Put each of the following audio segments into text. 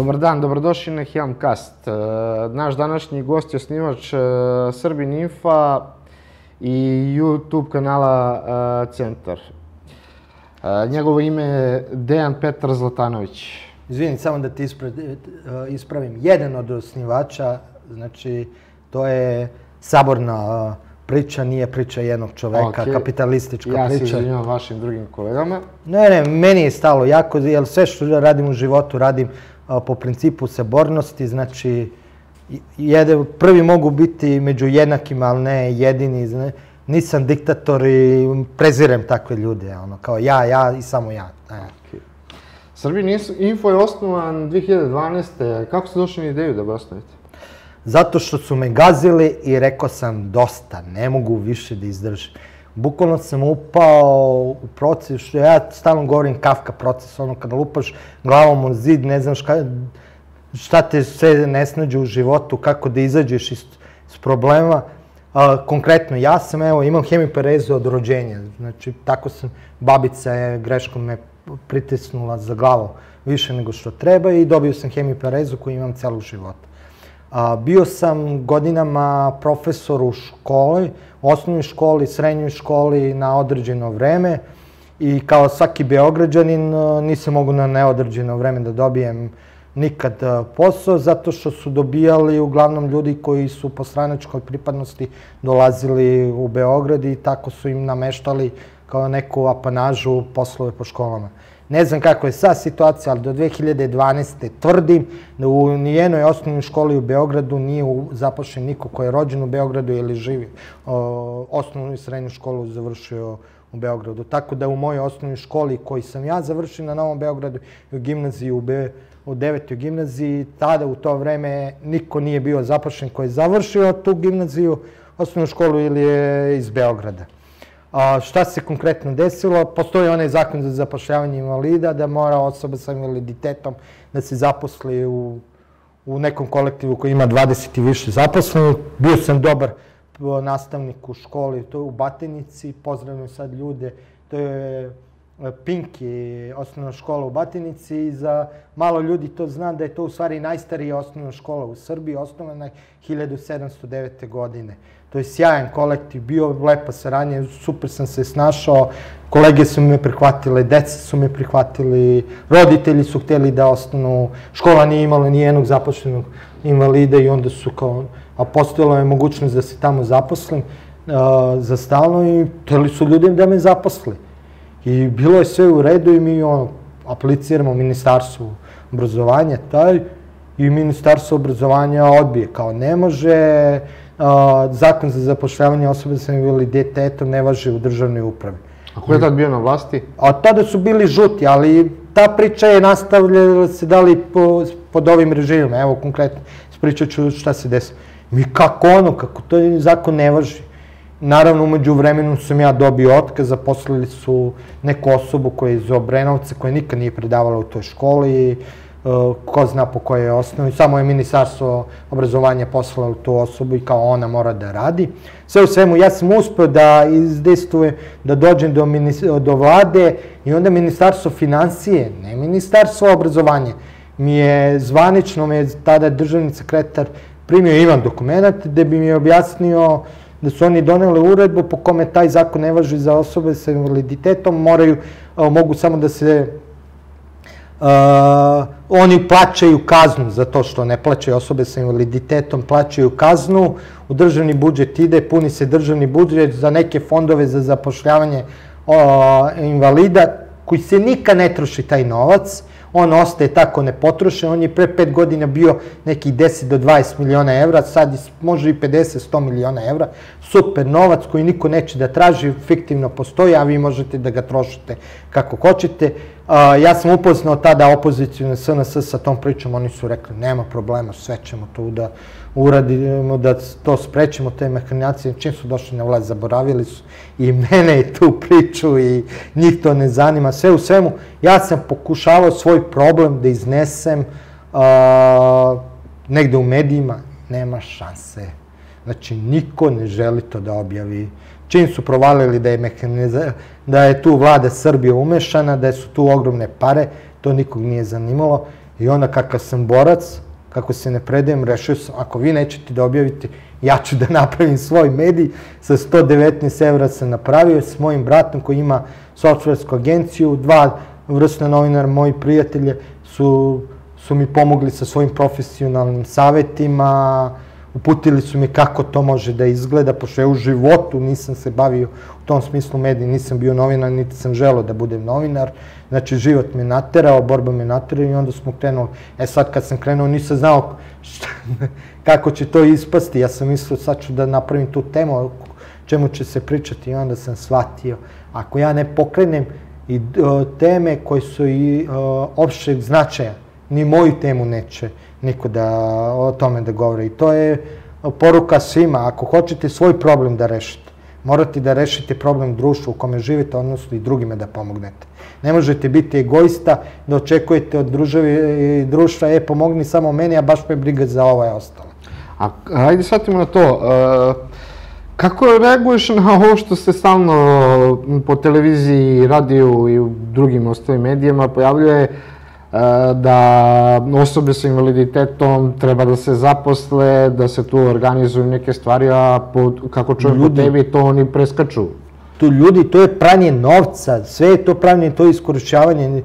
Dobar dan, dobrodošli na Helmcast. Naš današnji gost je osnivač Srbin Infa i YouTube kanala Centar. Njegovo ime je Dejan Petar Zlatanović. Izvini, samo da ti ispravim. Jedan od osnivača, znači, to je saborna priča, nije priča jednog čoveka, kapitalistička priča. Ja se izvinjavam vašim drugim kolegama. Ne, meni je stalo jako, jer sve što radim u životu radim po principu sabornosti, znači, prvi mogu biti među jednakima, ali ne jedini. Nisam diktator i prezirem takve ljude, kao ja i samo ja. Srbin Info je osnovan 2012. Kako ste došli na ideju da ga osnovite? Zato što su me gazili i rekao sam dosta, ne mogu više da izdržim. Bukvalno sam upao u proces, što ja stalno govorim Kafka proces, kada lupaš glavom u zid, ne znaš šta te sve ne snađe u životu, kako da izađeš iz problema. Konkretno, ja sam, imam hemiparezu od rođenja, znači tako sam, babica je greškom me pritisnula za glavu više nego što treba i dobio sam hemiparezu koju imam celu životu. Bio sam godinama profesor u školi, osnovnoj školi, srednjoj školi na određeno vreme i kao svaki Beograđanin nisam mogu na neodređeno vreme da dobijem nikad posao, zato što su dobijali uglavnom ljudi koji su po stranačkoj pripadnosti dolazili u Beograd i tako su im nameštali kao neku apanažu poslove po školama. Ne znam kako je sad situacija, ali do 2012. tvrdim da u nijednoj osnovnoj školi u Beogradu nije zapošljen niko ko je rođen u Beogradu ili živi. Osnovnu i srednju školu završio u Beogradu. Tako da u mojoj osnovnoj školi koju sam ja završio na Novom Beogradu i u gimnaziji u 9. gimnaziji, tada u to vreme niko nije bio zapošljen koji je završio tu gimnaziju, osnovnu školu ili je iz Beograda. Šta se konkretno desilo? Postoji onaj zakon za zapošljavanje invalida da mora osoba sa invaliditetom da se zaposli u nekom kolektivu koji ima 20 i više zaposlenih. Bio sam dobar nastavnik u školi, to je u Batinici, pozdravljam sad ljude, to je Pinki, osnovna škola u Batinici i za malo ljudi to zna da je to u stvari najstarija osnovna škola u Srbiji, osnovana 1709. godine. To je sjajan kolektiv, bio lepa saradnja, super sam se snašao, kolege su me prihvatile, deca su me prihvatili, roditelji su htjeli da ostanu, škola nije imala nijednog zaposlenog invalida i onda su kao, a postojala je mogućnost da se tamo zaposlim za stalno i htjeli su ljudi da me zaposli. I bilo je sve u redu i mi apliciramo Ministarstvu obrazovanja i Ministarstvo obrazovanja odbije, kao ne može, zakon za zapošljavanje osoba sa invaliditetom ne važi u državnoj upravi. A ko je tad bio na vlasti? Tada su bili žuti, ali ta priča je nastavljala se dali pod ovim režimima. Evo konkretno, ispričat ću šta se desilo. Mi kako to zakon ne važi. Naravno, umeđu vremenu sam ja dobio otkaz, zaposlili su neku osobu koja je iz Obrenovca, koja nikad nije predavala u toj školi, ko zna po kojoj osnovi, samo je Ministarstvo obrazovanja poslalo tu osobu i kao ona mora da radi. Sve u svemu, ja sam uspeo da izdejstvujem, da dođem do vlade i onda Ministarstvo financije, ne Ministarstvo obrazovanja, zvanično me je tada državni sekretar primio, imam dokument, gde bi mi objasnio da su oni doneli uredbu po kome taj zakon ne važi za osobe sa invaliditetom, mogu samo da se oni plaćaju kaznu za to što ne plaćaju osobe sa invaliditetom, plaćaju kaznu, u državni budžet ide, puni se državni budžet za neke fondove za zapošljavanje invalida, koji se nikad ne troši taj novac, on ostaje tako nepotrošen, on je pre 5 godina bio nekih 10 do 20 miliona evra, sad može i 50-100 miliona evra, super novac koji niko neće da traži, fiktivno postoji, a vi možete da ga trošite kako hoćete. Ja sam upoznao tada opozicijnu SNS sa tom pričom, oni su rekli nema problema, sve ćemo to da uradimo, da to sprečimo, te mehanacije, čim su došli na vlast, zaboravili su i mene i tu priču i njih to ne zanima, sve u svemu. Ja sam pokušavao svoj problem da iznesem negde u medijima, nema šanse. Znači, niko ne želi to da objavi. Čim su provalili da je tu vlada Srbije umešana, da su tu ogromne pare, to nikog nije zanimalo. I onda kakav sam borac, kako se ne predajem, rešio sam, ako vi nećete da objavite, ja ću da napravim svoj medij. Sa 119 evra sam napravio s mojim bratom koji ima softversku agenciju, 2 vrsna novinara, moji prijatelje su mi pomogli sa svojim profesionalnim savjetima, uputili su mi kako to može da izgleda, pošto ja u životu nisam se bavio u tom smislu medija, nisam bio novinar, niti sam želeo da budem novinar. Znači, život me naterao, borba me naterao i onda smo krenuli. Sad kad sam krenuo nisam znao kako će to ispasti. Ja sam mislio sad ću da napravim tu temu, o čemu će se pričati i onda sam shvatio. Ako ja ne pokrenem i teme koje su i opšteg značaja, ni moju temu neće niko o tome da govori. I to je poruka svima. Ako hoćete svoj problem da rešite, morate da rešite problem društva u kome živite, odnosno i drugime da pomognete. Ne možete biti egoista, da očekujete od društva, pomogni samo meni, a baš me briga za ovo je ostalo. Hajde shvatimo na to. Kako reaguješ na ovo što se stalno po televiziji, radiju i u drugim ostalim medijima pojavljuje da osobe sa invaliditetom treba da se zaposle, da se tu organizuju neke stvari, a kako čujem po tebi, to oni preskaču. Tu ljudi, to je pranje novca, sve je to pranje, to je iskorišćavanje.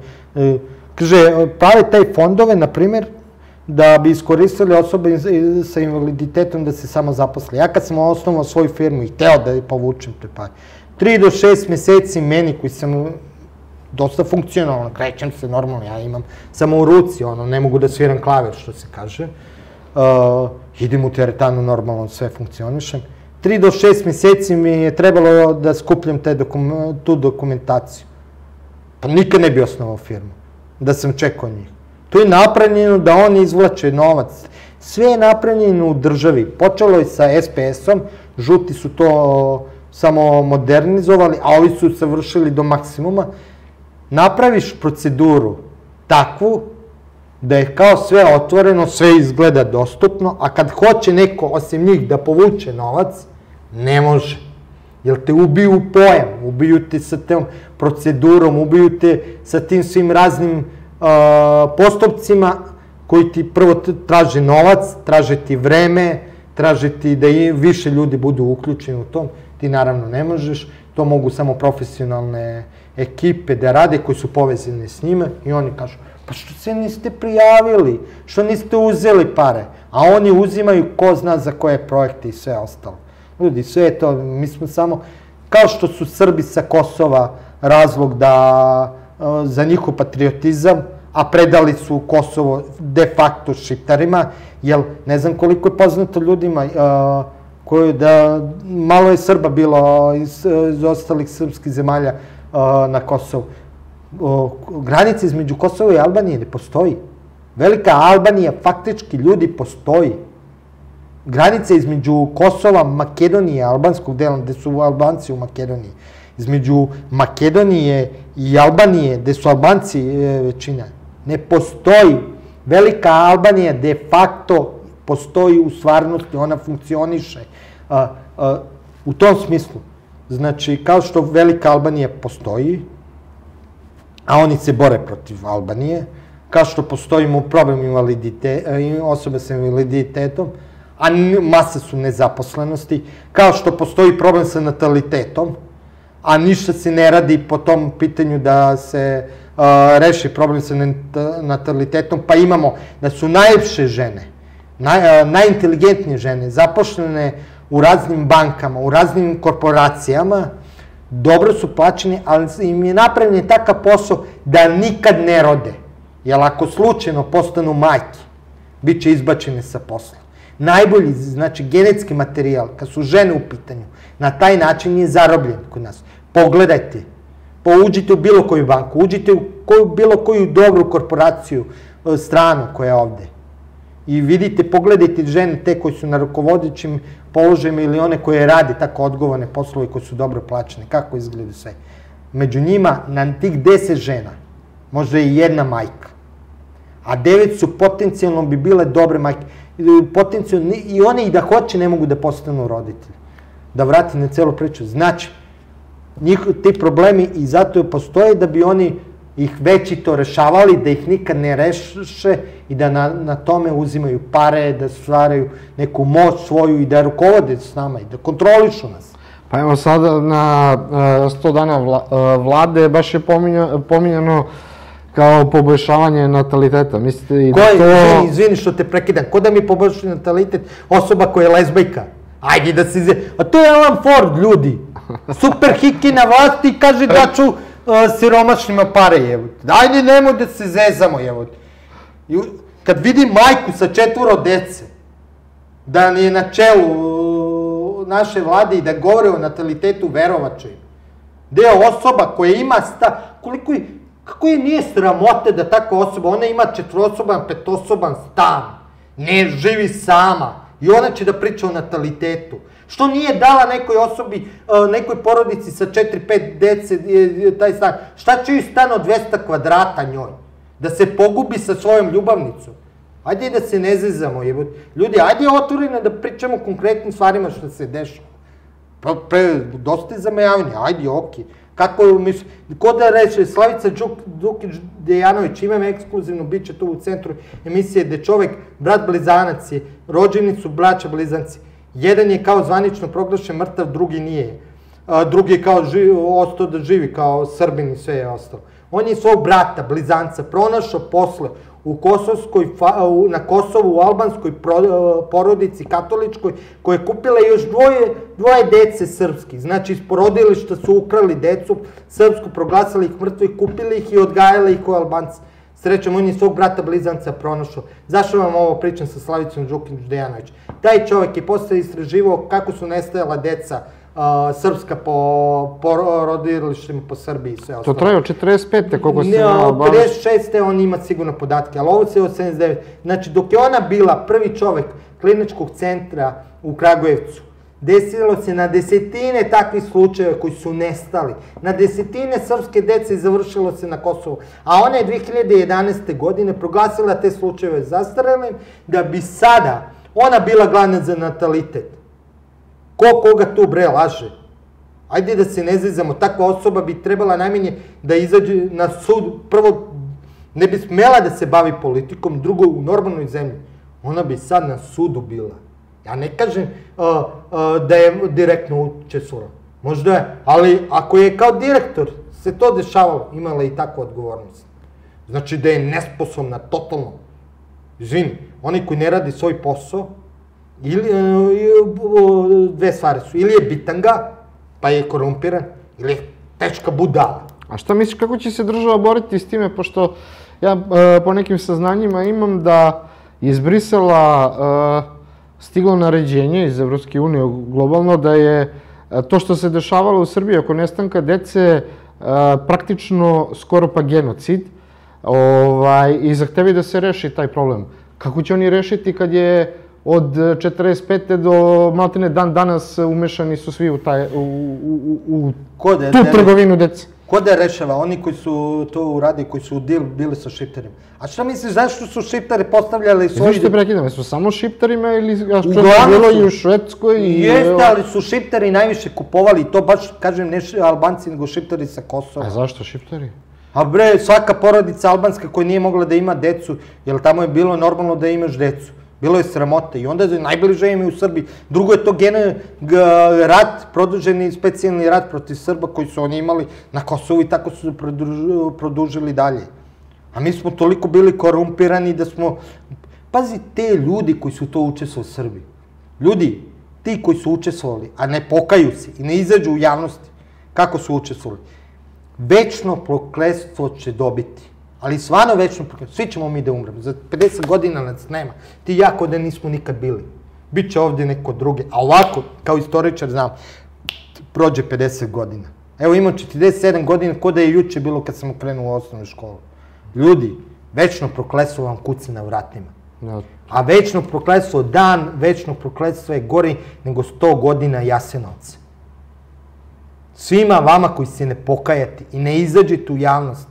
Kaže, prave taj fondove, na primjer, da bi iskoristili osobe sa invaliditetom da se samo zaposle. Ja kad sam osnovao svoju firmu i hteo da povučem te pare, 3 do 6 meseci meni koji sam dosta funkcionalno, krećem se normalno, ja imam samo u ruci, ne mogu da sviram klavir, što se kaže. Idem u teretanu, normalno sve funkcionišem. 3 do 6 meseci mi je trebalo da skupljam tu dokumentaciju. Pa nikad ne bi osnovao firmu, da sam čekao njih. To je napravljeno da oni izvlače novac. Sve je napravljeno u državi. Počelo je sa SPS-om, žuti su to samo modernizovali, a ovi su savršili do maksimuma. Napraviš proceduru takvu da je kao sve otvoreno, sve izgleda dostupno, a kad hoće neko osim njih da povuče novac, ne može. Jer te ubiju u pojam, ubiju te sa tom procedurom, ubiju te sa tim svim raznim postupcima koji ti prvo traže novac, traže ti vreme, traže ti da više ljudi budu uključeni u tom. Ti naravno ne možeš, to mogu samo profesionalne ekipe da rade koji su povezani s njima i oni kažu, pa što se niste prijavili, što niste uzeli pare, a oni uzimaju ko zna za koje projekte i sve ostalo. Ljudi, sve je to, mi smo samo, kao što su Srbi sa Kosova razlog za njihov patriotizam, a predali su Kosovo de facto Šiptarima, jer ne znam koliko je poznato ljudima, da malo je Srba bilo iz ostalih srpskih zemalja na Kosovu. Granica između Kosova i Albanije ne postoji. Velika Albanija faktički ljudi postoji. Granica između Kosova, Makedonije, albanskog dela, gde su Albanci u Makedoniji, između Makedonije i Albanije, gde su Albanci većina, ne postoji. Velika Albanija de facto postoji u stvarnosti, ona funkcioniše. U tom smislu, znači, kao što Velika Albanija postoji, a oni se bore protiv Albanije, kao što postoji problem osobe sa invaliditetom, a masa su nezaposlenosti, kao što postoji problem sa natalitetom, a ništa se ne radi po tom pitanju da se reši problem sa natalitetom, pa imamo da su najljepše žene, najinteligentnije žene, zaposlene u raznim bankama, u raznim korporacijama, dobro su plaćeni, ali im je napravljen takav posao da nikad ne rode. Jer ako slučajno postanu majke, bit će izbačene sa posla. Najbolji, znači genetski materijal, kad su žene u pitanju, na taj način je zarobljen kod nas. Pogledajte, uđite u bilo koju banku, uđite u bilo koju dobru korporaciju, stranu koja je ovde. I vidite, pogledajte žene, te koji su na rukovodećim položajima ili one koje rade tako odgovorne poslove koji su dobro plaćene, kako izgleda sve. Među njima, na tih 10 žena, možda je jedna majka, a 9 su potencijalno bi bile dobre majke. I one i da hoće ne mogu da postanu roditelji. Da vrati na celu priču. Znači, ti problemi i zato postoje da bi oni ih već i to rešavali, da ih nikad ne reše i da na tome uzimaju pare, da stvaraju neku moć svoju i da rukovode s nama i da kontrolišu nas. Pa evo sada na 100 dana vlade baš je pominjano kao poboljšavanje nataliteta. Mislite i da to... Izvini što te prekidam, ko da mi poboljša natalitet osoba koja je lezbejka? Ajde da se A to je Alan Ford, ljudi. Super hiki na vlasti i kaže da ću siromašnima pare, jebote. Ajde, nemoj da se zezamo, jebote. Kad vidim majku sa 4 dece, da je na čelu naše vlade i da govore o natalitetu, verovat ću im. Da je osoba koja ima kako je nije sramote da takva osoba, ona ima 4-osoban, 5-osoban stan, ne živi sama i ona će da priča o natalitetu. Što nije dala nekoj osobi, nekoj porodici sa 4-5 dece taj stan? Šta će joj stan od 200 kvadrata njoj? Da se pogubi sa svojom ljubavnicom? Ajde da se ne zezamo, jebote. Ljudi, ajde otvoreno da pričamo o konkretnim stvarima što se dešava. Dosta je zamajavanje, ajde, okej. Kako misli, ko da reče, Slavica Đukić-Dejanović, imam ekskluzivno, bit će tu u centru emisije, gde čovek, brat blizanac je, rođeni su braća blizanci. Jedan je kao zvanično proglašen mrtav, drugi nije. Drugi je kao ostao da živi, kao Srbin i sve je ostalo. On je svog brata, blizanca, pronašao posle na Kosovu, u albanskoj porodici katoličkoj, koja je kupila još dvoje dece srpski. Znači, iz porodilišta su ukrali decu srpsku, proglasili ih mrtvo i kupili ih i odgajali ih u Albanci. Srećom, on je svog brata blizanca pronašao. Zašto vam ovo pričam sa Slavicom Đukić-Dejanović? Taj čovjek je posle istraživao kako su nestajala deca srpska po rodilištima po Srbiji i sve ostalo. To traje od 45. koliko se od 56. on ima sigurno podatke, ali ovo se od 79. Znači, dok je ona bila prvi čovek kliničkog centra u Kragujevcu, desilo se na desetine takvih slučajeva koji su nestali. Na desetine srpske dece završilo se na Kosovu. A ona je 2011. godine proglasila te slučajeve zastarelim, da bi sada ona bila glavna za natalitet. Ko koga tu bre laže? Ajde da se ne zezamo, takva osoba bi trebala najmanje da izađe na sud. Prvo, ne bi smela da se bavi politikom, drugo, u normalnoj zemlji. Ona bi sad na sudu bila. Ja ne kažem da je direktno učestvovala. Možda je, ali ako je kao direktor se to dešavalo, imala i takvu odgovornost. Znači da je nesposobna, totalno. Izvini, oni koji ne radi svoj posao, dve stvari su, ili je bitanga, pa je korumpiran, ili je teška budala. A šta misliš, kako će se država boriti s time, pošto ja po nekim saznanjima imam da iz Brisela stiglo naređenje iz Evropske unije globalno da je to što se dešavalo u Srbiji oko nestanka dece praktično skoro pa genocid i zahtevi da se reši taj problem. Kako će oni rešiti kad je od 45. do maltene dan danas umešani su svi u tu trgovinu dece? Ko da rešava? Oni koji su to uradili, koji su u deal bili sa šiptarima. A šta misliš, zašto su šiptari postavljali svoji... Zašto te prekidam, su samo šiptarima ili što je bilo i u Švedskoj? Jeste, ali su šiptari najviše kupovali, to baš, kažem, ne Albanci, nego šiptari sa Kosova. A zašto šiptari? A bre, svaka porodica albanska koja nije mogla da ima decu, jer tamo je bilo normalno da imaš decu. Bilo je sramote i onda je najbliže im u Srbiji. Drugo je to rat, produženi specijalni rat protiv Srba koji su oni imali na Kosovu i tako su se produžili dalje. A mi smo toliko bili korumpirani da smo... Pazi, te ljudi koji su to učestvovali u Srbiji. Ljudi, ti koji su učestvovali, a ne pokaju se i ne izađu u javnosti, kako su učestvovali, večno prokletstvo će dobiti. Ali stvarno večno prokletstvo. Svi ćemo mi da umremo. Za 50 godina nas nema. Ti jako da nismo nikad bili. Biće ovdje neko drugi. A ovako, kao istoričar znam, prođe 50 godina. Evo imam 47 godina, ko da je juče bilo kad sam krenuo u osnovnu školu. Ljudi, večno prokletstvo vam kuca na vratima. A večno prokletstvo, dan večno prokletstvo je gori nego 100 godina Jasenovca. Svima vama koji se ne pokajate i ne izađete u javnosti,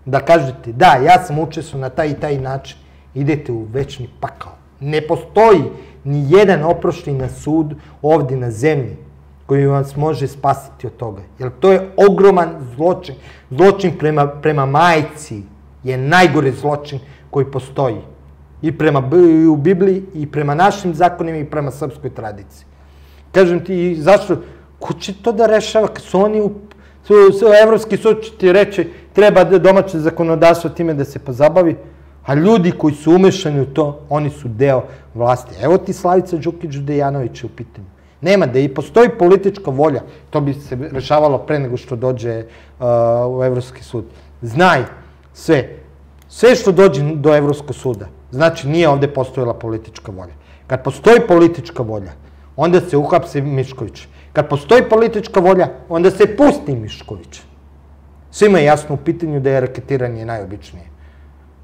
da kažete, da, ja sam učestvovao na taj i taj način, idete u večni pakao. Ne postoji ni jedan oproštaj na sud ovdje na zemlji koji vas može spasiti od toga. Jer to je ogroman zločin. Zločin prema majci je najgori zločin koji postoji. I u Bibliji, i prema našim zakonima, i prema srpskoj tradiciji. Kažem ti, zašto? Ko će to da rešava? Kad su oni Evropski sud će ti reći treba domaće zakonodavstvo time da se pozabavi, a ljudi koji su umešani u to, oni su deo vlasti. Evo ti Slavica Đukić-Dejanović je u pitanju. Nema da i postoji politička volja, to bi se rešavalo pre nego što dođe u Evropski sud. Znaj sve što dođe do Evropskog suda, znači nije ovde postojala politička volja. Kad postoji politička volja, onda se uhapsi Mišković. Kad postoji politička volja, onda se pusti Mišković. Svima je jasno u pitanju da je raketiranje najobičnije.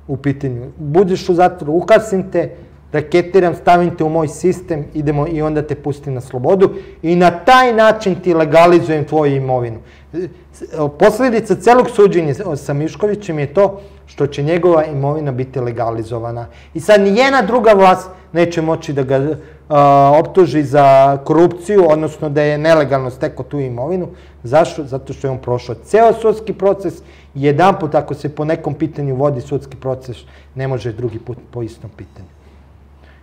U pitanju, budeš u zatvoru, uhapsim te, raketiram, stavim te u moj sistem, idemo i onda te pustim na slobodu i na taj način ti legalizujem tvoju imovinu. Posledica celog suđenja sa Miškovićem je to što će njegova imovina biti legalizovana. I sad nijena druga vlast neće moći da ga optuži za korupciju, odnosno da je nelegalno stekao tu imovinu. Zašto? Zato što je on prošao ceo sudski proces i jedan put ako se po nekom pitanju vodi sudski proces, ne može drugi put po istom pitanju.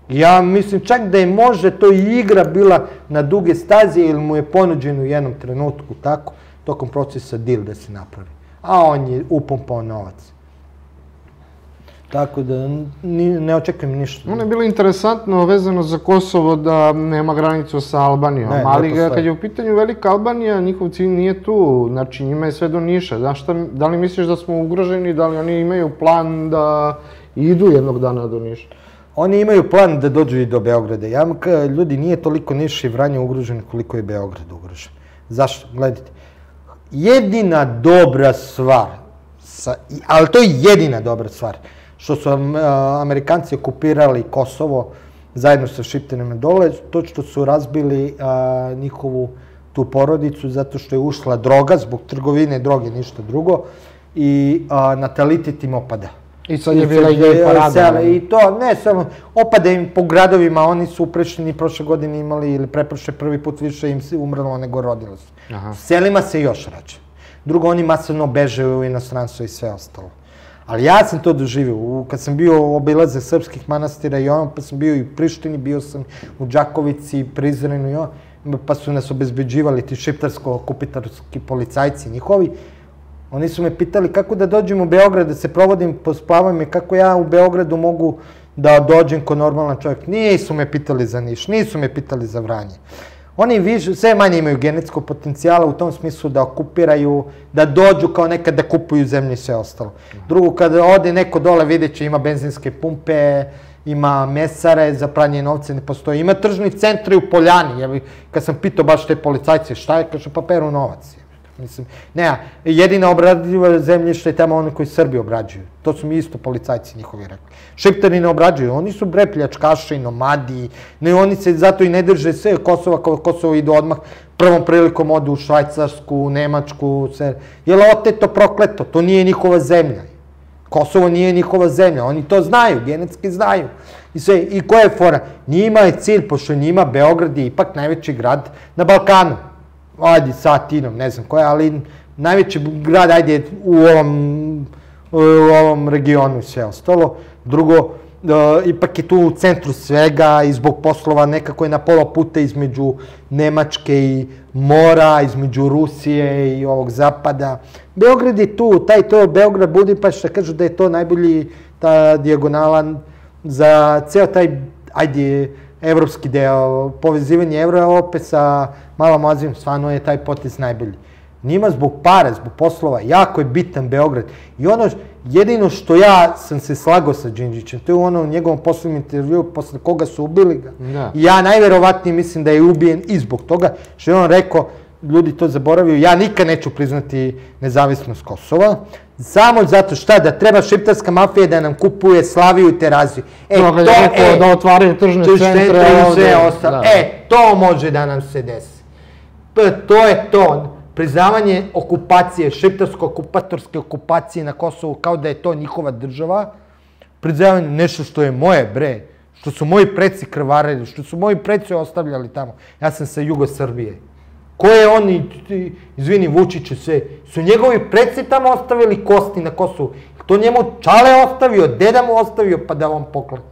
Ja mislim čak da je može to i igra bila na duge staze ili mu je ponuđeno u jednom trenutku tako, tokom procesa deal da se napravi. A on je upumpao novac. Tako da ne očekujem ništa. Ono je bilo interesantno vezano za Kosovo da nema granicu sa Albanijom, ali kad je u pitanju Velika Albanija, njihov cilj nije tu, znači njima je sve do Niša. Da li misliš da smo ugroženi, da li oni imaju plan da idu jednog dana do Niša? Oni imaju plan da dođu i do Beograda. Ljudi, nije toliko Niš i Vranje ugrožen koliko je Beograd ugrožen. Zašto? Gledajte, jedina dobra stvar, ali to je jedina dobra stvar, što su Amerikanci okupirali Kosovo zajedno sa Šiptarima dole, to što su razbili njihovu tu porodicu zato što je ušla droga, zbog trgovine droge, ništa drugo, i natalitet im opada. I sad je bila gej parada. I to, ne samo, opada im po gradovima, oni su uprešljeni prošle godine imali, ili preprošle prvi put više im se umrlo nego rodilo se. U selima se još rađe. Drugo, oni masovno beže u inostranstvo i sve ostalo. Ali ja sam to doživio. Kad sam bio u obilaze srpskih manastira i ono, pa sam bio i u Prištini, bio sam u Đakovici, Prizrenu i ono, pa su nas obezbeđivali ti šiptarsko-okupatorski policajci njihovi. Oni su me pitali kako da dođem u Beograd, da se provodim po spavama i kako ja u Beogradu mogu da dođem ko normalan čovjek. Nisu me pitali za Niš, nisu me pitali za Vranje. Oni sve manje imaju genetskog potencijala u tom smislu da okupiraju, da dođu kao nekad da kupuju zemlje i sve ostalo. Drugo, kada ode neko dole vidjet će ima benzinske pumpe, ima mesare za pranje novca, ne postoji. Ima tržni centri u Poljani. Kad sam pitao baš te policajce šta je, kaže pa peru novac. Mislim, ne, jedina obradiva zemljišta je tamo oni koji Srbi obrađuju. To su mi isto policajci njihovi rekli. Šiptari ne obrađuju, oni su bre pljačkaši, nomadi, oni se zato i ne drže sve Kosova, kao Kosovo ide odmah, prvom prilikom odu u Švajcarsku, Nemačku, jer oteto prokleto, to nije njihova zemlja. Kosovo nije njihova zemlja, oni to znaju, genetski znaju. I koja je fora? Njima je cilj, pošto njima Beograd je ipak najveći grad na Balkanu. Ajde, sa Atinom, ne znam koja, ali najveći grad, ajde, u ovom regionu i sve ostalo. Drugo, ipak je tu u centru svega i zbog poslova nekako je na pola puta između Nemačke i mora, između Rusije i ovog zapada. Beograd je tu, to Beograd Budimpešta, kažu da je to najbolji ta dijagonala za ceo taj, ajde, evropski deo, povezivanje Evrope sa Malom Azijom, stvarno je taj potez najbolji. Njima zbog para, zbog poslova, jako je bitan Beograd. I ono, jedino što ja sam se slagao sa Đinđićem, to je ono u njegovom poslednjem intervju, posle koga su ubili ga. I ja najverovatnije mislim da je ubijen i zbog toga, što je on rekao, ljudi to zaboravio, ja nikad neću priznati nezavisnost Kosova, samo zato šta, da treba šiptarska mafija da nam kupuje Slaviju i Teraziju. Da otvaraju tržne centre i sve ostalo. To može da nam se desi. To je to. Priznavanje okupacije, šiptarsko-okupatorske okupacije na Kosovu kao da je to njihova država. Priznavanje nešto što je moje, bre. Što su moji preci krvarili, što su moji preci ostavljali tamo. Ja sam sa Jugosrbije. Ko je on, izvini, Vučiću sve, su njegovi preci tamo ostavili kosti na Kosovu. To njemu čale ostavio, deda mu ostavio pa da on poklanja.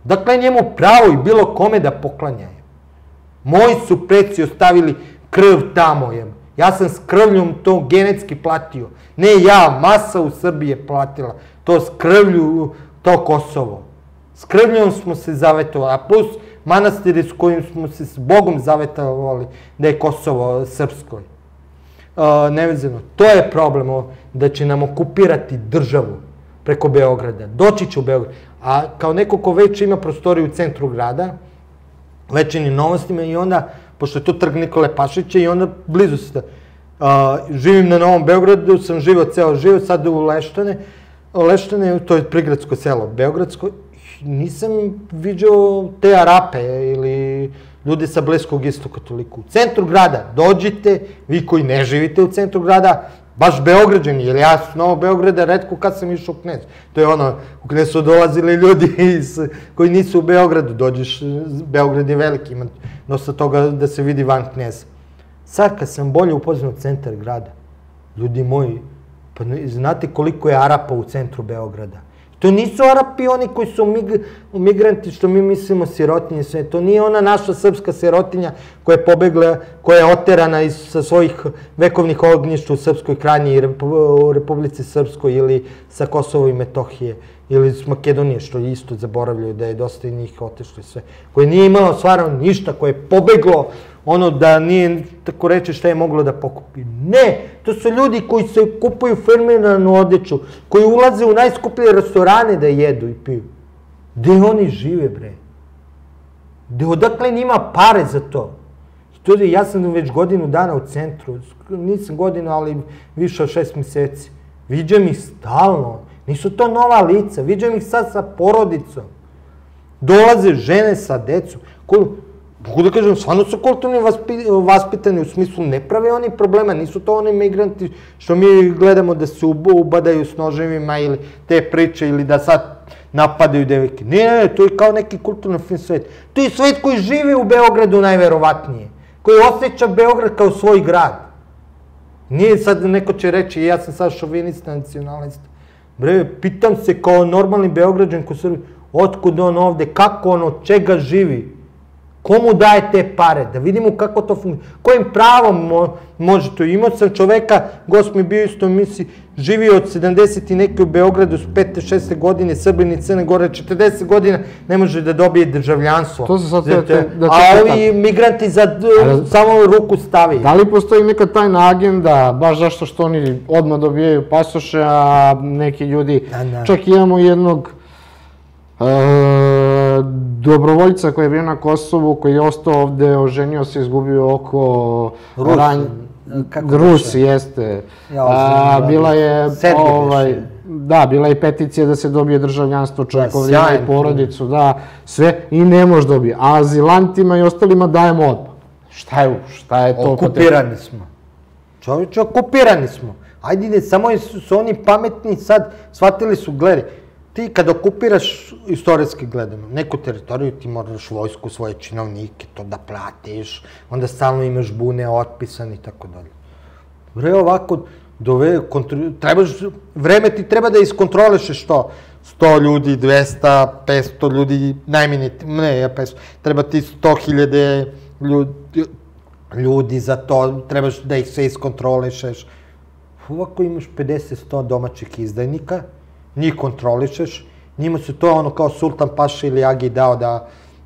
Dakle, njemu pravo i bilo kome da poklanjaju. Moji su preci ostavili krv tamo. Ja sam s krvljom to genetski platio. Ne ja, masa u Srbiji je platila to s krvlju, to Kosovo. S krvljom smo se zavetovali, a plus manastiri s kojim smo se s Bogom zavetovali da je Kosovo srpsko. Nevezano. To je problem, da će nam okupirati državu preko Beograda. Doći će u Beograd. A kao neko ko već ima prostoriju u centru grada, Večernjim novostima i onda, pošto je to trg Nikole Pašića i onda blizu se živim na Novom Beogradu, sam živio ceo život, sad u Leštane, to je prigradsko selo, beogradsko, nisam vidio te Arape ili ljudi sa Bliskog istoka toliko. U centru grada, dođite, vi koji ne živite u centru grada, baš Beograđani, jer ja s Novog Beograda retko kad sam išao u Knez. To je ono, u Knez su dolazili ljudi koji nisu u Beogradu, dođeš, Beograd je veliki, ima dosta toga da se vidi van Kneza. Sad kad sam bolje upoznao centar grada, ljudi moji, pa znate koliko je Arapa u centru Beograda? To nisu Arapi oni koji su migranti, što mi mislimo sirotinje sve. To nije ona naša srpska sirotinja koja je pobegla, koja je oterana sa svojih vekovnih ognjišta u Srpskoj Krajini i u Republici Srpskoj ili sa Kosova i Metohije ili s Makedonije, što isto zaboravljaju da je dosta njih otešlo i sve. Koje nije imalo stvarno ništa, koje je pobeglo ono da nije, tako reći, šta je moglo da pokupi. Ne, to su ljudi koji se kupuju firmiranu odeću, koji ulaze u najskuplje restorane da jedu i piju. Gde oni žive, bre? Odakle njima pare za to? Ja sam već godinu dana u centru, nisam godinu, ali više od 6 meseci. Viđam ih stalno, nisu to nova lica, viđam ih sad sa porodicom. Dolaze žene sa decom. Mogu da kažem, stvarno su kulturno vaspitani, u smislu ne prave oni problema, nisu to oni migranti što mi gledamo da se ubadaju s noževima ili te priče ili da sad napadaju devojke. Ne, to je kao neki kulturno fin svet. To je svet koji živi u Beogradu najverovatnije, koji osjeća Beograd kao svoj grad. Nije sad neko će reći, ja sam sad šovinista, nacionalista. Bre, pitam se kao normalni Beograđan ko Srbi, otkud on ovde, kako on, od čega živi? Komu daje te pare? Da vidimo kako to funkcionira. Kojim pravom može to? Imao sam čoveka, gost mi bio isto u emisiji, živio od 70 i neke u Beogradu s 5. 6. godine, Srbin i Crne Gore, 40 godina ne može da dobije državljanstvo. To se sad a ovi migranti za samo ruku stavi. Da li postoji neka tajna agenda, baš zašto što oni odmah dobijaju pasoše, a neki ljudi, čak imamo jednog dobrovoljca koji je bio na Kosovu, koji je ostao ovde, oženio se, izgubio oko... Rusi, jeste. Bila je... Da, bila je peticija da se dobije državljanstvo čovjekov ima i porodicu, da, sve, i ne može dobije. A azilantima i ostalima dajemo odmah. Šta je to? Okupirani smo. Čovječe, okupirani smo. Ajde, samo su oni pametni sad, shvatili su, gledaj, ti kad okupiraš, istorijski gledano, neku teritoriju, ti moraš vojsku, svoje činovnike, to da platiš, onda stalno imaš bune, otpisan i tako dalje. Bre, ovako, vreme ti treba da iskontrolišeš to. 100 ljudi, 200, 500 ljudi, najmini, ne, 500, treba ti 100.000 ljudi za to, trebaš da ih sve iskontrolišeš. Ovako imaš 50-100 domaćih izdajnika, njih kontrolišeš, njima se to ono kao Sultan Paša ili Agi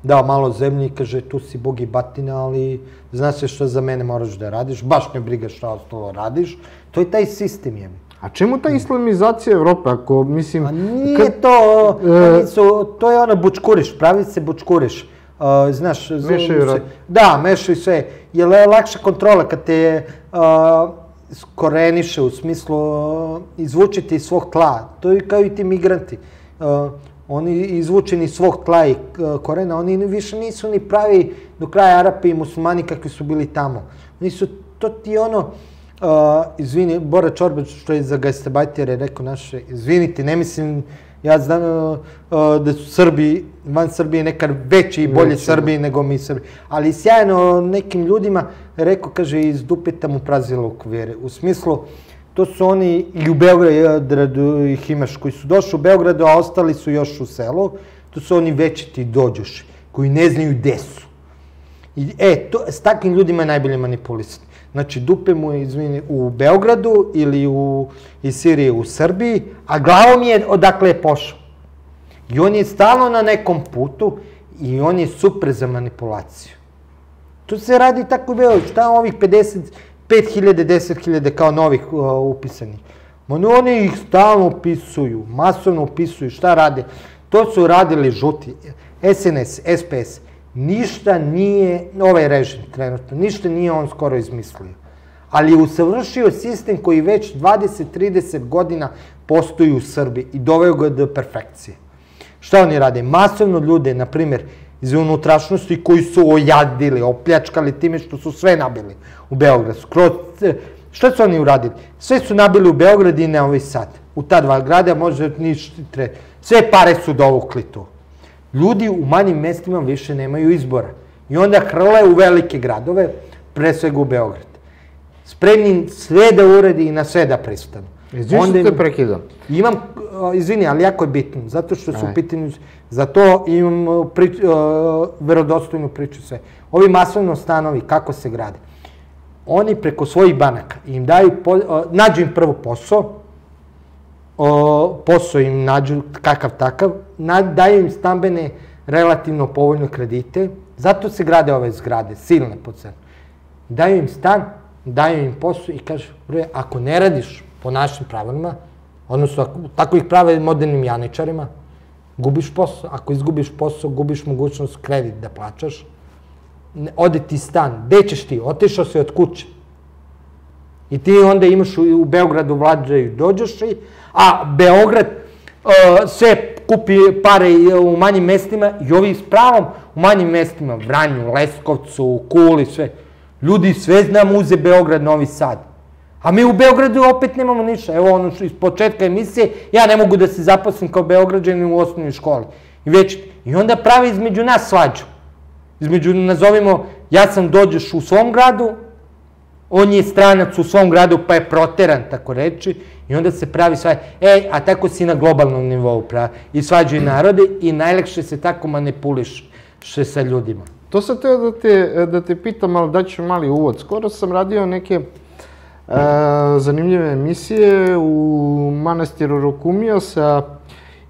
dao malo zemlje i kaže tu si bog i batina, ali znaš se što za mene moraš da radiš, baš ne briga šta ostalo radiš, to je taj sistem je. A čemu ta islamizacija Evrope, ako mislim... A nije to je ono bučkuriš, pravi se bučkuriš, znaš... Mešaju rad. Da, mešaju sve, jer je lakša kontrola kad te skoreniše, u smislu izvučiti iz svog tla. To je kao i ti migranti. Oni izvučeni iz svog tla i korena, oni više nisu ni pravi do kraja Arapi i muslimani kakvi su bili tamo. Oni su, to ti ono, izvini, Bora Čorbač, što je za gastarbajtere rekao naše, izvinite, ne mislim, ja znam da su Srbi, van Srbije nekad veći i bolji Srbi nego mi Srbi. Ali sjajno nekim ljudima rekao, kaže, iz dupeta mu prazilo okvire. U smislu, to su oni i u Beogradu ih imaš, koji su došli u Beogradu, a ostali su još u selu. To su oni većiti dođoši, koji ne znaju gde su. S takvim ljudima je najbolje manipulisati. Znači, dupe mu je, izvini, u Beogradu ili iz Sirije u Srbiji, a glavom je odakle je pošao. I on je stalno na nekom putu i on je super za manipulaciju. Tu se radi tako u Beogradu. Šta ovih 55.000, 10.000 kao novih upisanih? Oni ih stalno upisuju, masovno upisuju. Šta rade? To su radili žuti. SNS, SPS. Ništa nije, ovaj režim trenutno, ništa nije on skoro izmislio. Ali je usavršio sistem koji već 20-30 godina postoji u Srbiji i doveo ga do perfekcije. Šta oni rade? Masovno ljude, na primjer, iz unutrašnjosti koji su ojadili, opljačkali time što su sve nabili u Beograd. Šta su oni uradili? Sve su nabili u Beograd i Novi Sad. U ta dva grada može ništa treći. Sve pare su dovukli tu. Ljudi u manjim mestima više nemaju izbora. I onda hrle u velike gradove, pre svega u Beograd. Spremni sve da uredi i na sve da pristanu. Izvini što te prekidam. Izvini, ali jako je bitno, zato što su u pitanju, zato imam verodostojnu priču sve. Ovi masovno stanovi, kako se grade? Oni preko svojih banaka im daju, nađu im prvo posao im nađu kakav takav, daju im stambene relativno povoljne kredite, zato se grade ove zgrade, silne po cenu. Daju im stan, daju im posao i kažu, ako ne radiš po našim pravilima, odnosno tako ih prave modernim janičarima, gubiš posao. Ako izgubiš posao, gubiš mogućnost kredit da plaćaš, ode ti stan, gde ćeš ti? Otišao si od kuće. I ti onda imaš u Beogradu vlađaju dođoši, a Beograd sve kupi pare u manjim mestima i ovi s pravom u manjim mestima, Vranju, Leskovcu, Kuli, sve. Ljudi sve znam uze Beograd, Novi Sad. A mi u Beogradu opet nemamo ništa. Evo ono iz početka emisije, ja ne mogu da se zaposlim kao Beograđanin u osnovnoj školi. I onda pravi između nas svađu. Između, nazovimo, ja sam dođeš u svom gradu, on je stranac u svom gradu pa je proteran, tako reći, i onda se pravi svađa. A tako si na globalnom nivou pravi. I svađaju narode i najlakše se tako manipuliše sa ljudima. To sam teo da te pitam, ali daću mali uvod. Skoro sam radio neke zanimljive emisije u manastiru Rokumija sa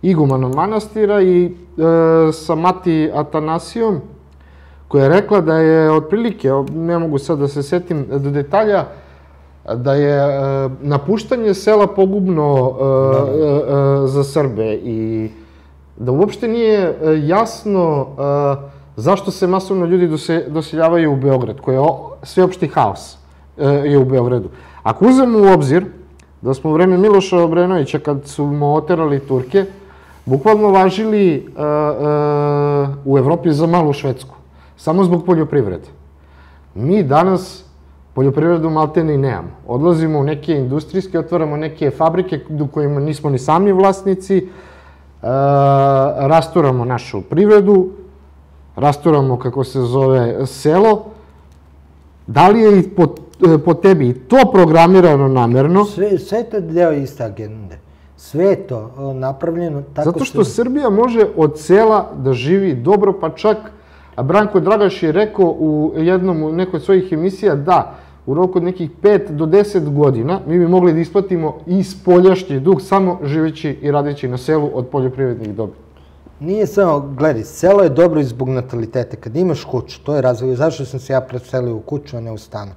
igumanom manastira i sa Mati Atanasijom, koja je rekla da je otprilike, ne mogu sad da se setim do detalja, da je napuštanje sela pogubno za Srbe i da uopšte nije jasno zašto se masovno ljudi doseljavaju u Beograd, koji je sveopšti haos je u Beogradu. Ako uzmemo u obzir da smo u vreme Miloša Obrenovića, kad su mu oterali Turke, bukvalno važili u Evropi za malu Švedsku, samo zbog poljoprivrede. Mi danas poljoprivredu maltene i nemamo. Odlazimo u neke industrijske, otvaramo neke fabrike u kojima nismo ni sami vlasnici, rasturamo našu privredu, rasturamo, kako se zove, selo. Da li je po tebi i to programirano namerno? Sve je to deo iste agende. Sve je to napravljeno tako... Zato što Srbija može od sela da živi dobro, pa čak Branko Dragaš je rekao u nekoj od svojih emisija da u roku od nekih 5 do 10 godina mi bi mogli da isplatimo i spoljašnji dug samo živeći i radeći na selu od poljoprivrednih dobara. Nije samo, gledaj, selo je dobro i zbog natalitete. Kad imaš kuću, to je razlog. Zašto sam se ja preselio u kuću, a ne u stanu?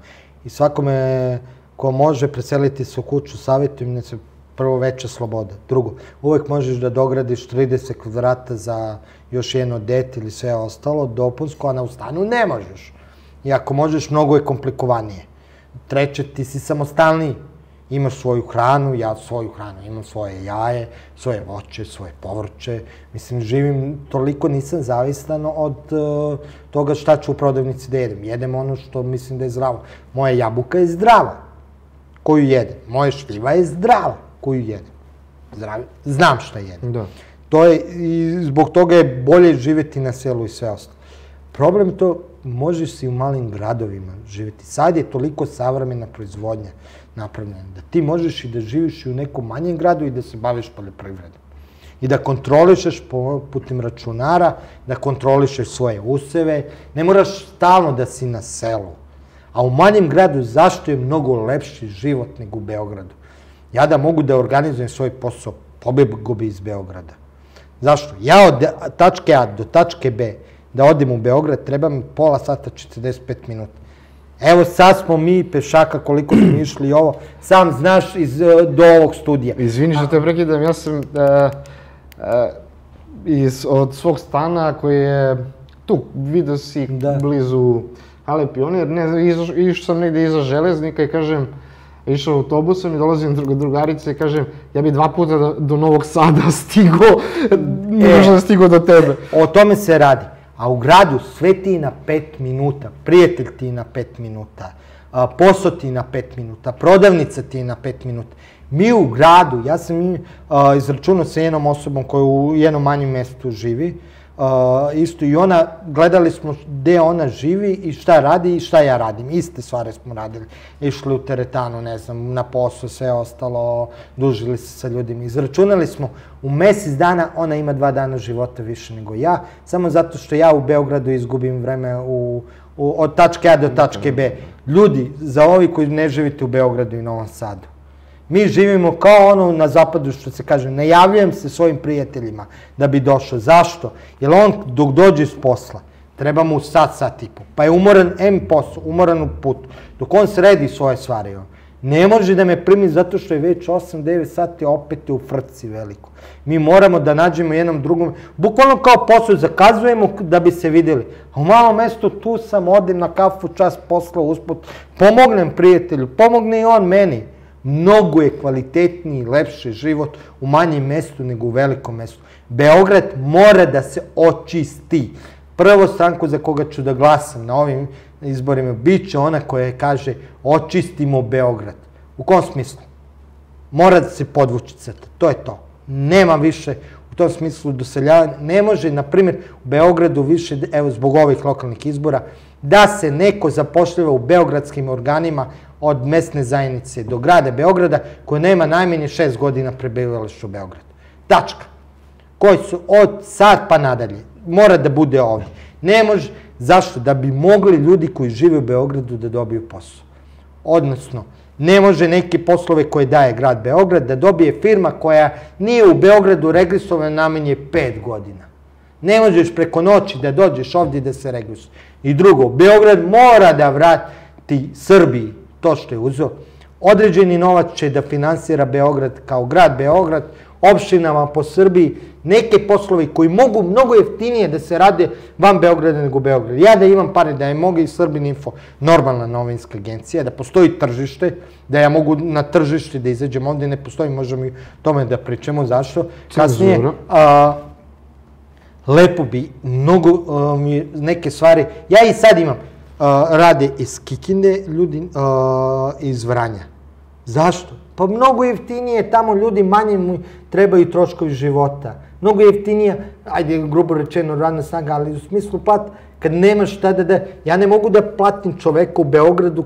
I svakome ko može preseliti se u kuću, savjetujem da se prvo veća sloboda. Drugo, uvek možeš da dogradiš 30 kvadrata za još jedno dete ili sve ostalo, dopunsko, a na u stanu ne možeš. I ako možeš, mnogo je komplikovanije. Treće, ti si samostalniji. Imaš svoju hranu, ja svoju hranu, imam svoje jaje, svoje voće, svoje povrće. Mislim, živim, toliko nisam zavistan od toga šta ću u prodavnici da jedem. Jedem ono što mislim da je zdravo. Moja jabuka je zdrava. koju jedem. Moja šljiva je zdrava koju jedem. Znam šta jedem. Da. I zbog toga je bolje živjeti na selu i sve ostalo. Problem je to, možeš si u malim gradovima živjeti. Sad je toliko savremena proizvodnja napravljena da ti možeš i da živiš i u nekom manjem gradu i da se baviš poljoprivredom. I da kontrolišeš putem računara, da kontrolišeš svoje useve. Ne moraš stalno da si na selu. A u manjem gradu zašto je mnogo lepši život nego u Beogradu? Ja da mogu da organizujem svoj posao, pobjegao bi iz Beograda. Zašto? Ja od tačke A do tačke B da odem u Beograd treba mi pola sata, 45 minuta. Evo sad smo mi pešaka koliko smo išli i ovo, sam znaš do ovog studija. Izvini što te prekidam, ja sam od svog stana koji je tu, vidio si blizu Hale Pionir, išao sam negdje iza Železnika i kažem, išao autobusom i dolazim do drugarice i kažem, ja bi 2 puta do Novog Sada stigao, možda stigao do tebe. O tome se radi. A u gradu sve ti na 5 minuta, prijatelj ti na 5 minuta, posao ti na 5 minuta, prodavnica ti na 5 minuta. Mi u gradu, ja sam izračunao sa jednom osobom koja u jednom manjem mjestu živi, isto i ona, gledali smo gde ona živi i šta radi i šta ja radim. Iste stvari smo radili. Išli u teretanu, ne znam, na posao, sve ostalo, dužili se sa ljudima. Izračunali smo, u mjesec dana ona ima 2 dana života više nego ja, samo zato što ja u Beogradu izgubim vreme od tačke A do tačke B. Ljudi, za ovi koji ne živite u Beogradu i Novom Sadu, mi živimo kao ono na zapadu što se kaže, najavljujem se svojim prijateljima da bi došao. Zašto? Jer on dok dođe s posla, treba mu sat i po. Pa je umoran posao, umoran u putu. Dok on sredi svoje stvari, ne može da me primi zato što je već 8-9 sati opet u frci veliko. Mi moramo da nađemo jednom drugom, bukvalno kao posao zakazujemo da bi se vidjeli. A u malom mjestu tu sam, odem na kafu, čas posla, usput, pomognem prijatelju, pomogne i on meni. Mnogo je kvalitetniji i lepši život u manjem mjestu nego u velikom mjestu. Beograd mora da se očisti. Prvo stranku za koga ću da glasam na ovim izborima bit će ona koja kaže očistimo Beograd. U kom smislu? Mora da se podvući crta. To je to. Nema više u tom smislu doseljavanja. Ne može, na primjer, u Beogradu više, evo zbog ovih lokalnih izbora, da se neko zapošljava u beogradskim organima od mesne zajednice do grada Beograda koji nema najmanje 6 godina prebivališta u Beogradu. Tačka. Koji su od sad pa nadalje. Mora da bude ovdje. Ne može. Zašto? Da bi mogli ljudi koji žive u Beogradu da dobiju posao. Odnosno, ne može neke poslove koje daje grad Beograd da dobije firma koja nije u Beogradu registrovana najmanje 5 godina. Ne možeš preko noći da dođeš ovdje da se registruje. I drugo, Beograd mora da vrati Srbiji to što je uzeo. Određeni novac će da finansira Beograd kao grad Beograd, opštinama po Srbiji, neke poslovi koji mogu mnogo jeftinije da se rade van Beograda nego Beograd. Ja da imam pare, da je mogu i Srbin Info, normalna novinska agencija, da postoji tržište, da ja mogu na tržište da izađem ovdje, ne postoji, možemo i tome da pričamo, zašto. Kasnije, lepo bi, mnogo mi neke stvari, ja i sad imam, rade iz Kikinde, ljudi iz Vranja. Zašto? Pa mnogo jeftinije, tamo ljudi manje mu trebaju troškovi života. Mnogo jeftinija, ajde grubo rečeno radna snaga, ali u smislu plata, kad nemaš šta da... Ja ne mogu da platim čoveka u Beogradu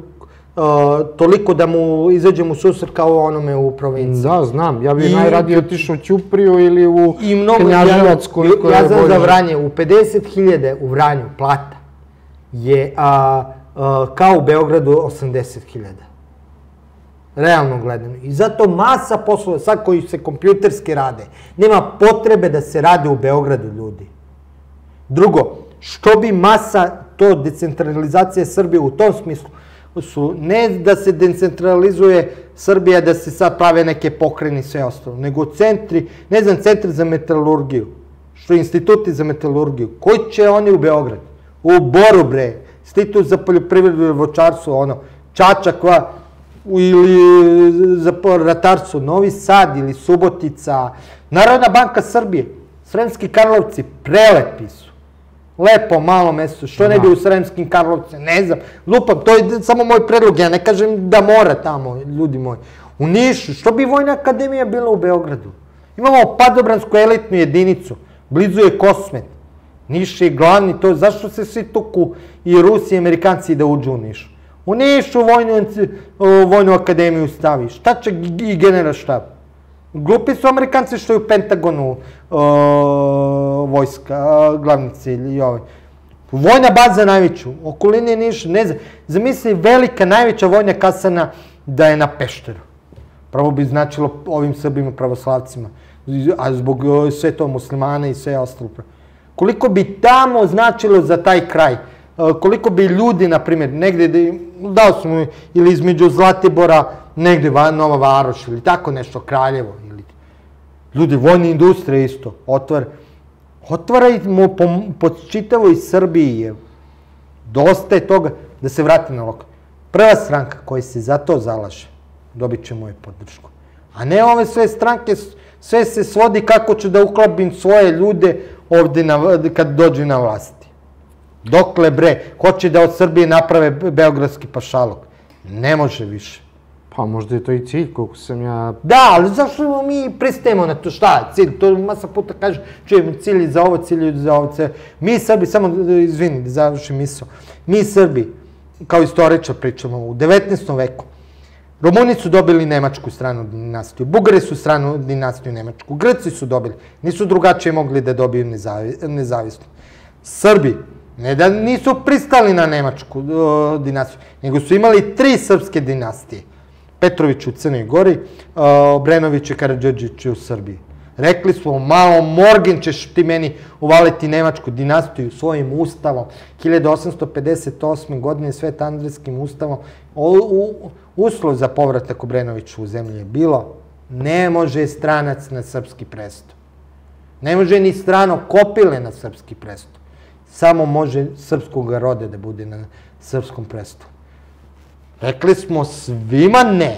toliko da mu izađem u susret kao onome u provinciji. Da, znam. Ja bih najradije otišao u Ćupriju ili u Knjaževac koliko je bolje. Ja znam za Vranje, u 50.000 u Vranju plata je kao u Beogradu 80.000. Realno gledano. I zato masa poslova, sad koji se kompjuterski rade, nema potrebe da se rade u Beogradu ljudi. Drugo, što bi masa, to decentralizacija Srbije u tom smislu, su ne da se decentralizuje Srbija, da se sad prave neke pokrene i sve ostalo, nego centri, ne znam, centri za metalurgiju, što instituti za metalurgiju, koji će oni u Beograd? U Boru, bre, institut za poljoprivredu i voćarstvo, Čačak, ili za ratarstvo, Novi Sad ili Subotica, Narodna banka Srbije, Sremski Karlovci, prelepi su. Lepo, malo mesto, što ne bi u Sremskim Karlovcima, ne znam, lupam, to je samo moj predlog, ja ne kažem da mora tamo, ljudi moji. U Nišu, što bi Vojna akademija bila u Beogradu? Imamo padobransku elitnu jedinicu, blizu je Kosmet. Niš je glavni, to zašto se svi tuku i Rusi i Amerikanci da uđu u Nišu? U Nišu Vojnu akademiju stavi, šta će i generalštab? Glupi su Amerikanci što je u Pentagonu vojska, glavni cilj i ovaj. Vojna baza najveću, okoline Niša, ne znam, zamisli velika, najveća vojna kasarna da je na Pešteru. Pravo bi značilo ovim Srbima pravoslavcima, a zbog sve to muslimana i sve ostalo. Koliko bi tamo značilo za taj kraj, koliko bi ljudi, na primjer, negde, dao smo ili između Zlatibora, negde Nova Varoš ili tako nešto, Kraljevo. Ljudi, vojna industrija isto, otvarajmo po čitavoj Srbiji je. Dosta je toga da se vrati na lokal. Prva stranka koja se za to zalaže, dobit će moju podršku. A ne ove sve stranke, sve se svodi kako ću da uklopim svoje ljude ovde kad dođu na vlasti. Dokle bre, hoće da od Srbije naprave beogradski pašalog. Ne može više. Pa možda je to i cilj, koliko sam ja... Da, ali zašto mi pristajemo na to? Šta je cilj? To masa puta kaže, čujemo cilj za ovo, cilj za ovo. Mi Srbi, samo izvini, da završim misao. Mi Srbi, kao istoričar pričamo, u 19. veku, Rumuni su dobili nemačku stranu dinastiju, Bugari su stranu dinastiju nemačku, Grci su dobili, nisu drugačije mogli da dobiju nezavisno. Srbi, ne da nisu pristali na nemačku dinastiju, nego su imali 3 srpske dinastije. Petrović u Crnoj Gori, Obrenović i Karađorđević u Srbiji. Rekli smo, malo Morgen ćeš ti meni uvaliti nemačku dinastiju svojim ustavom. 1858. godine Svet Andrijskim ustavom uslov za povratak Obrenoviću u zemlju je bilo ne može stranac na srpski presto. Ne može ni strano kopile na srpski presto. Samo može srpskog roda da bude na srpskom prestu. Rekli smo svima ne.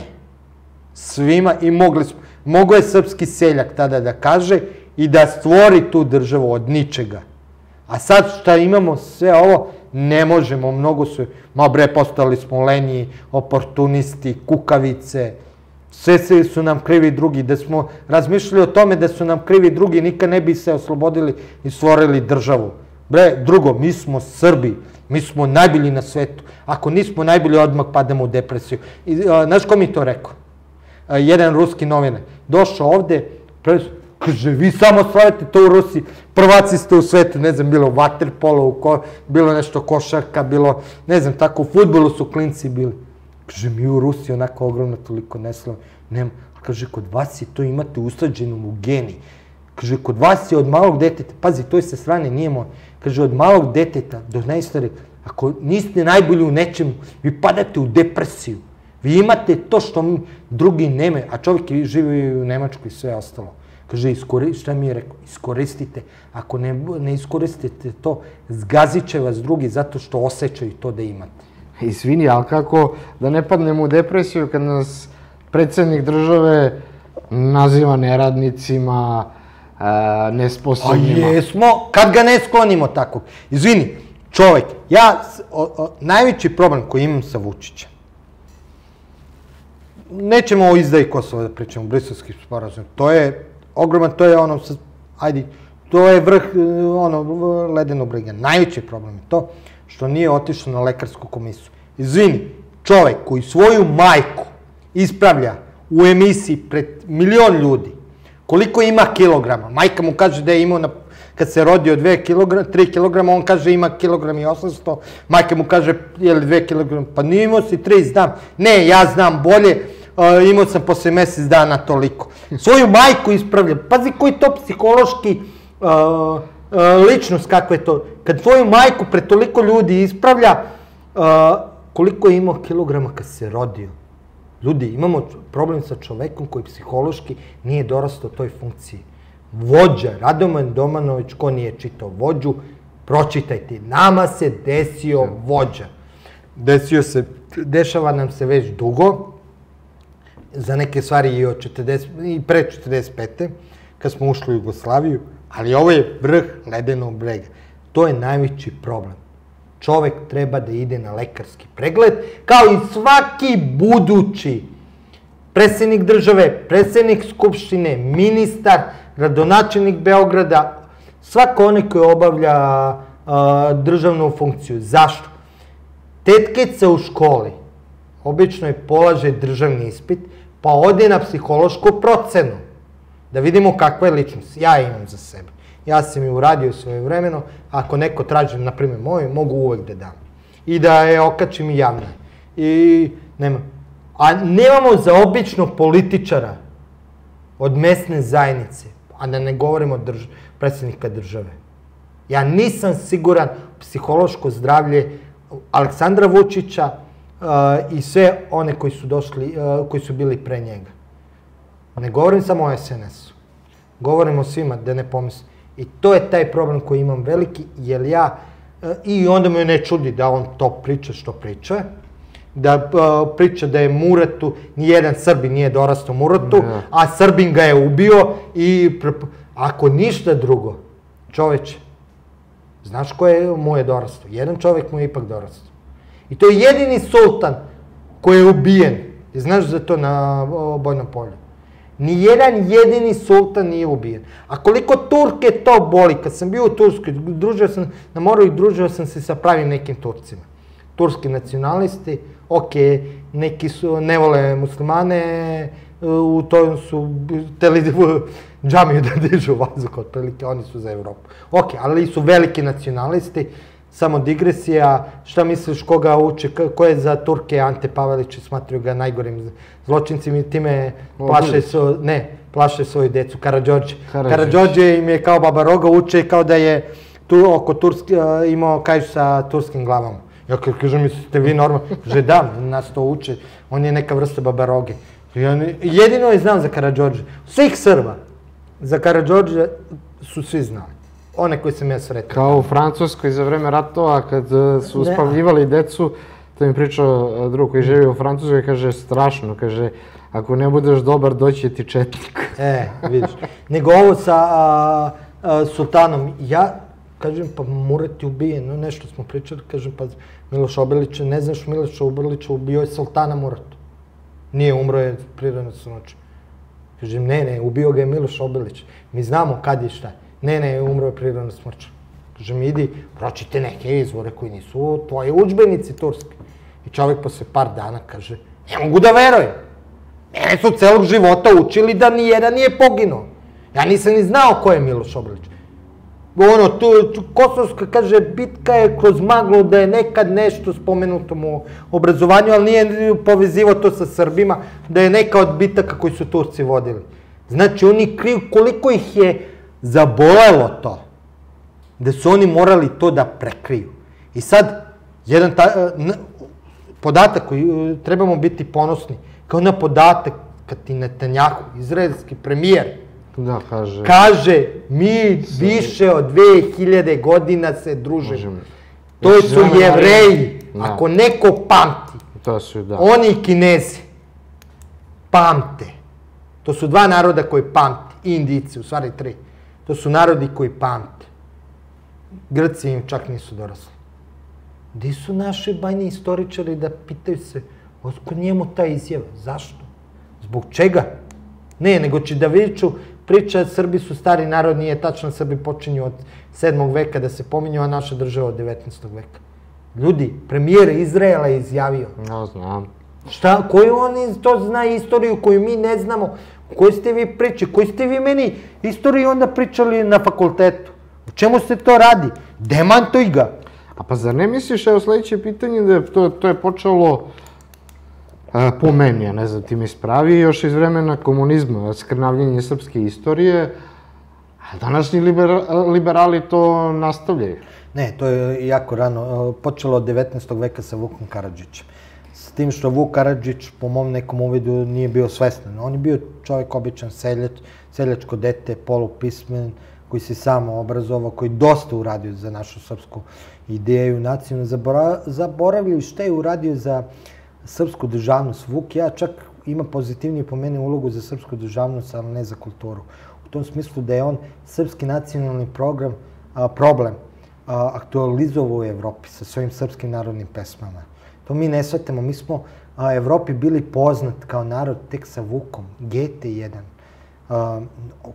Svima i mogli smo. Mogo je srpski seljak tada da kaže i da stvori tu državu od ničega. A sad šta imamo sve ovo, ne možemo, mnogo su, ma bre, postali smo lenji, oportunisti, kukavice, sve su nam krivi drugi, da smo razmišljali o tome da su nam krivi drugi, nikad ne bi se oslobodili i stvorili državu. Bre, drugo, mi smo Srbi, mi smo najbolji na svetu. Ako nismo najbolji, odmah padamo u depresiju. Znaš ko mi to rekao? Jedan ruski novinar. Došao ovde, kaže, vi samo slavite to u Rusiji, prvaci ste u svetu, ne znam, bilo u vaterpolu, bilo nešto košarka, bilo, ne znam, tako, u fudbalu su klinci bili. Kaže, mi u Rusiji onako ogromno toliko ne slavimo. Nema, kaže, kod vas je to imate usađeno u geni. Kaže, kod vas je od malog deteta, pazi, to je sa strane, nije moj. Kaže, od malog deteta do najstarije, ako niste najbolji u nečemu, vi padate u depresiju. Vi imate to što drugi nemaju, a čovjek živi u Nemačkoj i sve ostalo. Kaže, šta mi je rekao? Iskoristite. Ako ne iskoristite to, zgazit će vas drugi zato što osjećaju to da imate. Izvini, ali kako da ne padnemo u depresiju kad nas predsjednik države naziva neradnicima, nesposobnima? A jesmo, kad ga ne sklonimo tako. Izvini, čovjek, najveći problem koji imam sa Vučićem, nećemo o izdaji Kosova da pričamo, briselski sporazum, to je ogroman, to je ono, ajde, to je vrh ledenog brega. Najveći problem je to što nije otišao na lekarsku komisiju. Izvini, čovjek koji svoju majku ispravlja u emisiji pred 1.000.000 ljudi, koliko ima kilograma, majka mu kaže da je imao, kad se rodio 3 kilograma, on kaže ima 1,8 kg, majka mu kaže, je li 2 kilograma, pa nije imao si 3, znam. Ne, ja znam bolje, imao sam posle mjesec dana toliko. Svoju majku ispravlja. Pazi koji to psihološki ličnost, kakva je to. Kad svoju majku pred toliko ljudi ispravlja, koliko je imao kilograma kad se rodio. Ljudi, imamo problem sa čovekom koji psihološki nije dorastao toj funkciji. Vođa, Radoman Domanović, ko nije čitao Vođu, pročitajte. Nama se desio vođa. Dešava nam se već dugo, za neke stvari i pre 45. kad smo ušli u Jugoslaviju, ali ovo je vrh ledenog brega. To je najveći problem. Čovek treba da ide na lekarski pregled, kao i svaki budući predsjednik države, predsjednik skupštine, ministar, gradonačelnik Beograda, svako onaj koji obavlja državnu funkciju. Zašto? Tetkica u školi obično je polaže državni ispit, pa ode na psihološku procenu, da vidimo kakva je ličnost. Ja imam za sebe. Ja sam je uradio svoje vremeno, ako neko traži, na primjer, moju, mogu uvek da dam. I da je okačim i javno. A nemamo za običnog političara od mesne zajednice, a da ne govorimo od predsjednika države. Ja nisam siguran u psihološko zdravlje Aleksandra Vučića i sve one koji su došli, koji su bili pre njega. Ne govorim samo o SNS-u. Govorim o svima, da ne pomislim. I to je taj problem koji imam veliki, jer ja, i onda me ne čudi da on to priča što priča, da priča da je Muratu, nijedan Srbin nije dorastao Muratu, a Srbin ga je ubio i ako ništa drugo, čoveče, znaš ko je mu je dorastao? Jedan čovek mu je ipak dorastao. I to je jedini sultan koji je ubijen. I znaš za to na bojnom polju? Nijedan jedini sultan nije ubijen. A koliko Turke to boli, kad sam bio u Turskoj, družio sam na moru i družio sam se sa pravim nekim Turcima. Turski nacionalisti, ok, neki su, ne vole muslimane, u toj su hteli džamiju da dižu vazduh, otprilike, oni su za Evropu. Ok, ali su veliki nacionalisti, samo digresija, šta misliš koga uče, ko je za Turke Ante Pavelić, smatraju ga najgorim zločincima i time plaše svoju decu, Karađorđe. Karađorđe im je kao Baba Roga, uče kao da je tu oko Turske imao kajš sa turskim glavama. Ja kažem, mislite vi normalno? Kaže, da, nas to uče, on je neka vrsta Baba Roge. Jedino je znam za Karađorđe. Svih Srba za Karađorđe su svi znali. One koje sam ja sretao. Kao u Francuskoj za vreme ratova, kad su uspavljivali decu, to mi pričao drug koji živi u Francuskoj, kaže, strašno, kaže, ako ne budeš dobar, doći ti četnik. Vidiš. Nego ovo sa sultanom, ja, kažem, pa Murat je ubijen, no nešto smo pričali, kažem, pa Miloš Obilić, ne znaš Miloša Obilića, ubio je sultana Murata. Nije, umro je prirodno snoće. Kažem, ne, ubio ga je Miloš Obilić. Mi znamo kad i šta. Ne, umro je prirodno smrću. Kažem, idi, pročite neke izvore koji nisu tvoji udžbenici turski. I čovjek posle par dana kaže, ne mogu da verujem. Mene su celog života učili da nijedan nije poginuo. Ja nisam ni znao ko je Miloš Obilić. Kosovska, kaže, bitka je kroz maglu da je nekad nešto spomenuto mu obrazovanju, ali nije povezivo to sa Srbima, da je neka od bitaka koji su Turci vodili. Znači, oni kriju koliko ih je zabolelo to, da su oni morali to da prekriju. I sad, jedan podatak koji trebamo biti ponosni, kao na podatak kad ti Netanjahu, izraelski premijer, kaže, mi više od 2000 godina se družimo. To su Jevreji. Ako neko pamti, oni i Kinezi pamte. To su dva naroda koji pamte. I Indijci, u stvari 3. To su narodi koji pamte. Grci im čak nisu dorasli. Gde su naši bajni istoričari da pitaju se, otkud njemu ta izjava? Zašto? Zbog čega? Ne, nego će da viču priča Srbi su stari narod, nije tačno, Srbi počinju od 7. veka da se pominju, a naša država od 19. veka. Ljudi, premijer Izraela je izjavio. Ja znam. Šta, koju oni to zna istoriju koju mi ne znamo? Koji ste vi priči? Koji ste vi meni istoriju onda pričali na fakultetu? O čemu se to radi? Demantuj ga. A pa zar ne misliš, evo sledeće pitanje, da to je počelo po meni, ja ne znam, ti mi ispravi, još iz vremena komunizma, skrnavljenje srpske istorije, a današnji liberali to nastavljaju. Ne, to je jako rano. Počelo od 19. veka sa Vukom Karadžićem. S tim što Vuk Karadžić, po mom nekom uvidu, nije bio svestan. On je bio čovjek običan seljačko dete, polupismen, koji se samo obrazovao, koji dosta uradio za našu srpsku ideju, nacionalnu. Zaboravljaju šta je uradio za srpsku državnost. Vuk ja čak ima pozitivniju po mene ulogu za srpsku državnost, ali ne za kulturu. U tom smislu da je on srpski nacionalni problem aktualizovao u Evropi sa svojim srpskim narodnim pesmama. To mi ne shvatamo. Mi smo Evropi bili poznat kao narod tek sa Vukom, GT1.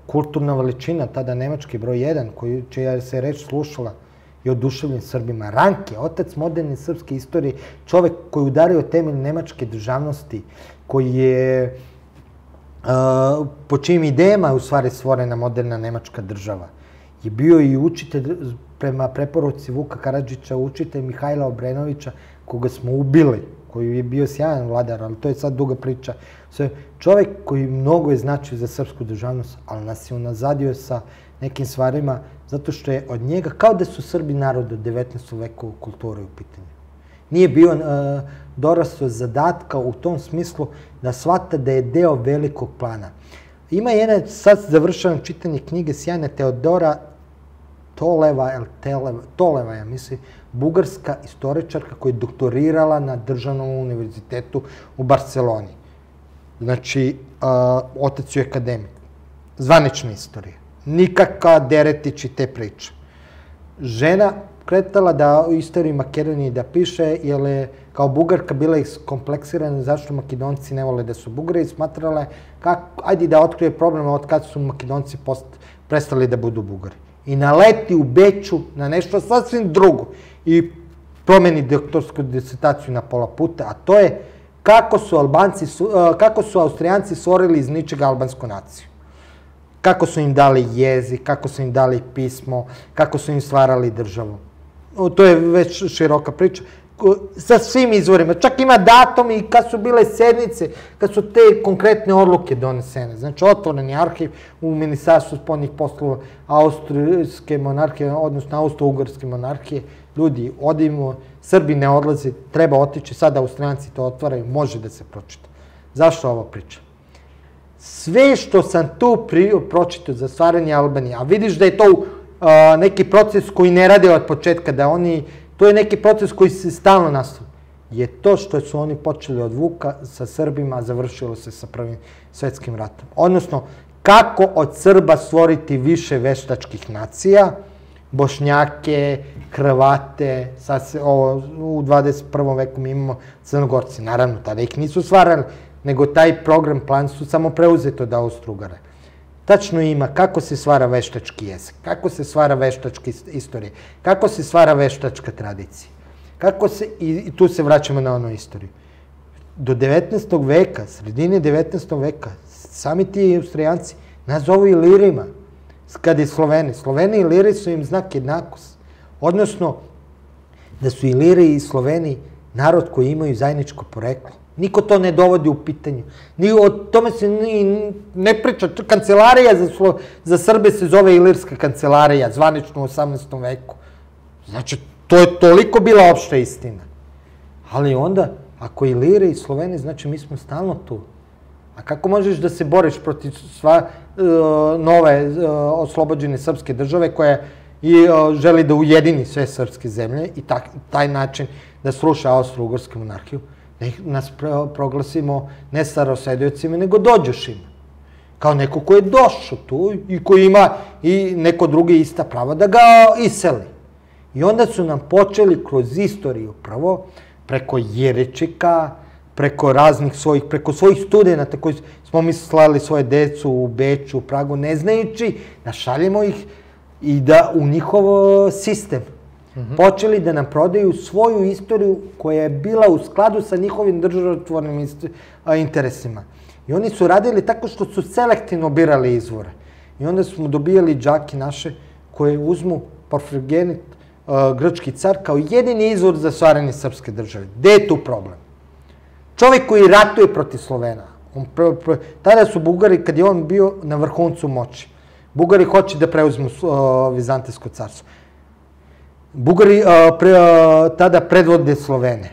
Kulturna veličina, tada nemački broj 1, čija se reč slušala i oduševljen Srbima. Ranke, otac moderne srpske istorije, čovek koji je udario temelj nemačke državnosti, koji je po čijim idejama je u stvari stvorena moderna nemačka država. Je bio i učitelj, prema preporuci Vuka Karadžića, učitelj Mihajla Obrenovića, koga smo ubili, koji je bio sjajan vladar, ali to je sad duga priča. Čovek koji mnogo je značio za srpsku državnost, ali nas je unazadio sa nekim stvarima, zato što je od njega, kao da su Srbi narod od 19. veku kulture u pitanju. Nije bio dorastao zadatka u tom smislu da shvata da je deo velikog plana. Ima jedna, sad završavam čitanje knjige sjajne Teodora Toleva, ja mislim, bugarska istoričarka koja je doktorirala na Državnom univerzitetu u Barceloni. Znači, otac je akademik. Zvanična istorija. Nikakva Deretić i te priče. Žena kretala da u istoriji Makedonije da piše, jer je kao Bugarka bila iskompleksirana zašto Makedonci ne vole da su Bugari i smatrala je ajde da otkrije problem od kada su Makedonci prestali da budu Bugari. I naleti u Beću na nešto sasvim drugo i promeni doktorsku disertaciju na pola puta, a to je kako su Austrijanci stvorili iz ničega albansku naciju. Kako su im dali jezik, kako su im dali pismo, kako su im stvarali državu. To je već široka priča. Sa svim izvorima. Čak ima datum i kad su bile sednice, kad su te konkretne odluke donesene. Znači, otvoreni arhiv u Ministarstvu spoljnih poslova Austrijske monarhije, odnosno Austro-Ugarske monarhije. Ljudi, odimo, Srbi ne odlaze, treba otići, sada Austrijanci to otvaraju, može da se pročita. Zašto ovo pričam? Sve što sam tu pročitao za stvaranje Albanije, a vidiš da je to neki proces koji ne rade od početka, to je neki proces koji se stalno nastavlja, je to što su oni počeli od Vuka sa Srbima, a završilo se sa Prvim svetskim ratom. Odnosno, kako od Srba stvoriti više veštačkih nacija, Bošnjake, Hrvate, u 21. veku mi imamo Crnogorci, naravno, tada ih nisu stvarali, nego taj program, plan su samo preuzeti od Austro-Ugara. Tačno ima kako se stvara veštački jezik, kako se stvara veštačka istorija, kako se stvara veštačka tradicija. I tu se vraćamo na onu istoriju. Do 19. veka, sredine 19. veka, sami ti Austrijanci nas zovu Ilirima, kad je Sloveni. Sloveni i Iliri su im znak jednakosti. Odnosno, da su Iliri i Sloveni narod koji imaju zajedničko poreklo. Niko to ne dovodi u pitanju. O tome se ne priča. Kancelarija za Srbe se zove Ilirska kancelarija, zvanično u 18. veku. Znači, to je toliko bila opšta istina. Ali onda, ako Iliri i Sloveni, znači mi smo stalno tu. A kako možeš da se boriš protiv nove oslobođene srpske države koja želi da ujedini sve srpske zemlje i taj način da sruša Austro-Ugarsku monarhiju? Da nas proglasimo ne starosediocima, nego dođošima. Kao neko ko je došao tu i koji ima i neko drugi ista prava da ga iseli. I onda su nam počeli kroz istoriju, prvo, preko Jerečika, preko svojih studenta koji smo mi slali svoje decu u Beču, u Pragu, ne znajući da šaljemo ih i da u njihov sistem počeli da nam prodaju svoju istoriju koja je bila u skladu sa njihovim državotvornim interesima. I oni su radili tako što su selektivno birali izvore. I onda smo dobijali đake naše koje uzmu Porfirogenit, grčki car, kao jedini izvor za stvaranje srpske države. Gde je tu problem? Čovjek koji ratuje protiv Slovena. Tada su Bugari, kad je on bio na vrhuncu moći, Bugari hoće da preuzmu Vizantijsko carstvo. Bugari tada predvode Slovene.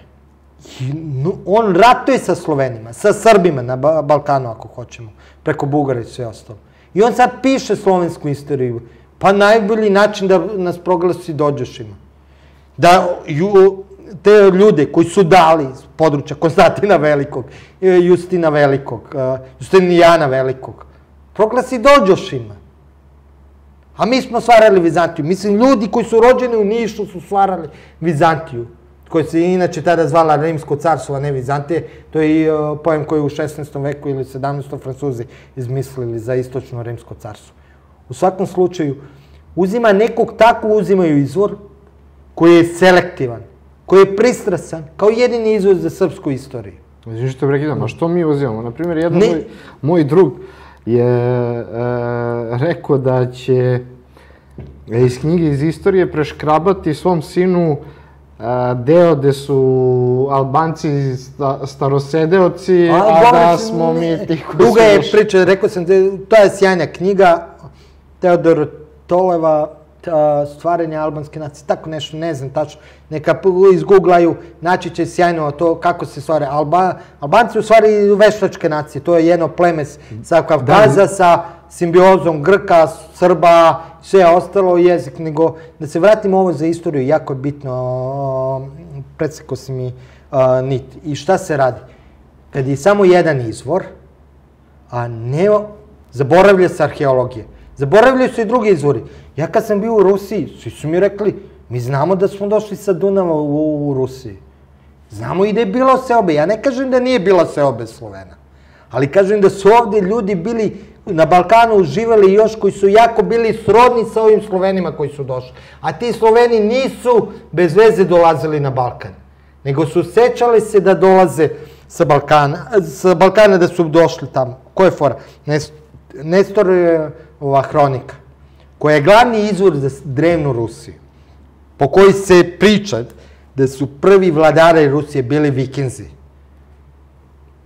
On ratuje sa Slovenima, sa Srbima na Balkanu, ako hoćemo, preko Bugara i sve ostalo. I on sad piše slovensku istoriju. Pa najbolji način da nas proglasi dođošima. Da te ljude koji su dali iz područja Konstantina Velikog, Justina Velikog, Justinijana Velikog, proglasi dođošima. A mi smo stvarali Vizantiju. Mislim, ljudi koji su rođeni u Nišu su stvarali Vizantiju, koja se inače tada zvala Rimsko carstvo, a ne Vizantije. To je i pojem koji u 16. veku ili 17. Francuzi izmislili za istočno Rimsko carstvo. U svakom slučaju, tako uzimaju izvor koji je selektivan, koji je pristrasan, kao jedini izvor za srpsku istoriju. Znači što prekidam, a što mi uzimamo? Naprimjer, jedan moj drug je rekao da će iz knjige iz istorije preškrabati svom sinu deo gde su Albanci starosedeoci, a da smo mi ti koji su... Duga je priča, rekao sam, to je sjajna knjiga, Teodor Toleva, stvaranje albanske nacije, tako nešto, ne znam tačno, neka izgooglaju, naći će sjajno to kako se stvara. Albanci u stvari veštačke nacije, to je jedno pleme sa Kavkaza, sa simbiozom Grka, Srba, sve ostalo jezik, nego da se vratimo ovo za istoriju, jako je bitno, predsekao si mi nit. I šta se radi? Kad je samo jedan izvor, a ne zaboravlja se arheologije, zaboravljaju se i drugi izvori. Ja kad sam bio u Rusiji, svi su mi rekli, mi znamo da smo došli sa Dunava u Rusiji. Znamo i da je bilo seobe. Ja ne kažem da nije bilo seobe Slovena, ali kažem da su ovdje ljudi bili na Balkanu, živeli još koji su jako bili srodni sa ovim Slovenima koji su došli. A ti Sloveni nisu bez veze dolazili na Balkan, nego su sećali se da dolaze sa Balkana da su došli tamo. Ko je fora? Nestorova hronika, koja je glavni izvor za drevnu Rusiju, po kojoj se priča da su prvi vladari Rusije bili Vikinzi.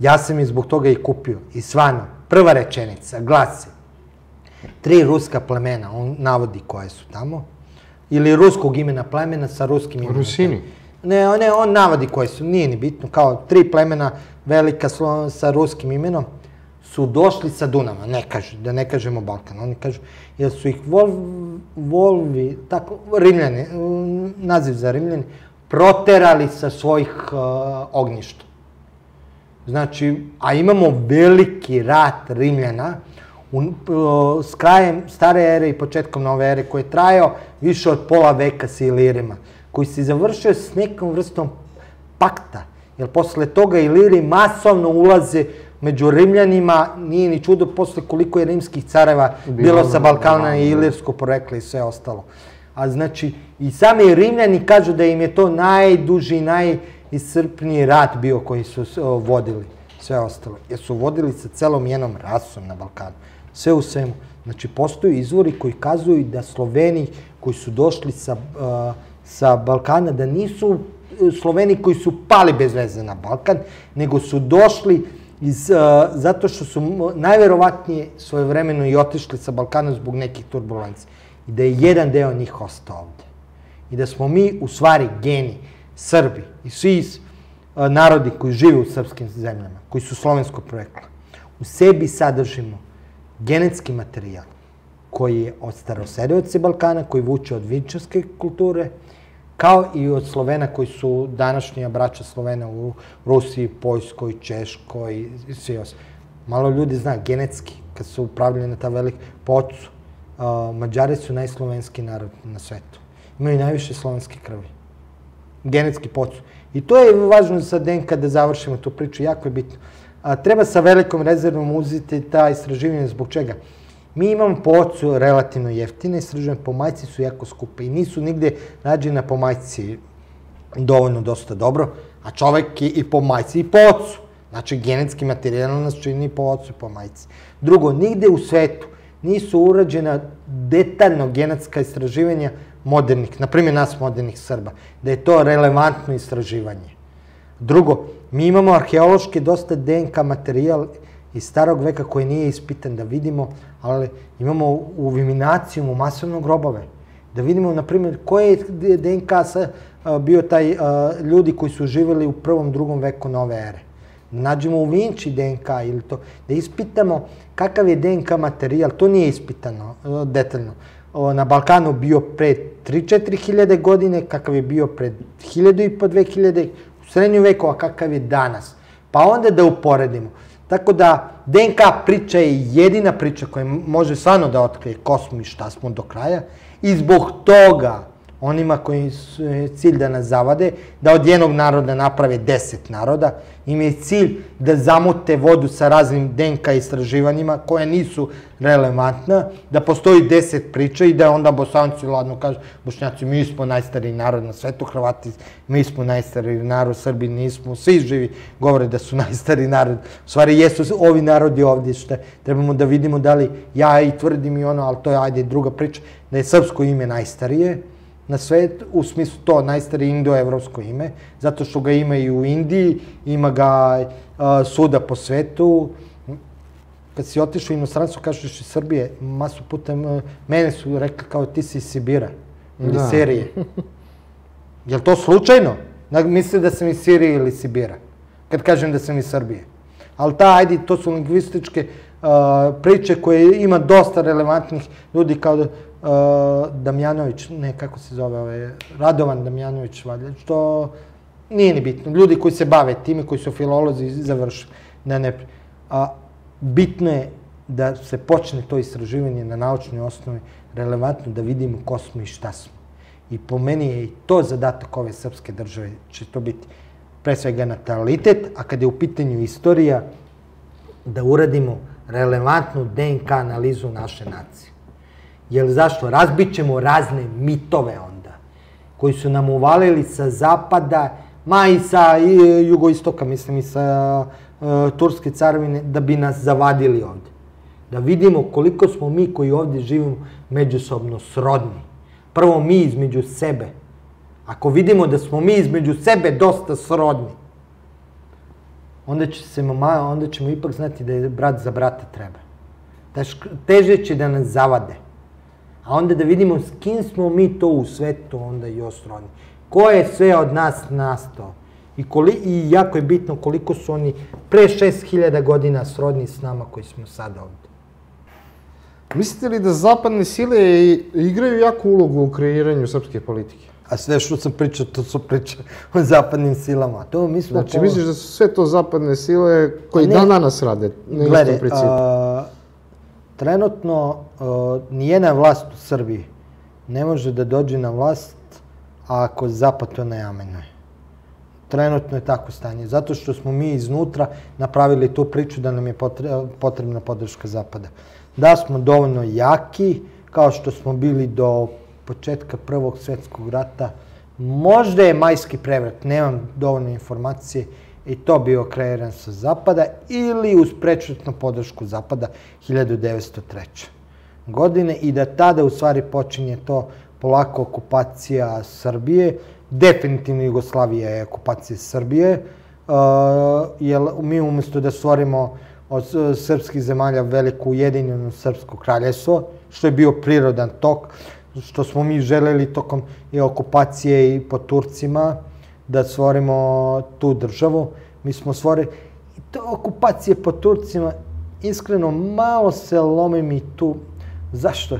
Ja sam je zbog toga i kupio. I stvarno, prva rečenica glasi: 3 ruska plemena, on navodi koje su tamo, ili ruskog imena plemena sa ruskim imenom. Rusini? Ne, on navodi koje su, nije ni bitno, kao 3 plemena velika sa ruskim imenom su došli sa Dunava, da ne kažemo Balkan, oni kažu, jer su ih Volvi, tako, Rimljani, naziv za Rimljani, proterali sa svojih ognjišta. Znači, a imamo veliki rat Rimljana s krajem stare ere i početkom nove ere, koji je trajao više od pola veka sa Ilirima, koji se završio s nekom vrstom pakta, jer posle toga Iliri masovno ulaze među Rimljanima, nije ni čudo posle koliko je rimskih careva bilo sa Balkana i ilirsko poreklo i sve ostalo. A znači, i sami Rimljani kažu da im je to najduži, najiscrpniji rat bio koji su vodili, sve ostalo. Jer su vodili sa celom jednom rasom na Balkanu. Sve u svemu. Znači, postoji izvori koji kazuju da Sloveni koji su došli sa Balkana, da nisu Sloveni koji su pali bez veze na Balkan, nego su došli zato što su najverovatnije svojevremeno i otišli sa Balkana zbog nekih turbulencija. I da je jedan deo njih ostao ovde. I da smo mi, u stvari, geni, Srbi i svi narodi koji žive u srpskim zemljama, koji su slovenskog porekla, u sebi sadržimo genetski materijal koji je od starosedeoci Balkana, koji vuče od vinčarske kulture, kao i od Slovena koji su današnja braća Slovena u Rusiji, Poljskoj, Češkoj i svi ostali. Malo ljudi zna, genetski, kad su upravljeni na ta velika po ocu, Mađari su najslovenski narod na svetu. Imaju najviše slovenske krvi. Genetski po ocu. I to je važno za DNK da završimo tu priču, jako je bitno. Treba sa velikom rezervom uzeti ta istraživanja, zbog čega? Mi imamo po ocu relativno jeftine, istraživanja po majci su jako skupe i nisu nigde rađene po majci dovoljno dosta dobro, a čovek je i po majci i po ocu. Znači, genetski materijal nas čini i po ocu i po majci. Drugo, nigde u svetu nisu urađena detaljno genetska istraživanja modernih, na primjer nas modernih Srba, da je to relevantno istraživanje. Drugo, mi imamo arheološki dosta DNK materijal iz starog veka koji nije ispitan da vidimo, ali imamo u Viminacijumu masovno grobove. Da vidimo, na primjer, koji je DNK bio taj ljudi koji su živjeli u 1. 2. veku nove ere. Nađemo u Vinči DNK ili to, da ispitamo kakav je DNK materijal, to nije ispitano detaljno. Na Balkanu bio pre 3-4 hiljade godine, kakav je bio pred 1000 i po 2000, u srednjem veku, a kakav je danas. Pa onda da uporedimo. Tako da DNK priča je jedina priča koja može stvarno da otkrije ko smo i šta smo do kraja i zbog toga onima koji su cilj da nas zavade, da od jednog naroda naprave 10 naroda, im je cilj da zamute vodu sa raznim DNK istraživanjima koja nisu relevantna, da postoji 10 priča i da onda Bosanci ladno kažu, Bošnjaci, mi smo najstariji narod na svetu, Hrvati, mi smo najstariji narod, Srbi nismo, svi živi govore da su najstariji narod. U stvari jesu ovi narodi ovdje, što trebamo da vidimo da li ja i tvrdim i ono, ali to je ajde druga priča, da je srpsko ime najstarije na svijetu, u smislu to najstarije indoevropsko ime, zato što ga ima i u Indiji, ima ga svuda po svetu. Kad si otišao u inostranstvo, kažeš iz Srbije, masu puta mene su rekli kao ti si iz Sibira ili Sirije. Je li to slučajno? Misle da sam iz Sirije ili Sibira, kad kažem da sam iz Srbije. Ali ajde, to su lingvističke priče koje ima dosta relevantnih ljudi kao Damjanović, ne, kako se zove, Radovan Damjanović, valjda, što nije ni bitno. Ljudi koji se bave time, koji su filolozi, završili. Bitno je da se počne to istraživanje na naučnoj osnovi, relevantno da vidimo ko smo i šta smo. I po meni je i to zadatak ove srpske države, će to biti pre svega natalitet, a kada je u pitanju istorija, da uradimo relevantnu DNK analizu naše nacije. Jer zašto? Razbit ćemo razne mitove onda, koji su nam uvalili sa zapada, ma i sa jugoistoka, mislim i sa Turske carevine, da bi nas zavadili ovdje. Da vidimo koliko smo mi koji ovdje živimo međusobno srodni. Prvo mi između sebe. Ako vidimo da smo mi između sebe dosta srodni, onda ćemo ipak znati da je brat za brata treba. Teže će da nas zavade. A onda da vidimo s kim smo mi to u svetu onda i osrodni. Ko je sve od nas nastao? I jako je bitno koliko su oni pre 6000 godina srodni s nama koji smo sada ovdje. Mislite li da zapadne sile igraju jaku ulogu u kreiranju srpske politike? A sve što sam pričao, to su priče o zapadnim silama. Znači, misliš da su sve to zapadne sile koji dan danas rade na istom principu? Trenutno, nijedna vlast u Srbiji ne može da dođe na vlast ako Zapad to ne amenuje. Trenutno je tako stanje. Zato što smo mi iznutra napravili tu priču da nam je potrebna podrška Zapada. Da smo dovoljno jaki, kao što smo bili do početka Prvog svjetskog rata, možda je majski prevrat, nemam dovoljno informacije, i to bio kreiran sa Zapada ili uz prečutnu podršku Zapada 1903. godine i da tada u stvari počinje to polako okupacija Srbije. Definitivno Jugoslavija je okupacija Srbije, jer mi umjesto da stvorimo od srpskih zemalja veliko ujedinjeno srpsko kraljevstvo, što je bio prirodan tok, što smo mi želeli tokom okupacije i po Turcima, da stvorimo tu državu. Mi smo stvorili i to okupacije po Turcima, iskreno malo se lomim i tu. Zašto?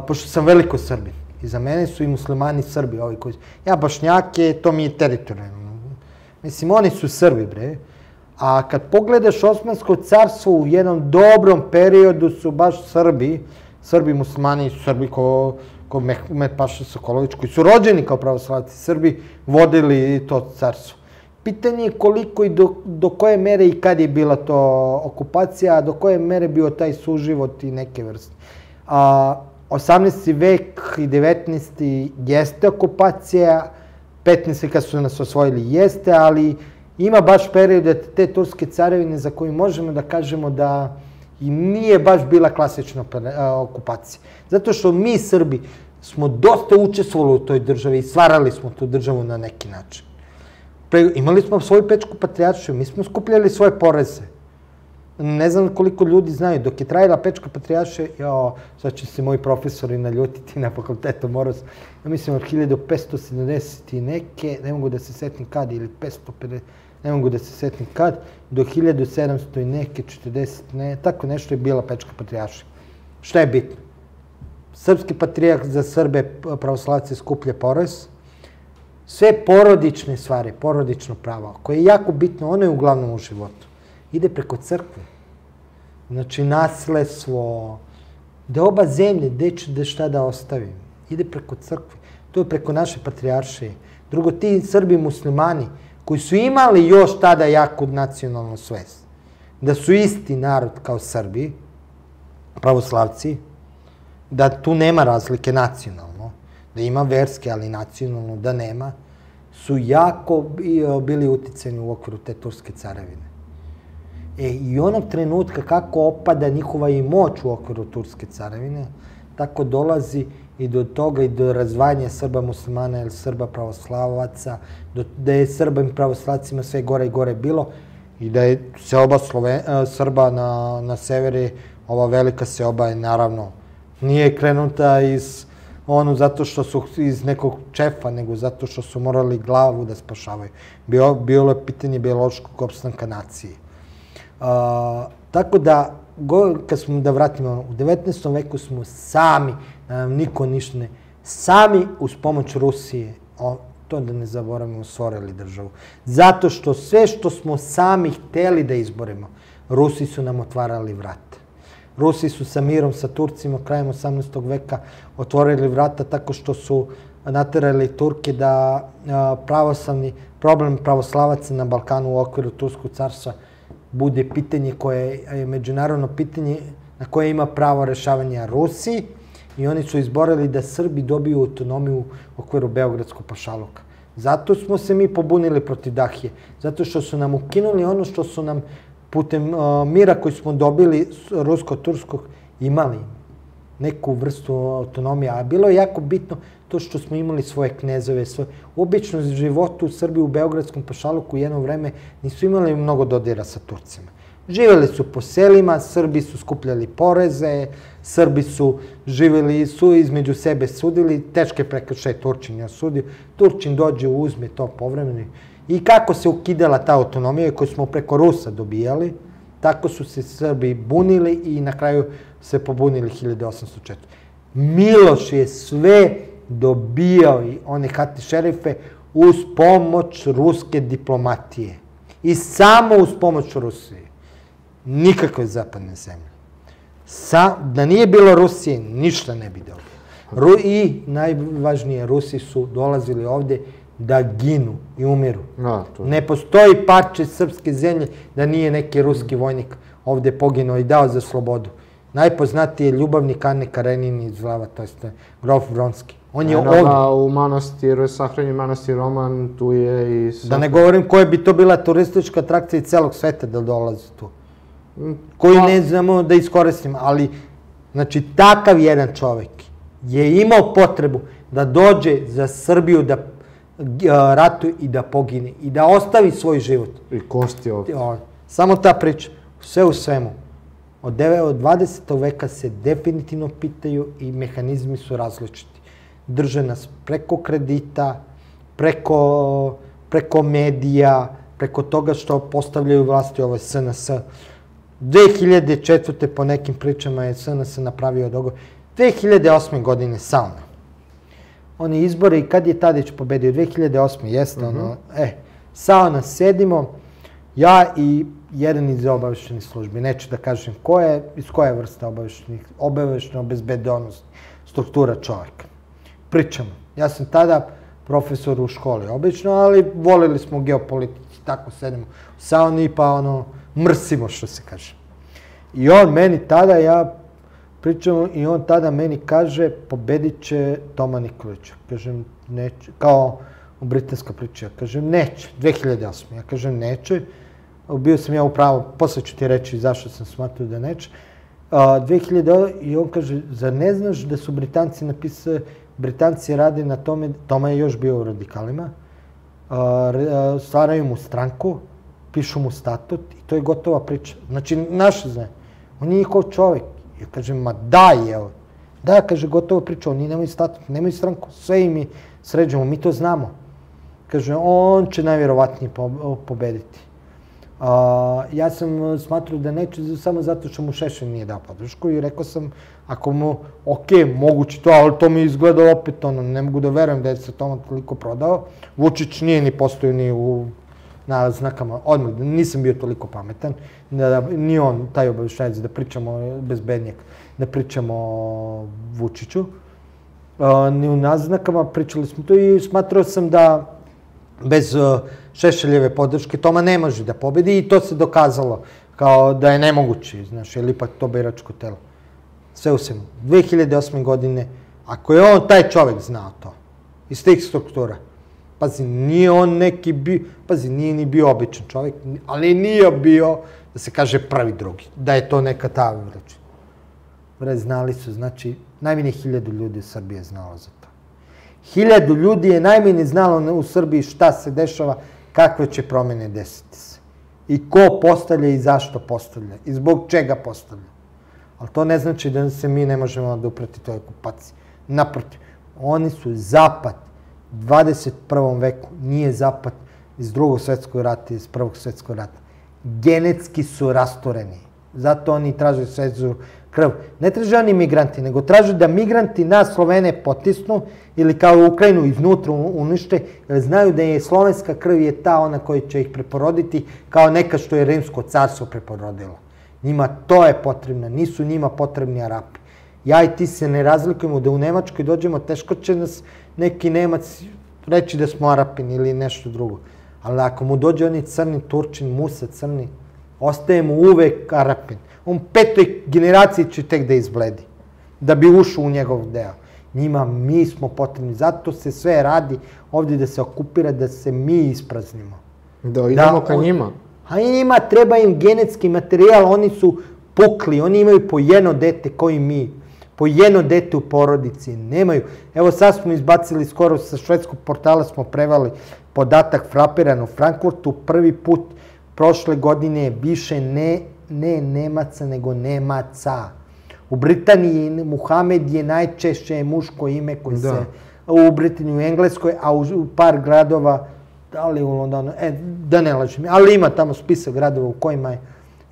Pošto sam veliko Srbin. I za mene su i muslimani Srbi, ovi koji... Ja Bošnjake, to mi je teritorijalno. Mislim, oni su Srbi, bre. A kad pogledaš Osmansko carstvo u jednom dobrom periodu su baš Srbi, Srbi muslimani, Srbi ko Mehmet Paša Sokolović, koji su rođeni kao pravoslavci Srbi, vodili to carstvo. Pitanje je koliko i do koje mere i kad je bila to okupacija, a do koje mere bio taj suživot i neke vrste. 18. vek i 19. jeste okupacija, 15. kad su nas osvojili jeste, ali ima baš period te turske carevine za koju možemo da kažemo da i nije baš bila klasična okupacija. Zato što mi Srbi smo dosta učestvovali u toj državi i stvarali smo tu državu na neki način. Imali smo svoju Pečku patrijaršiju, mi smo skupljali svoje poreze. Ne znam koliko ljudi znaju, dok je trajala Pečka patrijaršija, sad će se moji profesori naljutiti na fakultetu Moros, ja mislim od 1570 i neke, ne mogu da se setim kad, ili 550, ne mogu da se setim kad, do 1700 i neke, 40, ne, tako nešto je bila Pečka patrijaršija. Šta je bitno? Srpski patrijarh za Srbe pravoslavce skuplja porez, sve porodične stvari, porodično pravo, koje je jako bitno, ono je uglavnom u životu. ide preko crkve. Znači, nasledstvo, deoba zemlje, gde šta da ostavim. Ide preko crkve. To je preko naše patrijaršije. Drugo, ti Srbi muslimani koji su imali još tada jaku nacionalnu svest, da su isti narod kao Srbi, pravoslavci, da tu nema razlike nacionalno, da ima verske, ali nacionalno da nema, su jako bili uticani u okviru te Turske carevine. I onog trenutka kako opada njihova i moć u okviru Turske carevine, tako dolazi i do toga i do razdvajanja Srba muslimana ili Srba pravoslavaca, da je Srba i pravoslavcima sve gore i gore bilo i da je seoba Srba na severi, ova velika seoba je naravno nije krenuta zato što su iz nekog čefa, nego zato što su morali glavu da spašavaju. Bilo je pitanje biološkog opstanka nacije. Tako da, da vratimo, u 19. veku smo sami, niko ništa ne, sami uz pomoć Rusije, to da ne zaboravimo, stvorili državu. Zato što sve što smo sami hteli da izborimo, Rusi su nam otvarali vrata. Rusi su sa mirom sa Turcima krajem 18. veka otvorili vrata tako što su naterali Turke da pravoslavni problem pravoslavaca na Balkanu u okviru Turskog carstva bude pitanje koje je međunarodno pitanje na koje ima pravo rešavanja Rusiji i oni su izborili da Srbi dobiju autonomiju u okviru Beogradskog pašaluka. Zato smo se mi pobunili protiv Dahije. Zato što su nam ukinuli ono što su nam putem mira koji smo dobili rusko-turskog imali neku vrstu autonomije. A bilo je jako bitno to što smo imali svoje knezove, svoje obično životu u Srbiji u Beogradskom pašaluku jedno vreme nisu imali mnogo dodira sa Turcima. Živeli su po selima, Srbi su skupljali poreze, Srbi su živeli, su između sebe sudili, teške prekršaje Turčin je osudio, Turčin dođe, uzme to povremeno. I kako se ukidala ta autonomija koju smo preko Rusa dobijali, tako su se Srbi bunili i na kraju se pobunili 1804. Miloš je sve dobijao i one hati šerife uz pomoć ruske diplomatije. I samo uz pomoć Rusije. Nikakve zapadne zemlje. Da nije bilo Rusije, ništa ne bi dobio. I najvažnije, Rusi su dolazili ovde da ginu i umiru. Ne postoji parče srpske zemlje da nije neki ruski vojnik ovde poginuo i dao za slobodu. Najpoznatiji je ljubavnik Ane Karenini iz Vlava, to je grof Vronski. On je ovdje. U manastiru, sahranjen manastir Roman, tu je i... Da ne govorim koja bi to bila turistička atrakcija i celog sveta da dolazi tu. Koju ne znamo da iskoristimo, ali znači takav jedan čovek je imao potrebu da dođe za Srbiju da ratuje i da pogine i da ostavi svoj život. I kosti ovdje. Samo ta priča, sve u svemu. Od 20. veka se definitivno pitaju i mehanizmi su različiti. Drže nas preko kredita, preko medija, preko toga što postavljaju vlasti ovo SNS. 2004. po nekim pričama je SNS napravio dogovor. 2008. godine sauna. Oni izbori, kad je Tadić pobedio? 2008. jeste ono, sauna sedimo, ja i jedan iz obaveštenih službi, neću da kažem iz koje vrste obavešteno bezbedonosnih struktura čovjeka. Pričamo. Ja sam tada profesor u školi, obično, ali volili smo geopolitici, tako sedimo u sauni pa ono, mrsimo što se kaže. I on meni tada, ja pričamo, i on tada meni kaže pobedit će Toma Nikolića. Kažem, neće, kao u britanska priča. Ja kažem, neće, 2008. Ja kažem, neće. Bio sam ja upravo, posle ću ti reći zašto sam smatrao da neće. 2008. I on kaže, zar ne znaš da su Britanci napisali, Britanci rade na tome, Toma je još bio u radikalima, stvaraju mu stranku, pišu mu statut i to je gotova priča. Znači, naše znaje. On je njihov čovjek. Ja kažem, ma daj, evo. Da, kaže, gotova priča, oni nemaju statut, nemaju stranku, sve im sređemo, mi to znamo. Kaže, on će najvjerovatnije pobediti. Ja sam smatrao da neće samo zato što mu Šešelj nije dao podršku i rekao sam, ako mu, moguće to, ali to mi izgleda opet, ne mogu da verujem da je se Toma toliko prodao. Vučić nije ni postojao ni u na znakama, odmah, nisam bio toliko pametan, ni on, taj obavještajac, da pričamo bezbednijak, da pričamo o Vučiću, ni u naznakama, pričali smo to i smatrao sam da bez Šešeljeve podrške Toma ne može da pobedi i to se dokazalo kao da je nemoguće, znaš, jer ipak to biračko telo. Sve u svemu. 2008. godine, ako je on, taj čovek znao to, iz tih struktura, pazi, nije on neki bio, pazi, nije ni bio običan čovek, ali nije bio, da se kaže, prvi drugi, da je to neka ta vreća. Bre, znali su, znači, najmanje 1000 ljudi u Srbiji je znalo za to. 1000 ljudi je najmanje znalo u Srbiji šta se dešava, kakve će promene desiti se. I ko postavlja i zašto postavlja, i zbog čega postavlja. Ali to ne znači da se mi ne možemo odupreti toj okupaciji. Naprotiv, oni su zapad 21. veku, nije zapad iz drugog svetskog rata, iz prvog svetskog rata. Genetski su rastureni. Zato oni traže svežu krv. Ne traže oni migranti, nego traže da migranti nas Slovene potisnu ili kao Ukrajinu iznutra unište, jer znaju da je slovenska krv je ta ona koja će ih preporoditi kao neka što je Rimsko carstvo preporodilo. Njima to je potrebno, nisu njima potrebni Arapi. Ja i ti se ne razlikujemo da u Nemačkoj dođemo, teško će nas neki Nemac reći da smo Arapin ili nešto drugo. Ali ako mu dođe oni crni Turčin, Musa crni, ostaje mu uvek Arapin. On 5. generaciji će tek da izbledi, da bi ušao u njegov deo. Njima mi smo potrebni, zato se sve radi ovdje da se okupira, da se mi ispraznimo. Da idemo ka njima. A i njima treba im genetski materijal, oni su pukli, oni imaju po jedno dete koji mi. Po jedno dete u porodici nemaju. Evo sad smo izbacili skoro sa švedskog portala, smo prevali podatak frapiran u Frankfurtu. Prvi put prošle godine više ne Nemaca, nego Nemaca. U Britaniji Muhamed je najčešće muško ime koji se u Britaniji, u Engleskoj, a u par gradova, da li u Londonu, da ne lažem, ali ima tamo spisak gradova u kojima je...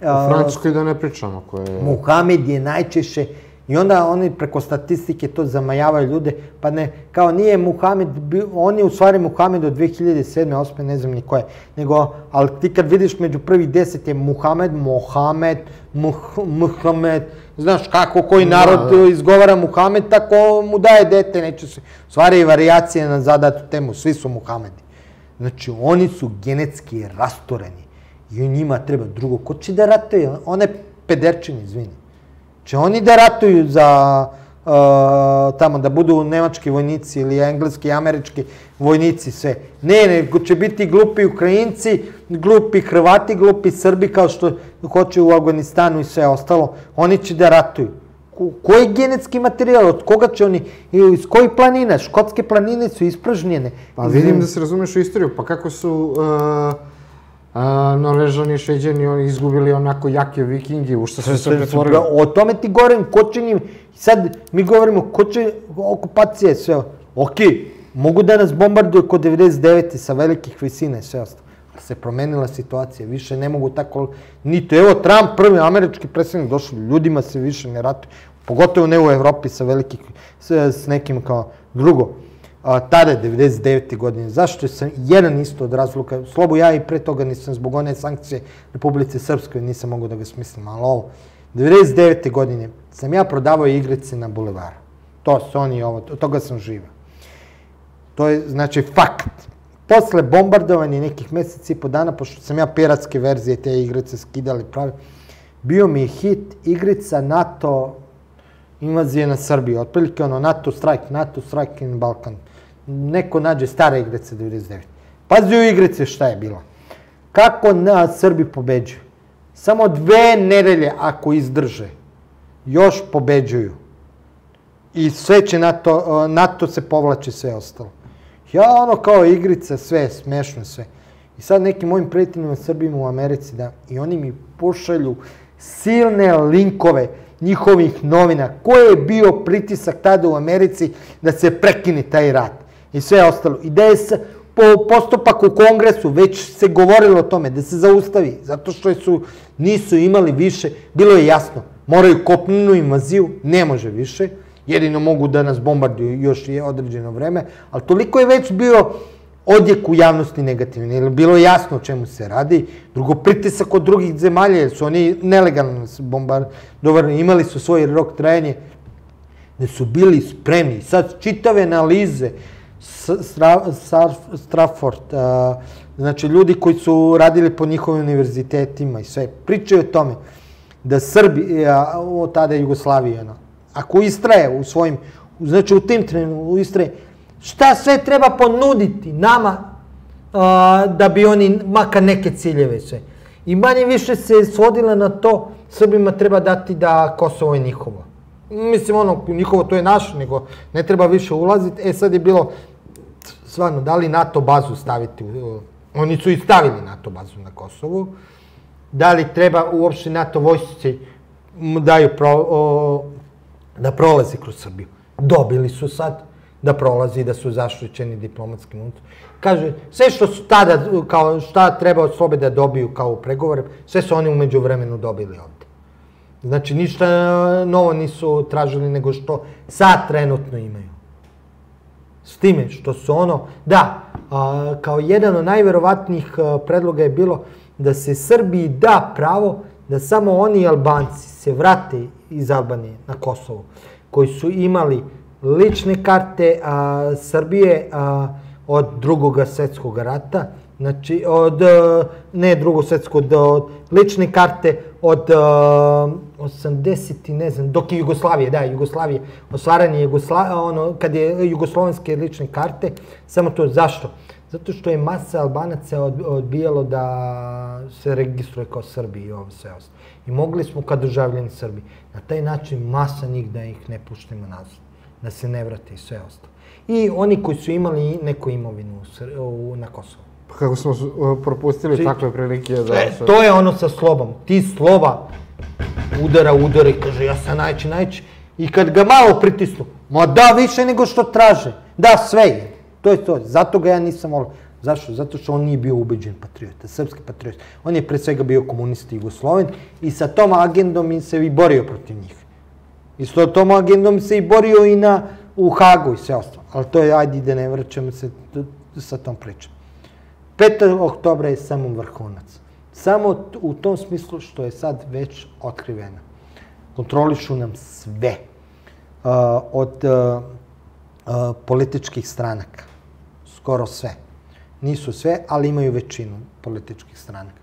U Francuskoj da ne pričamo koje... Muhamed je najčešće, i onda oni preko statistike to zamajavaju ljude, pa ne, kao nije Muhamed, on je u stvari Muhamed od 2007. 2008. ne znam ni koje, nego, ali ti kad vidiš među prvih 10 je Muhamed, znaš kako koji narod izgovara Muhamed, tako mu daje dete, neće se, u stvari varijacije na zadatu temu, svi su Muhamedi. Znači, oni su genetski rastureni i u njima treba drugo. Ko će da ratuje? One pederčine, izvini. Će oni da ratuju za tamo, da budu nemački vojnici ili engleski i američki vojnici, sve. Ne, nego će biti glupi Ukrajinci, glupi Hrvati, glupi Srbi, kao što hoće u Afganistanu i sve ostalo. Oni će da ratuju. Koji genetski materijal, od koga će oni, iz kojih planina? Škotske planine su ispražnjene. Pa vidim da se razumeš u istoriju, pa kako su Norvežani, Šveđani, oni izgubili onako jake vikingi, u što su se pretvorili. O tome ti govorim, ko će njim, sad mi govorimo, ko će okupacije, sve, okej, mogu da nas bombarduju kod 99. sa velikih visina i sve ostalo. Ali se promenila situacija, više ne mogu tako, niti, evo Trump, prvi američki predsjednik, došli, ljudima se više ne ratuju, pogotovo ne u Evropi sa velikih, s nekim kao drugo. Tada je 99. godine. Zašto sam jedan isto od razluka? Slobo ja i pre toga nisam zbog one sankcije Republike Srpskoj nisam mogu da ga smislim, ali ovo. 99. godine sam ja prodavao igrice na bulevaru. To su oni ovo, od toga sam živao. To je, znači, fakt. Posle bombardovanja nekih meseci i po dana, pošto sam ja piratske verzije te igrice skidali pravi, bio mi je hit igrica NATO invazije na Srbiju, otprilike ono NATO Strike in Balkan. Neko nađe stare igrice 99. Pazi u igrice šta je bilo. Kako Srbi pobeđuju? Samo 2 nedelje ako izdrže, još pobeđuju. I sve će NATO se povlači sve ostalo. Ja ono kao igrica, sve, smešno sve. I sad nekim mojim prijateljima Srbima u Americi, da, i oni mi pošalju silne linkove njihovih novina, koji je bio pritisak tada u Americi da se prekine taj rat i sve ostalo. I da je postupak u Kongresu, već se govorilo o tome, da se zaustavi, zato što nisu imali više, bilo je jasno, moraju kopnenu invaziju, ne može više, jedino mogu da nas bombarduju još određeno vreme, ali toliko je već bio odjek u javnosti negativni, jer je bilo jasno o čemu se radi. Drugo, pritisak od drugih zemalja, jer su oni nelegalno bombardovani, imali su svoj rok trajanje, da su bili spremni. Sad čitave analize, Strafford, znači ljudi koji su radili po njihovim univerzitetima i sve, pričaju o tome da Srbija, tada Jugoslavija, ako istraje u svojim, znači u tim trenutku istraje, šta sve treba ponuditi nama da bi oni makar neke ciljeve sve. I manje više se svodila na to, Srbima treba dati da Kosovo je njihovo. Mislim, njihovo to je naše, nego ne treba više ulaziti. Sad je bilo, stvarno, da li NATO bazu staviti, oni su i stavili NATO bazu na Kosovu, da li treba uopšte NATO vojsci daju da prolazi kroz Srbiju. Dobili su sad da prolazi, da su zaštićeni diplomatskim unutom. Kaže, sve što su tada, kao šta treba od Slobe da dobiju kao pregovore, sve su oni umeđu vremenu dobili ovde. Znači, ništa novo nisu tražili nego što sad trenutno imaju. S time što su kao jedan od najverovatnijih predloga je bilo da se Srbiji da pravo da samo oni Albanci se vrate iz Albanije na Kosovo, koji su imali lične karte Srbije od Drugog svjetskog rata, znači ne Drugog svjetskog, od lične karte od 80, ne znam, dok je Jugoslavije, osvaranje kad je jugoslovenske lične karte, samo to, zašto? Zato što je masa Albanaca odbijalo da se registruje kao Srbi i ovo sve ostalo. I mogli smo kao državljani Srbi. Na taj način masa njih da ih ne puštimo nazad, da se ne vrate i sve ostalo. I oni koji su imali neku imovinu na Kosovu. Pa kako smo propustili takve prilike da... To je ono sa Slobom. Ti Sloba udara i kaže ja sam najči. I kad ga malo pritisnu, ma da više nego što traže. Da, sve je. To je to. Zato ga ja nisam volio. Zašto? Zato što on nije bio ubeđen patriota, srpski patriota. On je pre svega bio komunista Jugosloven i sa tom agendom se i borio protiv njih. I s tom agendom se i borio i u Hagu i sve ostalo. Ali to je, ajde da ne vraćamo se sa tom pričom. 5. oktobra je samo vrhunac. Samo u tom smislu što je sad već otkriveno. Kontrolišu nam sve. Od političkih stranaka. Skoro sve. Nisu sve, ali imaju većinu političkih stranaka.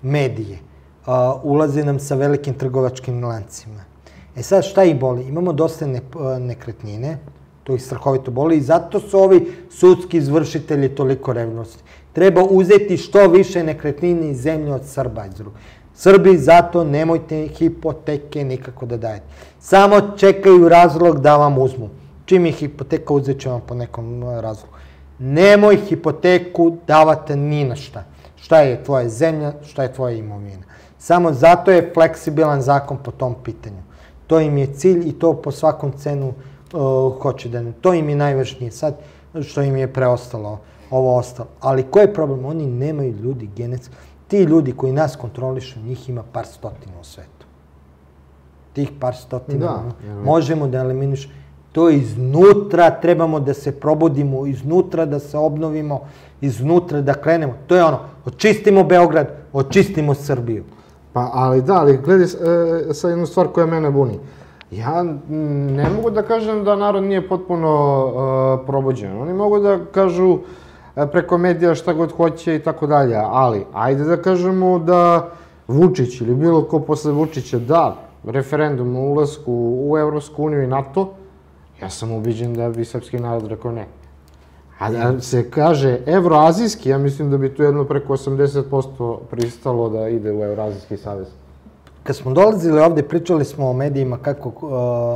Medije. Ulaze nam sa velikim trgovačkim lancima. Sad šta ih boli? Imamo dosta nekretnine, to ih strahovito boli i zato su ovi sudski izvršitelji toliko revnosni. Treba uzeti što više nekretnine i zemlje od Srba. Srbi, zato nemojte hipoteke nikako da dajete. Samo čekaju razlog da vam uzmu. Čim je hipoteka, uzet će vam po nekom razlogu. Nemoj hipoteku davati ni na šta. Šta je tvoja zemlja, šta je tvoja imovina. Samo zato je fleksibilan zakon po tom pitanju. To im je cilj i to po svakom cenu hoće da ne. To im je najvažnije sad što im je preostalo, ovo ostalo. Ali koji je problem? Oni nemaju ljudi genetski. Ti ljudi koji nas kontrolišu, njih ima par stotina u svetu. Tih par stotina možemo da eliminiš. To je iznutra, trebamo da se probudimo, iznutra da se obnovimo, iznutra da krenemo. To je ono, očistimo Beograd, očistimo Srbiju. Pa, ali gledaj sad jednu stvar koja mene buni. Ja ne mogu da kažem da narod nije potpuno probuđen. Oni mogu da kažu preko medija šta god hoće i tako dalje, ali ajde da kažemo da Vučić ili bilo ko posle Vučića da referendum o ulasku u Evropsku uniju i NATO, ja sam ubiđen da bi srpski narod rekao ne. A da se kaže evroazijski, ja mislim da bi tu jedno preko 80% pristalo da ide u Evroazijski savez. Kad smo dolazili ovde, pričali smo o medijima, kako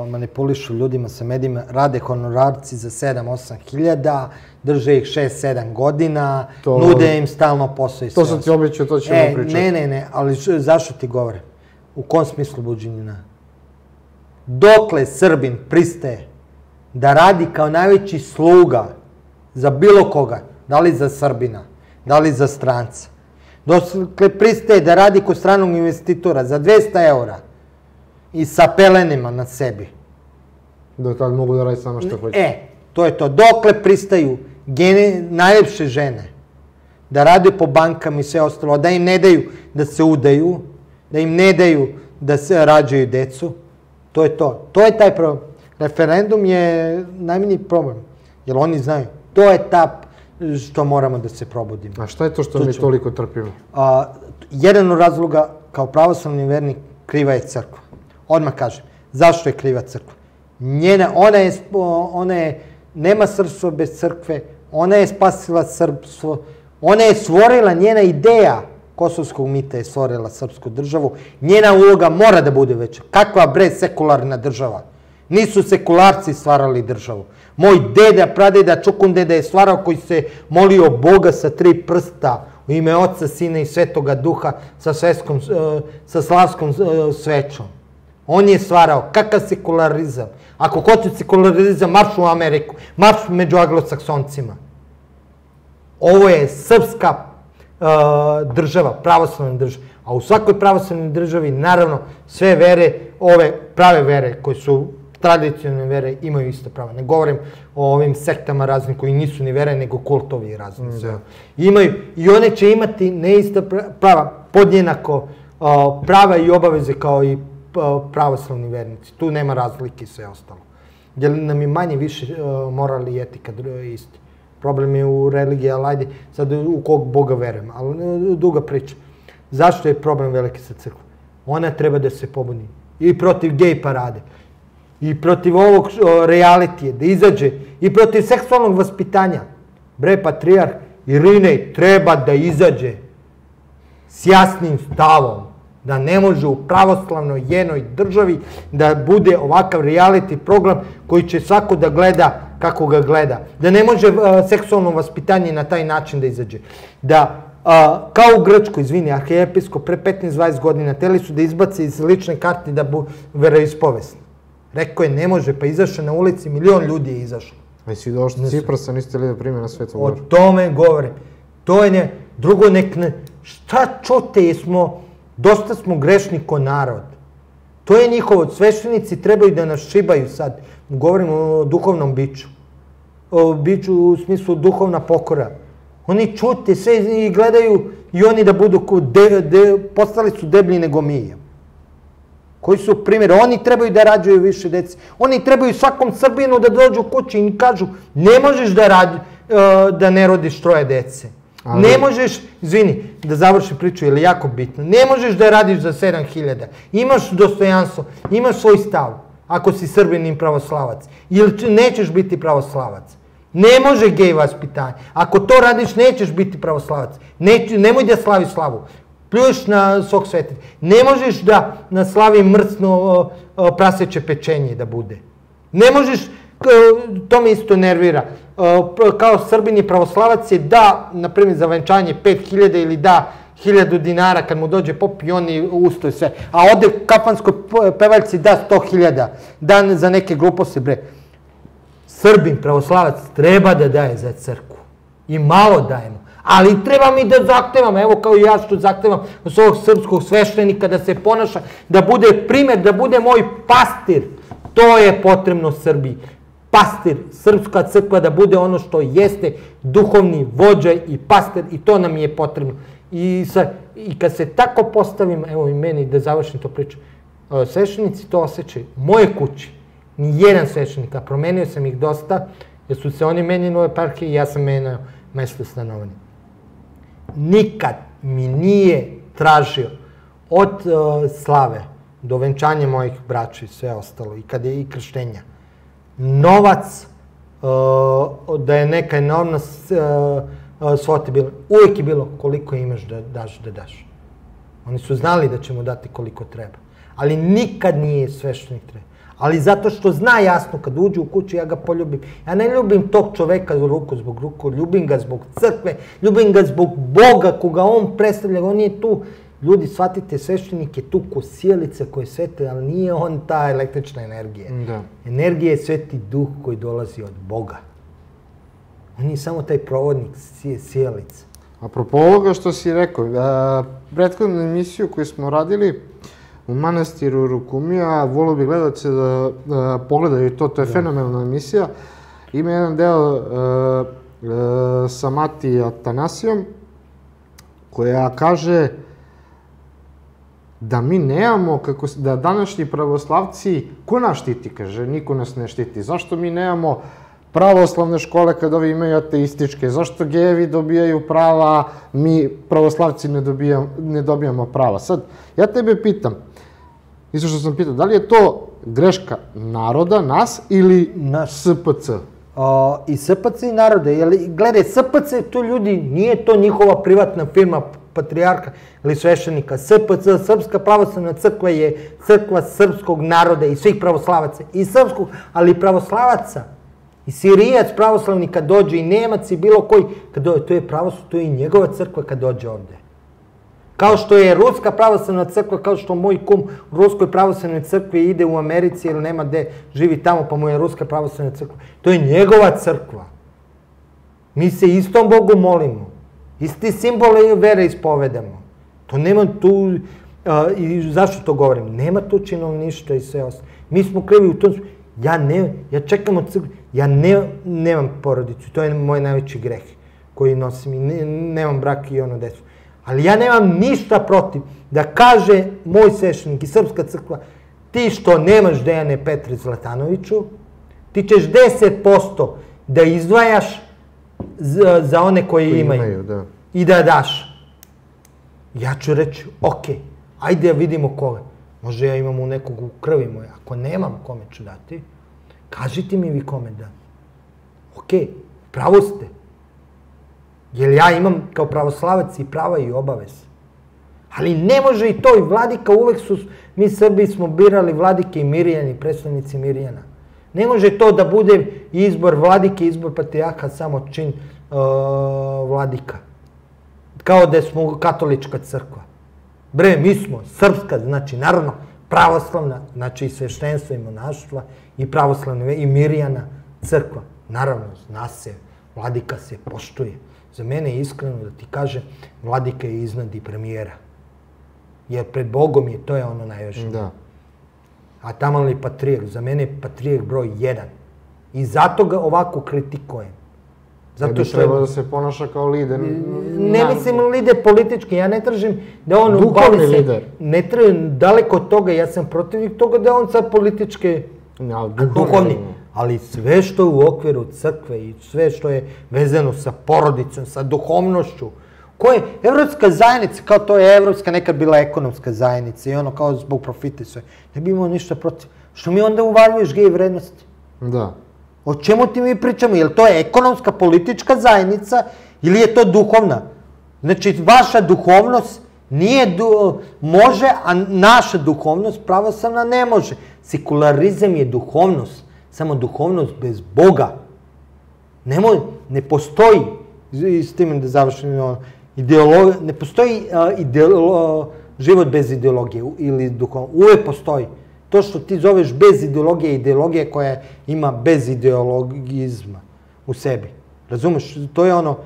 manipulišu ljudima sa medijima, rade honorarci za 7-8 hiljada, drže ih 6-7 godina, nude im stalno posao i sve. To sam ti obećao, to ćemo pričati. Ne, ali zašto ti govorim? U kom smislu buđenjina? Dokle Srbin pristaje da radi kao najveći sluga za bilo koga, da li za Srbina, da li za stranca, dokle pristaje da radi kod stranog investitora za 200 eura i sa pelenima na sebi. Da tad mogu da radi samo što hoće. To je to. Dokle pristaju najljepše žene da rade po bankama i sve ostalo, da im ne daju da se udaju, da im ne daju da se rađaju decu, to je to. To je taj problem. Referendum je najmanji problem, jer oni znaju. To je ta što moramo da se probudimo. A šta je to što mi toliko trpimo? Jedan od razloga, kao pravoslavni vernik, kriva je crkva. Odmah kažem, zašto je kriva crkva? Ona je, nema srpstvo bez crkve, ona je spasila srpstvo, ona je stvorila, njena ideja kosovskog mita je stvorila srpsku državu, njena uloga mora da bude veća. Kakva bre sekularna država? Nisu sekularci stvarali državu. Moj deda, pradeda, čukundeda je stvarao koji se molio Boga sa 3 prsta u ime Oca, Sina i Svetoga Duha sa slavskom svećom. On je stvarao. Kakav sekularizam? Ako hoću sekularizam, marš u Ameriku, marš među anglosaksoncima. Ovo je srpska država, pravoslavna država. A u svakoj pravoslavnoj državi, naravno, sve vere, ove prave vere koje su tradicionalne vere imaju isto pravo. Ne govorim o ovim sektama raznim koji nisu ni vere, nego kultovi razni. Imaju i one će imati neista prava, podjednako prava i obaveze kao i pravoslavni vernici. Tu nema razlike i sve ostalo. Jer nam je manje više moral i etika isti. Problem je u religiji, ali ajde sad u kog Boga verujem. Ali duga priča. Zašto je problem veliki sa crkvom? Ona treba da se pobuni. I protiv gej parade. I protiv ovog realitije, da izađe. I protiv seksualnog vaspitanja. Bre, patrijarh Irinej treba da izađe s jasnim stavom. Da ne može u pravoslavnoj jednoj državi da bude ovakav reality program koji će svako da gleda kako ga gleda. Da ne može seksualno vaspitanje na taj način da izađe. Da, kao u Grčkoj, izvini, arhijepiskop pre 15-20 godina teli su da izbace iz lične karte da bu veroispovesni. Rekao je ne može, pa izašao na ulici, 1 milion ljudi je izašlo. A jesi došli Ciprasa, niste li da primjer na Svetu Goru? O tome govorim. To je ne, drugo nek ne, šta čute dosta smo grešni ko narod. To je njihovo, sveštenici trebaju da nas šibaju sad. Govorim o duhovnom biću. O biću u smislu duhovna pokora. Oni čute sve i gledaju i oni da budu, postali su deblji nego mi. Koji su primjer, oni trebaju da rađaju više dece. Oni trebaju svakom Srbinu da dođu kući i kažu ne možeš da ne rodiš 3 dece. Ne možeš, izvini, da završi priču, jer je jako bitno, ne možeš da radiš za 7.000. Imaš dostojanstvo, imaš svoj stav, ako si Srbin i pravoslavac. Ili nećeš biti pravoslavac. Ne može gej vaspitanje. Ako to radiš, nećeš biti pravoslavac. Nemoj da slavi slavu. Pljuješ na svog svetitelja. Ne možeš da na slavi mrcno praseće pečenje da bude. Ne možeš, to me isto nervira, kao Srbin i pravoslavac je da, na primjer, za venčanje 5.000 ili da 1.000 dinara kad mu dođe pop i oni ustoje sve. A ode kafanskoj pevaljci da 100.000, da za neke gluposti, bre. Srbin, pravoslavac, treba da daje za crkvu. I malo dajemo. Ali treba mi da zahtevam, evo kao i ja što zahtevam od svog srpskog sveštenika da se ponaša, da bude primjer, da bude moj pastir. To je potrebno Srbiji. Pastir, srpska crkva da bude ono što jeste, duhovni vođa i pastir i to nam je potrebno. I kad se tako postavim, evo i meni da završim to priču, sveštenici to osjećaju. Moje kući, nijedan sveštenik, a promenio sam ih dosta, jer su se oni menjali u eparhiji i ja sam menjao mesto stanovanja. Nikad mi nije tražio od slave do venčanja mojih braća i sve ostalo, i kad je i krštenja, novac, da je neka enormna svota bila. Uvijek je bilo koliko imaš da daš. Oni su znali da će mu dati koliko treba. Ali nikad nije sveštenik treba. Ali zato što zna jasno kad uđe u kuću ja ga poljubim. Ja ne ljubim tog čoveka ruku zbog ruku, ljubim ga zbog crkve, ljubim ga zbog Boga koga on predstavlja. On je tu, ljudi, shvatite, sveštenik je tu ko sjelice koje svete, ali nije on ta električna energija. Energija je sveti duh koji dolazi od Boga. On je samo taj provodnik sjelice. Apropo ovoga što si rekao, prethodnu emisiju koju smo radili u manastiru Rukumija, volio bih gledalce da pogledaju to, to je fenomenalna emisija. ima jedan deo sa Mati Atanasijom, koja kaže da mi nemamo, da današnji pravoslavci, ko nas štiti, kaže, niko nas ne štiti. Zašto mi nemamo pravoslavne škole kad ovi imaju ateističke? Zašto gejevi dobijaju prava, mi pravoslavci ne dobijamo prava? Sad, ja tebe pitam, isto što sam pitao, da li je to greška naroda, nas, ili SPC? I SPC i narode. Gledaj, SPC, to ljudi, nije to njihova privatna firma, patrijarha ili sveštenika. SPC, Srpska pravoslavna crkva, je crkva srpskog naroda i svih pravoslavaca. I srpskog, ali i pravoslavaca. I Sirijac pravoslavni kad dođe, i Nemac i bilo koji, to je i njegova crkva kad dođe ovde. Kao što je Ruska pravoslavna crkva, kao što moj kum u Ruskoj pravoslavnoj crkvi ide u Americi ili nema gde živi tamo, pa mu je Ruska pravoslavna crkva. To je njegova crkva. Mi se istom Bogu molimo. Isti simbole vere ispovedamo. To nema tu... I zašto to govorim? Nema tu činovništva i sve ostalo. Mi smo krivi u tom... Ja čekam od crkve. Ja nemam porodicu. To je moj najveći greh koji nosim. Nemam brak i ono decu. Ali ja nemam ništa protiv da kaže moj sveštenik i Srpska crkva, ti što nemaš Dejane Petre Zlatanoviću, ti ćeš 10% da izdvajaš za one koji imaju i da daš. Ja ću reći, ok, ajde da vidimo koga. Može ja imam u nekog u krvi moje, ako nemam kome ću dati, kažite mi vi kome da. Ok, pravo ste. Jer ja imam kao pravoslavac i prava i obaveze. Ali ne može i to, i vladika uvek su, mi Srbi smo birali vladike i Mirjani, predstavnici Mirjana. Ne može to da bude izbor vladike, izbor patrijarha, samo čin vladika. Kao da smo katolička crkva. Bre, mi smo srpska, znači naravno pravoslavna, znači i sveštenstvo i monaštva, i pravoslavna i Mirjana crkva. Naravno, zna se, vladika se poštuje. Za mene je iskreno da ti kažem, vladika je iznad i premijera. Jer pred Bogom je, to je ono najvažnije. Da. A tamo li patrijak? Za mene je patrijak broj 1. I zato ga ovako kritikujem. Ne bi trebao da se ponaša kao lider. Ne mislim lider politički, ja ne tražim da on... Duhovni lider. Ne tražim daleko od toga, ja sam protivnik toga da on sad političke... Duhovni. Ali sve što je u okviru crkve i sve što je vezano sa porodicom, sa duhovnošću, koje evropska zajednica, kao to je evropska nekad bila ekonomska zajednica i ono kao zbog profita i sve, ne bi imao ništa protiv. Što mi onda uvaljuješ gej vrednosti? Da. O čemu ti mi pričamo? Je li to ekonomska, politička zajednica ili je to duhovna? Znači, vaša duhovnost može, a naša duhovnost pravoslavna ne može. Sekularizam je duhovnost, samo duhovnost bez Boga. Ne postoji, s tim da završim, ne postoji život bez ideologije ili duhovnost. Uvek postoji. To što ti zoveš bez ideologije, ideologija koja ima bez ideologizma u sebi. Razumeš? To je ono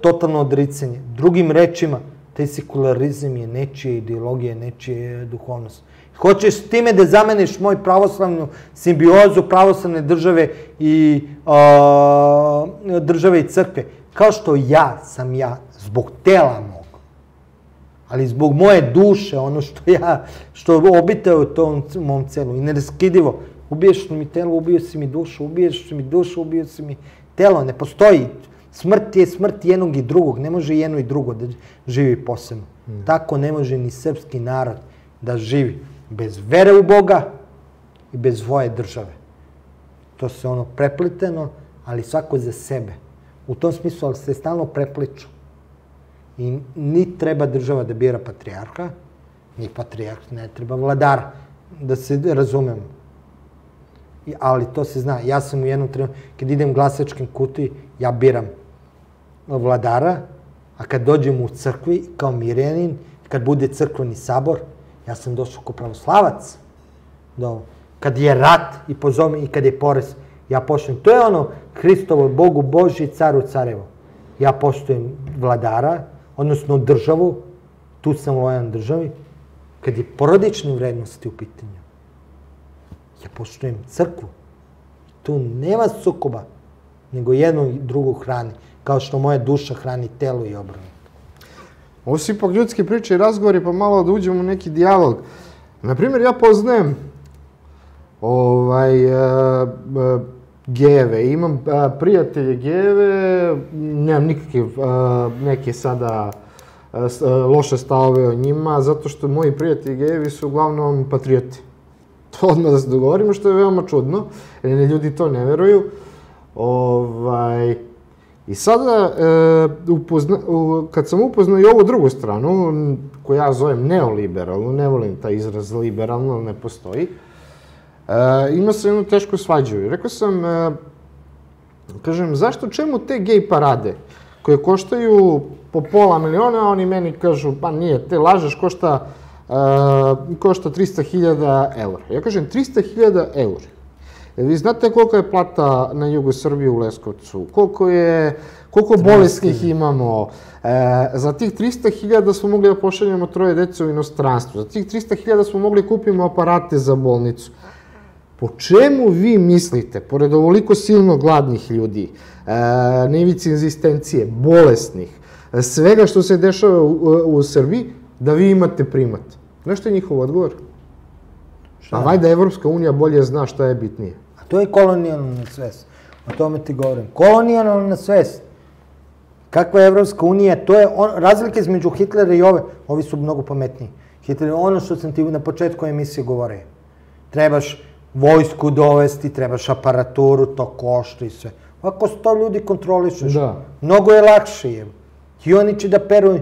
totalno odricanje. Drugim rečima, taj sekularizam je nečija ideologija, nečija duhovnost. Hoćeš s time da zameniš moju pravoslavnu simbiozu pravoslavne države i crkve. Kao što sam ja, zbog tela mog, ali zbog moje duše, ono što obitao u tom mom celu i neraskidivo, ubiješ mi telo, ubio si mi dušu, ubiješ mi dušu, ubio si mi telo, ne postoji. Smrt je smrt jednog i drugog, ne može jedno i drugo da živi posebno. Tako ne može ni srpski narod da živi bez vere u Boga i bez svoje države. To se ono prepleteno, ali svako za sebe. U tom smislu, ali se stalno prepliču. I ni treba država da bira patrijarha, ni patrijarh ne treba vladara, da se razumemo. Ali to se zna. Ja sam u jednom trenutku, kad idem glasačkim kutiji, ja biram vladara, a kad dođem u crkvi kao Mirjanin, kad bude crkveni sabor, ja sam došao kao pravoslavac. Kad je rat i pozove i kad je porez, ja poštujem. To je ono Hristovo, Bogu Božji, caru carevo. Ja poštujem vladara, odnosno državu, tu sam lojan državi. Kad je porodične vrednosti u pitanju, ja poštujem crkvu. Tu nema sukoba. nego jedno i drugo hrani, kao što moja duša hrani telo i obrnuto. Ovo su ipak ljudske priče i razgovori, pa malo da uđemo u neki dijalog. Naprimjer, ja poznajem gejeve, imam prijatelje gejeve, nemam nikakve neke sada loše stavove o njima, zato što moji prijatelji gejevi su uglavnom patrioti. To odmah da se dogovorimo, što je veoma čudno, jer ljudi to ne veruju. I sada, kad sam upoznao i ovu drugu stranu, koju ja zovem neoliberalnu, ne volim taj izraz liberalno, ne postoji, imao sam jednu tešku svađu i rekao sam, kažem, čemu te gej parade koje koštaju po $500.000, a oni meni kažu, pa nije, te lažeš, košta 300.000 eura. Ja kažem, 300.000 eura. Vi znate koliko je plata na jugu Srbije u Leskovcu, koliko bolesnih imamo. Za tih 300.000 smo mogli da pošaljemo 3 dece u inostranstvo. Za tih 300.000 smo mogli kupimo aparate za bolnicu. Po čemu vi mislite, pored ovoliko silno gladnih ljudi, na ivici egzistencije, bolesnih, svega što se dešava u Srbiji, da vi imate primat? Znaš što je njihov odgovor? A vajda Evropska unija bolje zna šta je bitnije. A to je kolonijalna svest. O tome ti govorim. Kolonijalna svest. Kakva je Evropska unija? To je razlike između Hitlera i ovi su mnogo pametniji. Hitler je ono što sam ti na početku emisije govorio. Trebaš vojsku dovesti, trebaš aparaturu, to košta i sve. Ako 100 ljudi kontrolišeš, mnogo je lakše je. I oni će da peru,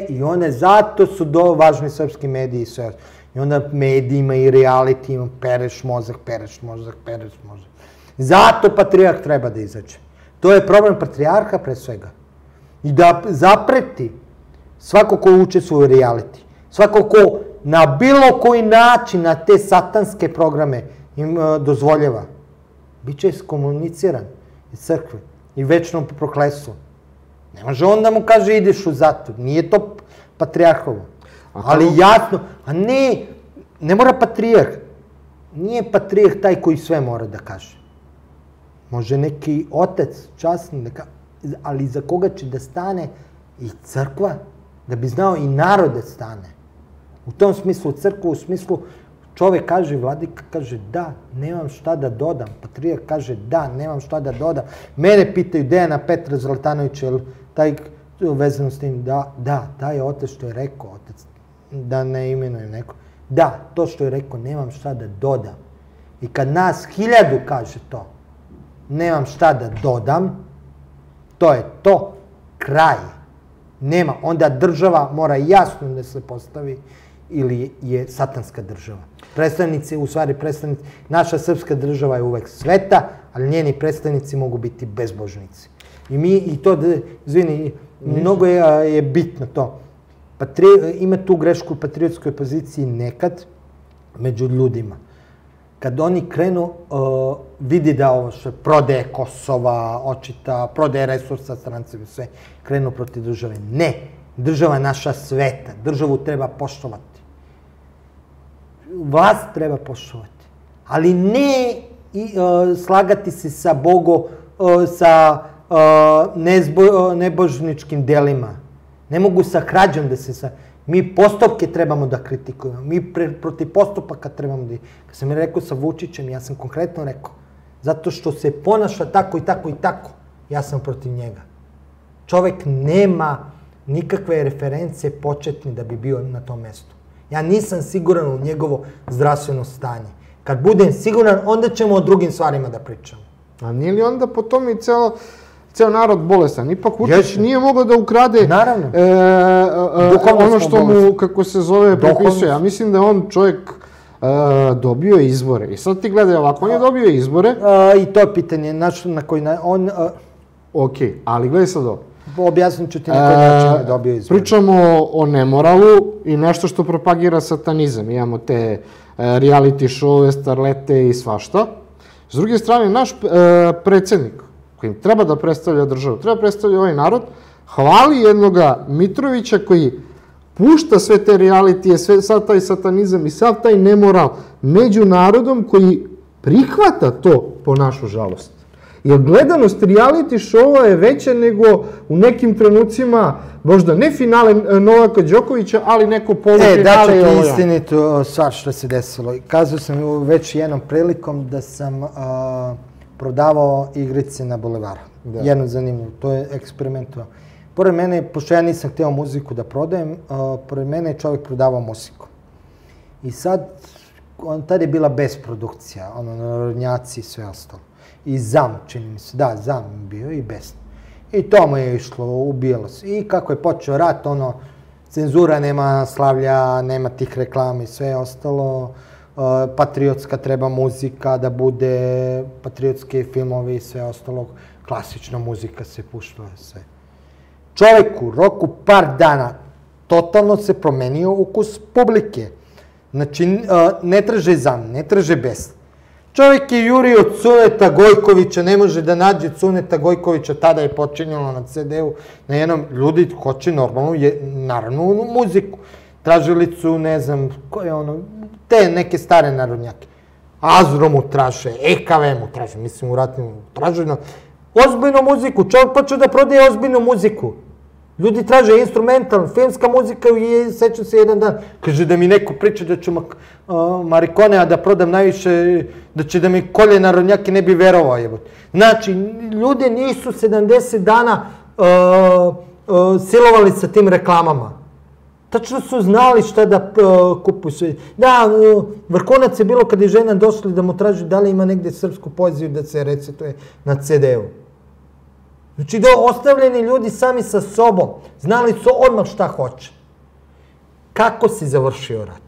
i one zato su važni srpski mediji i sve. I onda medijima i realitijima pereš mozak. Zato patrijarh treba da izađe. To je problem patrijarha pre svega. I da zapreti svako ko učestvuje u reality, svako ko na bilo koji način na te satanske programe im dozvoljava, bit će iskomuniciran iz crkve i večno prokletstvo. Ne može on da mu kaže ideš u zatvor, nije to patrijarhovo. Ali jasno, a ne mora patrijarh. Nije patrijarh taj koji sve mora da kaže. Može neki otac, časni, ali za koga će da stane i crkva, da bi znao i narod da stane. U tom smislu crkva, u smislu čovek kaže, vladika kaže da, nemam šta da dodam. Patrijarh kaže da, nemam šta da dodam. Mene pitaju Dejana Petra Zlatanovića, taj vezano s tim, da, taj je otac što je rekao, otac, da ne imenujem neko. Da, to što je rekao, nemam šta da dodam. I kad nas 1000 kaže to, nemam šta da dodam, to je to, kraj. Nema, onda država mora jasno da se postavi ili je satanska država. Predstavnici, u stvari predstavnici, naša srpska država je uvek sveta, ali njeni predstavnici mogu biti bezbožnici. I mi, i to, izvini, mnogo je bitno to. Ima tu grešku u patriotskoj poziciji nekad među ljudima. Kad oni krenu, vidi da ovo što prodaje Kosova, očita, prodaje resursa strancima, sve, krenu protiv države. Ne, država je naša sveta, državu treba poštovati. Vlast treba poštovati, ali ne slagati se sa Bogom, sa nebožničkim delima. Ne mogu sa krađom da se... Mi postupke trebamo da kritikujemo. Mi protiv postupaka trebamo da... Kad sam je rekao sa Vučićem, ja sam konkretno rekao, zato što se ponaša tako i tako i tako, ja sam protiv njega. Čovek nema nikakve reference početne da bi bio na tom mestu. Ja nisam siguran u njegovo zdravstveno stanje. Kad budem siguran, onda ćemo o drugim stvarima da pričamo. A nije li onda po tome i ceo narod bolestan? Ipak Vučić nije mogao da ukrade ono što mu, kako se zove, prepisuje. Ja mislim da je on čovjek dobio izbore. I sad ti gledaj ovako, on je dobio izbore. I to je pitanje, na koji on... Ok, ali gledaj sad ovo. Objasnit ću ti na koji način je dobio izbore. Pričamo o nemoralu i nešto što propagira satanizam. Imamo te reality show, starlete i svašta. S druge strane, naš predsjednik, koji treba da predstavlja državu, treba predstavlja ovaj narod, hvali jednoga Mitrovića koji pušta sve te realitije, sav taj satanizam i sav taj nemoral među narodom koji prihvata to po našu žalost. Jer gledanost reality showa je veća nego u nekim trenucima, možda ne finale Novaka Đokovića, ali neko polufinale. Daću ti istinito stvar što se desilo. Kazao sam već jednom prilikom da sam prodavao igrice na bulevaru. Jedno zanimljivo, to je eksperimentovao. Pored mene, pošto ja nisam htio muziku da prodajem, pored mene je čovjek prodavao muziku. I sad, tad je bila bez produkcija, narodnjaci i sve ostalo. I ZAM, čini mi se, da, ZAM bio i bez. I to mu je išlo, ubijalo se. I kako je počeo rat, cenzura, nema slavlja, nema tih reklama i sve ostalo. Patriotska treba muzika, da bude patriotske filmove i sve ostalo. Klasična muzika se puštala sve. Čovjek u roku par dana totalno se promenio ukus publike. Znači, ne traže ZAM, ne traže bez. Čovjek je jurio Cuneta Gojkovića, ne može da nađe Cuneta Gojkovića, tada je počinjalo na CD-u, na jednom, ljudi hoće naravno muziku. Tražili su, ne znam, te neke stare narodnjake. Azro mu traže, EKV mu traže, mislim u ratnim traženo. Ozbiljnu muziku, čovjek počeo da prodaje ozbiljnu muziku. Ljudi traže instrumentalnu, filmska muzika i sećam se jedan dan. Kaže da mi neko priča da ću marikonea da prodam najviše, da će da mi kolje narodnjake, ne bi verovao. Znači, ljudi nisu 70 dana silovali sa tim reklamama. Tačno su znali šta da kupuju sve. Da, vrhunac je bilo kad je žena došla da mu traži da li ima negdje srpsku poeziju da se recituje na CD-u. Znači, ostavljeni ljudi sami sa sobom, znali su odmah šta hoće. Kako si završio rat?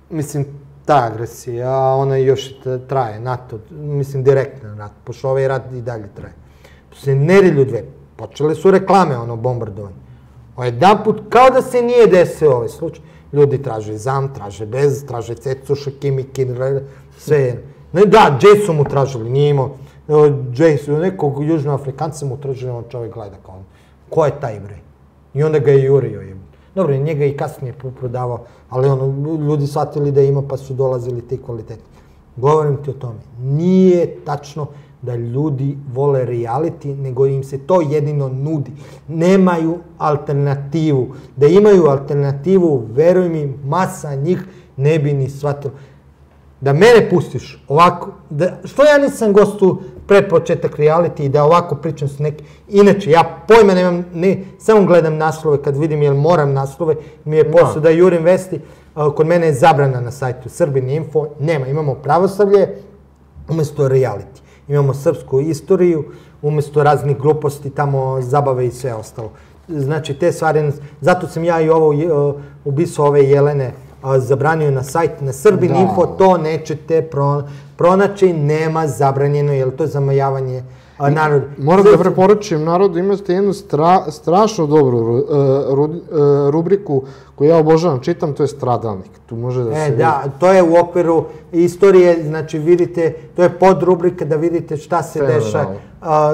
Mislim, ta agresija, ona još traje, NATO, mislim, direktno rat, pošto ovaj rat i dalje traje. Posle nedelju dve, počele su reklame, bombardovanje. Jedan put, kao da se nije desio ovaj slučaj, ljudi traže ZAM, traže bez, traže Cecuša, Kimikin, sve. Da, Džej su mu tražili, nije imao. Nekog južnoafrikanca mu tražili, on čovjek gleda kao ko je taj bre? I onda ga je jurio. Dobro, njega i kasnije prodavao, ali ljudi shvatili da ima pa su dolazili ti kvaliteti. Govorim ti o tome, nije tačno da ljudi vole reality, nego im se to jedino nudi. Nemaju alternativu. Da imaju alternativu, veruj mi, masa njih ne bi ni shvatilo. Da mene pustiš ovako, što ja nisam gostu pred početak reality i da ovako pričam s nekim. Inače, ja pojma nemam, samo gledam naslove kad vidim jer moram naslove, mi je posao da jurim vesti, kod mene je zabrana na sajtu Srbin Info, nema, imamo pravoslavlje umjesto reality. Imamo srpsku istoriju, umjesto raznih gluposti, tamo zabave i sve ostalo. Znači, te stvari, zato sam ja i ovo ubistvo ove Jelene zabranio na sajt na Srbin Info, to nećete pronaći, nema zabranjeno, jer to je zamajavanje naroda. Moram da preporučim narodu, imate jednu strašno dobru rubriku koju ja obožavam, čitam, to je Stradalnik. Tu može da se vidi. Da, to je u okviru istorije, znači vidite, to je podrubrika da vidite šta se dešava,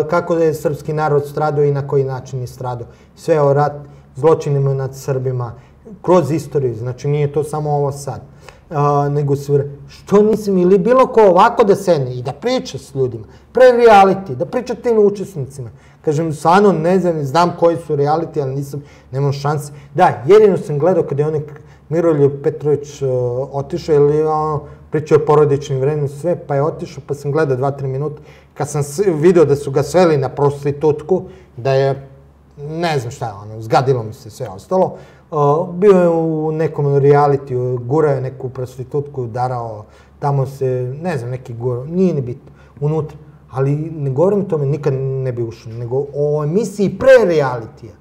kako je srpski narod stradao i na koji način je stradao. Sve o rat, zločinima nad Srbima, kroz istoriju, znači nije to samo ovo sad, nego sve, što nisam, ili bilo ko ovako da sedne i da priča s ljudima, pre reality, da priča tim učesnicima. Kažem, stvarno ne znam koji su reality, ali nemam šanse. Da, jedino sam gledao kada je onaj Miroljub Petrović otišao, ili pričao o porodičnim vremenu sve, pa je otišao, pa sam gledao 2-3 minuta. Kad sam vidio da su ga sveli na prostitutku, da je, ne znam šta je, zgadilo mi se sve ostalo, bio je u nekom reality, gurao je neku prostitutku, udarao, tamo se, ne znam, neki gurao, nije ni bitno, unutra. Ali ne govorim o tome, nikad ne bi ušao, nego o emisiji pre realitija.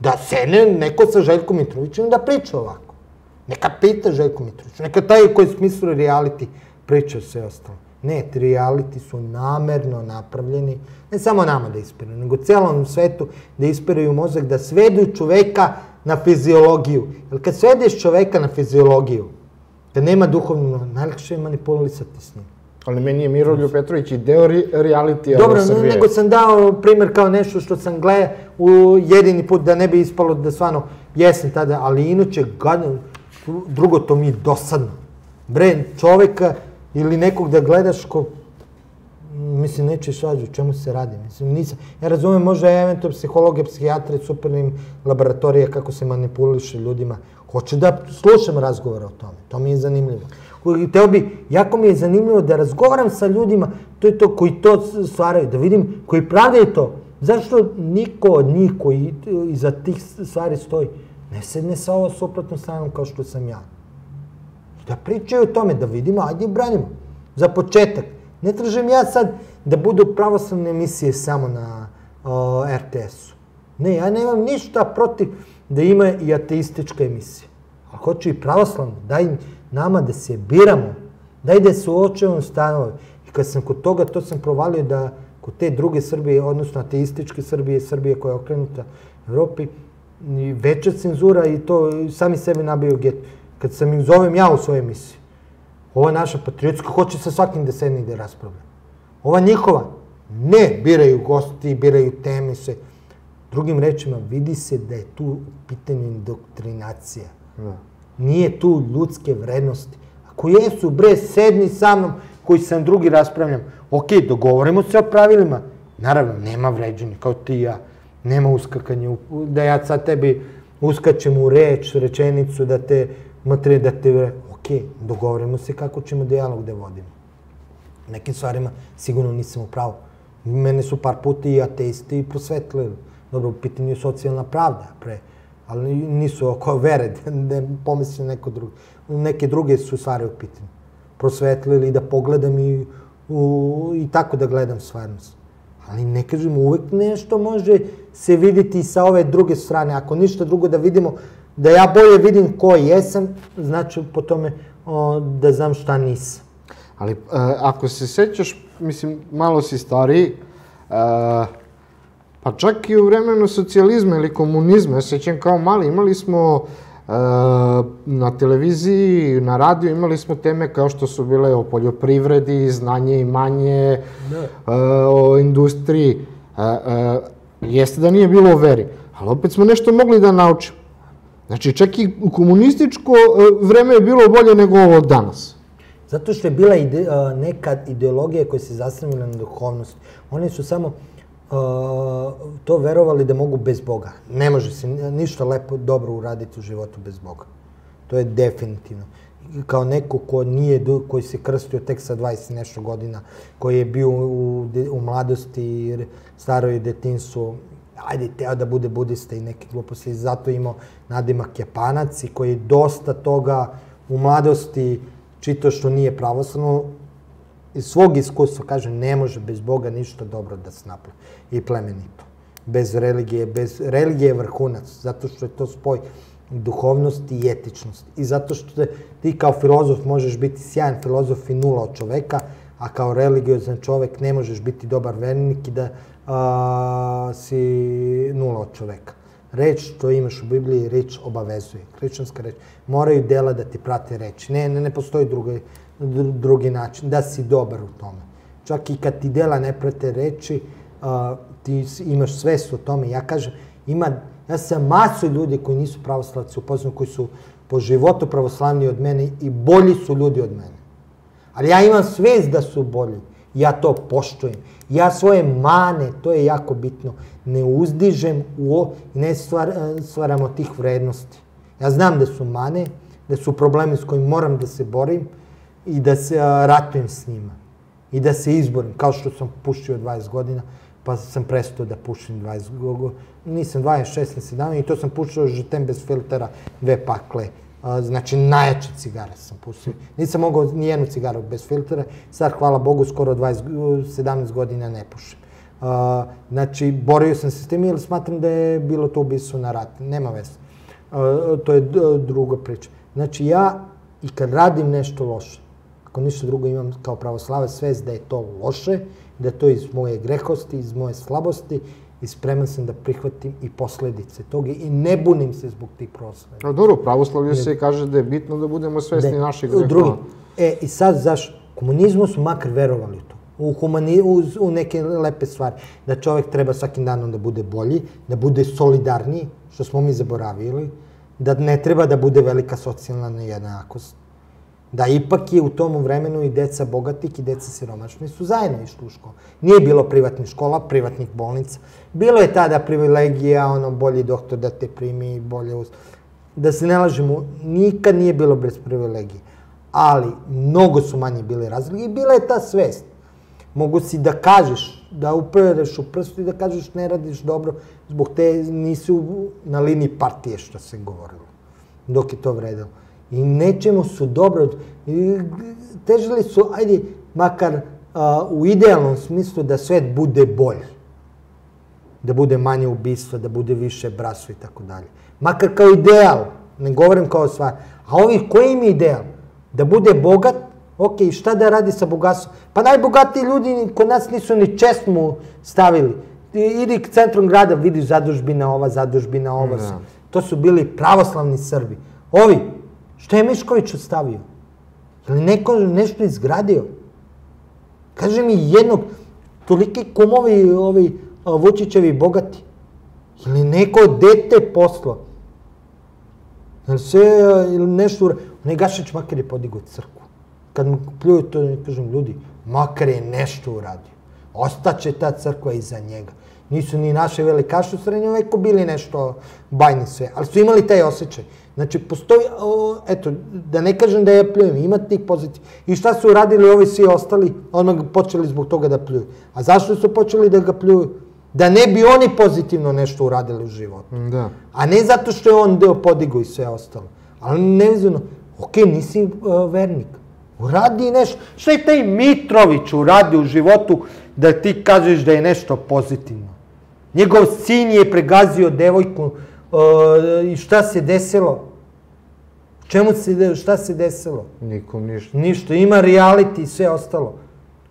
Da sene neko sa Željkom Mitrovićem da priča ovako. Neka pita Željko Mitrović, neka taj koji smislio reality priča sve ostalo. Ne, ti reality su namerno napravljeni, ne samo nama da ispiraju, nego celom svetu da ispiraju mozak, da svedu čoveka na fiziologiju. Jer kad svedeš čoveka na fiziologiju, kad nema duhovno, najlakše je manipulisati s njim. Ali meni je Miroljub Petrović i deo realitija Dobro, nego sam dao primjer kao nešto što sam gledao jedini put da ne bi ispalo da stvarno jesam tada, ali inače, drugo to mi je dosadno. Bre, čoveka ili nekog da gledaš ko Mislim, neće svađu, o čemu se radi. Mislim, nisam. Ja razumijem možda eventualno psihologe, psihijatre, supernim laboratorije, kako se manipuliše ljudima. Hoću da slušam razgovore o tome. To mi je zanimljivo. Jako mi je zanimljivo da razgovaram sa ljudima, to je to koji to stvaraju, da vidim, koji pravdaju to. Zašto niko od njih koji iza tih stvari stoji ne sedne sa ovo suprotnom stranom kao što sam ja? Da pričaju o tome, da vidimo, ajde i branimo. Za početak. Ne tražim ja sad da budu pravoslavne emisije samo na RTS-u. Ne, ja nemam ništa protiv da ima i ateistička emisija. Ali hoću i pravoslavno. Daj nama da se biramo. Daj da se uočujemo stanove. I kad sam kod toga, to sam provalio da kod te druge Srbije, odnosno ateističke Srbije, Srbije koja je okrenuta Evropi, veća cenzura i to sami sebe nabiju get. Kad sam ih zovem ja u svojoj emisiji, ova naša patriotska hoće sa svakim da sedne i da raspravlja. Ova njihova, ne, biraju gosti, biraju teme, sve. Drugim rečima, vidi se da je tu pitanje indoktrinacija. Nije tu ljudske vrednosti. Ako jesu, bre, sedni sa mnom, koji sam drugi raspravljam. Ok, dogovorimo se o pravilima. Naravno, nema vređanja, kao ti i ja. Nema uskakanja, da ja sad tebi uskačem u reč, rečenicu, da te ok, dogovorimo se kako ćemo dijalog da vodimo. Nekim stvarima sigurno nisam u pravu. Mene su par puta i ateisti prosvetlili. Dobro, u pitanju je socijalna pravda, ali nisu oko vere, da pomislim neko drugo. Neke druge su stvari u pitanju. Prosvetlili da pogledam i tako da gledam stvarnost. Ali ne kažem, uvek nešto može se vidjeti sa ove druge strane. Ako ništa drugo da vidimo, da ja bolje vidim ko jesam, znači po tome da znam šta nisam. Ali ako se sećaš, mislim, malo si stariji, pa čak i u vremenu socijalizma ili komunizma, ja sećam kao mali, imali smo na televiziji, na radiju, imali smo teme kao što su bile o poljoprivredi, znanje i manje, o industriji. Jeste da nije bilo o veri, ali opet smo nešto mogli da naučimo. Znači, čak i komunističko vreme je bilo bolje nego ovo danas. Zato što je bila nekad ideologija koja se zasnivila na duhovnost. Oni su samo to verovali da mogu bez Boga. Ne može se ništa lepo, dobro uraditi u životu bez Boga. To je definitivno. Kao neko koji se krstio tek sa 20 nešto godina, koji je bio u mladosti, staroj detinjstvu, ajde, teo da bude budista i neke gluposti, zato imao nadimak Japanac i koji je dosta toga u mladosti čitao što nije pravoslavno. Iz svog iskustva, kaže, ne može bez Boga ništa dobro da se napravi i plemenito. Bez religije je vrhunac, zato što je to spoj duhovnosti i etičnosti. I zato što ti kao filozof možeš biti sjajan filozof i nula od čoveka, a kao religiozan čovek ne možeš biti dobar vernik i da si nula od čoveka. Reč što imaš u Bibliji, reč obavezuje. Hrišćanska reč. Moraju dela da ti prate reči. Ne postoji drugi način, da si dobar u tome. Čak i kad ti dela ne prate reči, ti imaš svest o tome. Ja kažem, ja sam masu ljudi koji nisu pravoslavci upoznao, koji su po životu pravoslavniji od mene i bolji su ljudi od mene. Ali ja imam svest da su bolji. Ja to poštujem. Ja svoje mane, to je jako bitno, ne uzdižem i ne stvaram od tih vrednosti. Ja znam da su mane, da su problemi s kojim moram da se borim i da se ratujem s njima. I da se izborim, kao što sam pušio 20 godina, pa sam prestao da pušim 20 godina. Nisam 26, 17 i to sam pušio žetem bez filtera, 2 pakle. Znači, najjače cigare sam pušio. Nisam mogao nijednu cigaru bez filtera. Sad, hvala Bogu, skoro 17 godina ne pušim. Znači, borio sam se s tim, jer smatram da je bilo to ubistvo na rat. Nema veze. To je druga priča. Znači, ja i kad radim nešto loše, ako ništa drugo imam kao pravoslavac svest da je to loše, da je to iz moje grehosti, iz moje slabosti i spreman sam da prihvatim i posledice toga i ne bunim se zbog tih proslava. Dobro, pravoslavlju se kaže da je bitno da budemo svesni naših grehova. I sad, zašto? Komunizmu su makar verovali u to. U neke lepe stvari. Da čovjek treba svakim danom da bude bolji, da bude solidarniji, što smo mi zaboravili, da ne treba da bude velika socijalna nejednakost. Da ipak je u tom vremenu i deca bogatih i deca siromašni su zajedno išli u školu. Nije bilo privatnih škola, privatnih bolnica. Bilo je tada privilegija, bolji doktor da te primi, bolje da se ne lažemo, nikad nije bilo bez privilegije. Ali mnogo su manje bile razlike i bila je ta svest. Mogu si da kažeš, da upereš u prstu i da kažeš ne radiš dobro, zbog te nisu na liniji partije što se govorilo, dok je to vredilo. I nečemu su dobro, težili su, ajde, makar u idealnom smislu da svet bude bolji. Da bude manje ubistva, da bude više bratstva i tako dalje. Makar kao ideal, ne govorim kao stvar. A ovi koji im je ideal? Da bude bogat, ok, šta da radi sa bogatstvom? Pa najbogatiji ljudi kod nas nisu ni česmu stavili. Idi k centrom grada, vidiš zadužbina ova. To su bili pravoslavni Srbi. Ovi, što je Mišković ostavio? Je li neko nešto izgradio? Kaži mi jednog, toliki kumovi ovi Vučićevi bogati. Je li neko dete poslao? Je li sve nešto... Onaj Gašić makar je podigao crkvu. Kad mu pljuju to, kažem, ljudi, makar je nešto uradio. Ostaće ta crkva iza njega. Nisu ni naše velikaši u srednjem veku bili nešto bajni sve, ali su imali taj osjećaj. Znači, postoji, eto, da ne kažem da ja pljujem, ima tih pozitiva. I šta su uradili ovi svi ostali? Odmah počeli zbog toga da pljuju. A zašto su počeli da ga pljuju? Da ne bi oni pozitivno nešto uradili u životu. A ne zato što je on podigao i sve ostalo. Ali nevezano, ok, nisi vernik. Uradi nešto. Šta je taj Mitrović uradio u životu da ti kažeš da je nešto pozitivno? Njegov sin je pregazio devojku i šta se desilo? Šta se desilo? Nikom ništa. Ništa. Ima reality i sve ostalo.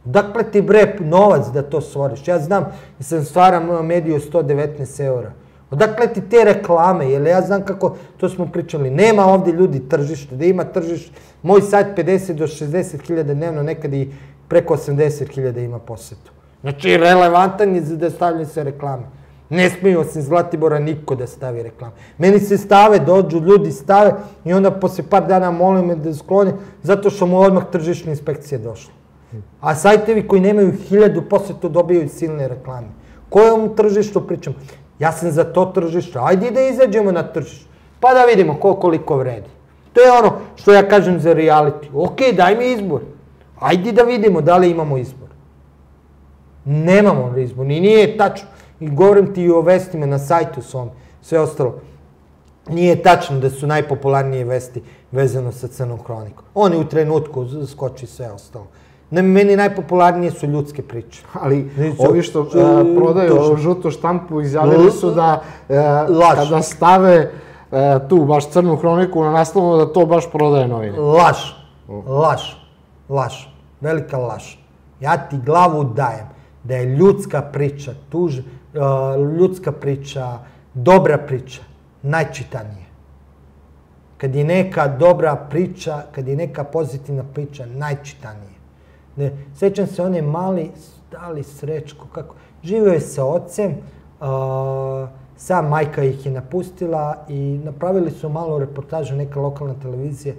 Dakle ti bre novac da to stvoriš? Ja znam da sam stvaram mediju 119 eura. Odakle ti te reklame? Jer ja znam kako, to smo pričali, nema ovdje ljudi tržište, da ima tržište. Moj sajt 50 do 60 hiljada dnevno, nekad i preko 80 hiljada ima posetu. Znači, relevantan je da stavljaju se reklame. Ne smiju osim Zlatibora niko da stavi reklame. Meni se stave, dođu ljudi stave i onda posle par dana molim me da sklone zato što mu odmah tržišna inspekcija došla. A sajtevi koji nemaju 1000 posetu dobijaju silne reklame. Kojom tržištu pričamo? Ja sam za to tržište. Ajde da izađemo na tržište. Pa da vidimo koliko vredi. To je ono što ja kažem za reality. Ok, daj mi izbor. Ajde da vidimo da li imamo izbor. Nemamo izbor. I nije tačno. I govorim ti i o vestima na sajtu svom. Sve ostalo. Nije tačno da su najpopularnije vesti vezano sa Crnom hronikom. Oni u trenutku skoči sve ostalo. Meni najpopularnije su ljudske priče. Ali ovi što prodaju žutu štampu izjavili su da kada stave tu baš Crnu hroniku na naslovnu da to baš prodaje novine. Laž. Velika laž. Ja ti glavu dajem da je ljudska priča, dobra priča, najčitanije. Kad je neka dobra priča, kad je neka pozitivna priča, najčitanije. Sjećam se one mali, stali Srećko, kako, živio je sa ocem, sam majka ih je napustila i napravili su malu reportažu, neka lokalna televizija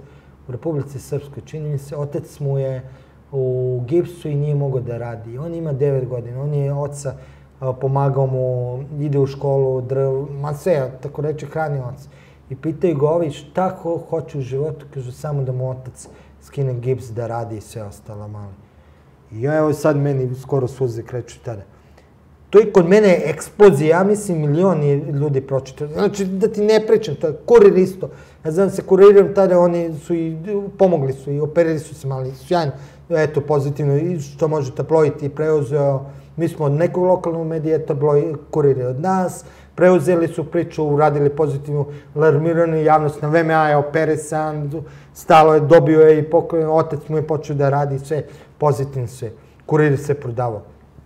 u Republici Srpskoj, čini mi se, otec mu je u gipsu i nije mogao da radi. On ima 9 godina, on je oca pomagao mu, ide u školu, ma sve, tako reče, hrani oca. I pitaju ga ovi šta hoće u životu, kažu samo da mu otac skine gips da radi i sve ostalo mali. I evo sad meni skoro suze kreću tada. To je kod mene eksplozija, ja mislim milion ljudi pročitali. Znači da ti ne pričam, to je kurir isto. Ja znam se kuriram tada, oni su i pomogli su i operili su se mali, sjajno, eto pozitivno, i što može tabloid i preuzeo. Mi smo od nekog lokalnog medija, tabloid kurire od nas, preuzeli su priču, uradili pozitivnu alarmiranu javnost, na VMA je operisan, stalo je, dobio je i otac mu je počeo da radi sve, pozitivno sve, kurir se prodavao.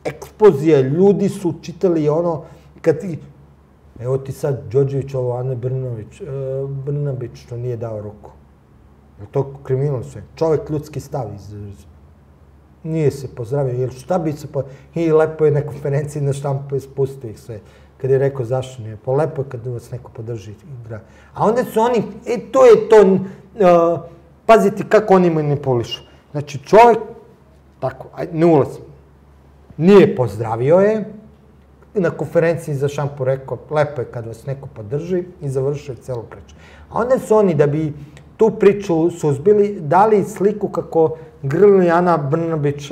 Eksplozija, ljudi su čitali ono, kad ti, evo ti sad Đorđević, ovo Ane Brnabić, što nije dao ruku. Je to kriminal sve? Čovjek ljudski stav nije se pozdravio, jer šta bi se i lepo je na konferenciji na štampu spustio ih sve. Kad je rekao zašto nije, pa lepo je kad vas neko podrži igra. A onda su oni, to je to pazite kako oni manipulišu. Znači čovjek, tako, ne ulazim, nije pozdravio je, na konferenciji za šampu rekao, lepo je kad vas neko podrži i završio celu priču. A onda su oni, da bi tu priču suzbili, dali sliku kako grlili Ana Brnabić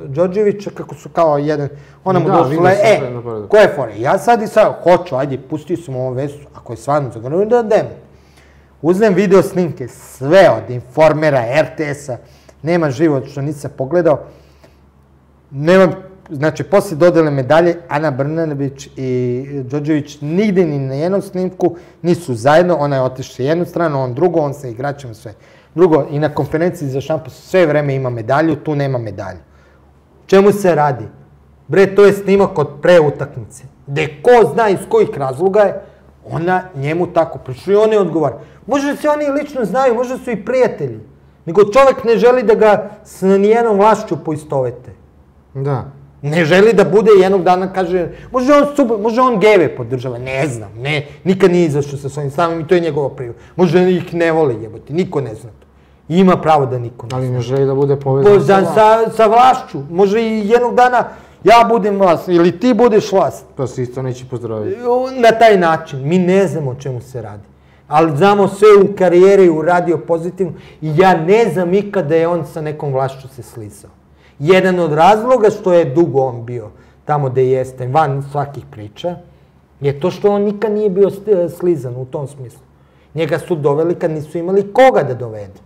Đorđevića, kako su kao jedan, ona mu došla, koja je fora? Ja sad i sad hoću, ajde, pustio sam ovo vesu, ako je stvarno zagrlio, da demo. Uzmem video snimke, sve od Informera, RTS-a, nema život što nisam pogledao, nema. Znači, poslije dodele medalje, Ana Brnabić i Đorđević nigde ni na jednom snimku nisu zajedno, ona je otišla jednu stranu, on drugo, on sa igračima sve. Drugo, i na konferenciji za šampu sve vreme ima medalju, tu nema medalju. Čemu se radi? Bre, to je snimak od pre utakmice, gde ko zna iz kojih razloga je, ona njemu tako priča i on je odgovara. Možda se oni lično znaju, možda su i prijatelji, nego čovjek ne želi da ga s nijednom vlašću poistovete. Da. Ne želi da bude jednog dana, kaže, može on geve podržava, ne znam, nikad nije izašao sa svojim stavima i to je njegova priroda. Može ih ne voli jebati, niko ne zna to. Ima pravo da niko ne zna. Ali ne želi da bude povezan sa vlašću. Može i jednog dana ja budem vlast ili ti budeš vlast. Pa se isto neće pozdraviti. Na taj način, mi ne znamo o čemu se radi. Ali znamo sve u karijeri uradio pozitivno i ja ne znam ikada je on sa nekom vlašću se slizao. Jedan od razloga što je dugo on bio tamo gde jeste, van svakih priča, je to što on nikad nije bio slizan u tom smislu. Njega su doveli kad nisu imali koga da dovedu.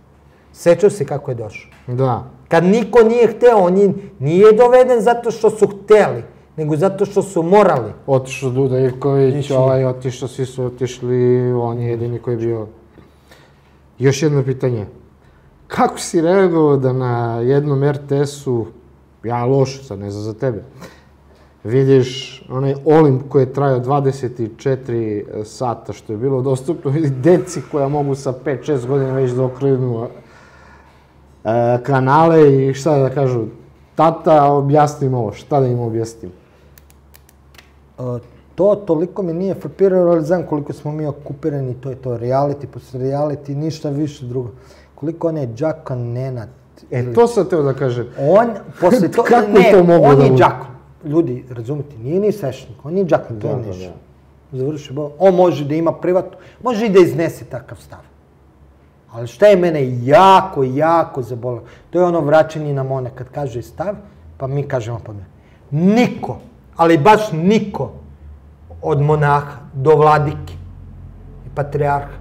Sećao se kako je došao. Da. Kad niko nije hteo, on nije doveden zato što su hteli, nego zato što su morali. Otišao Duda Ivković, otišao, svi su otišli, on je jedini koji je bio. Još jedno pitanje. Kako si reagovao da na jednom RTS-u, ja loše sad, ne znam za tebe, vidiš onaj Olimp koji je trajao 24 sata, što je bilo dostupno, i deci koja mogu sa 5-6 godina već da okrenu kanale i šta da kažu, tata, objasni im ovo, šta da im objasnim? To toliko mi nije frapirano, ali znam koliko smo mi okupirani, to je to reality, posle reality, ništa više drugo. Koliko on je Đakan Nenad. To sam teo da kažem. On, posle to, ne, on je Đakan. Ljudi, razumite, nije ni svešnik, on je Đakan, to je nešto. Završi, on može da ima privatno, može i da iznese takav stav. Ali šta je mene jako, jako zabolilo, to je ono vraćanje na Mone, kad kaže stav, pa mi kažemo pa ne. Niko, ali baš niko od monaha do vladike i patrijarha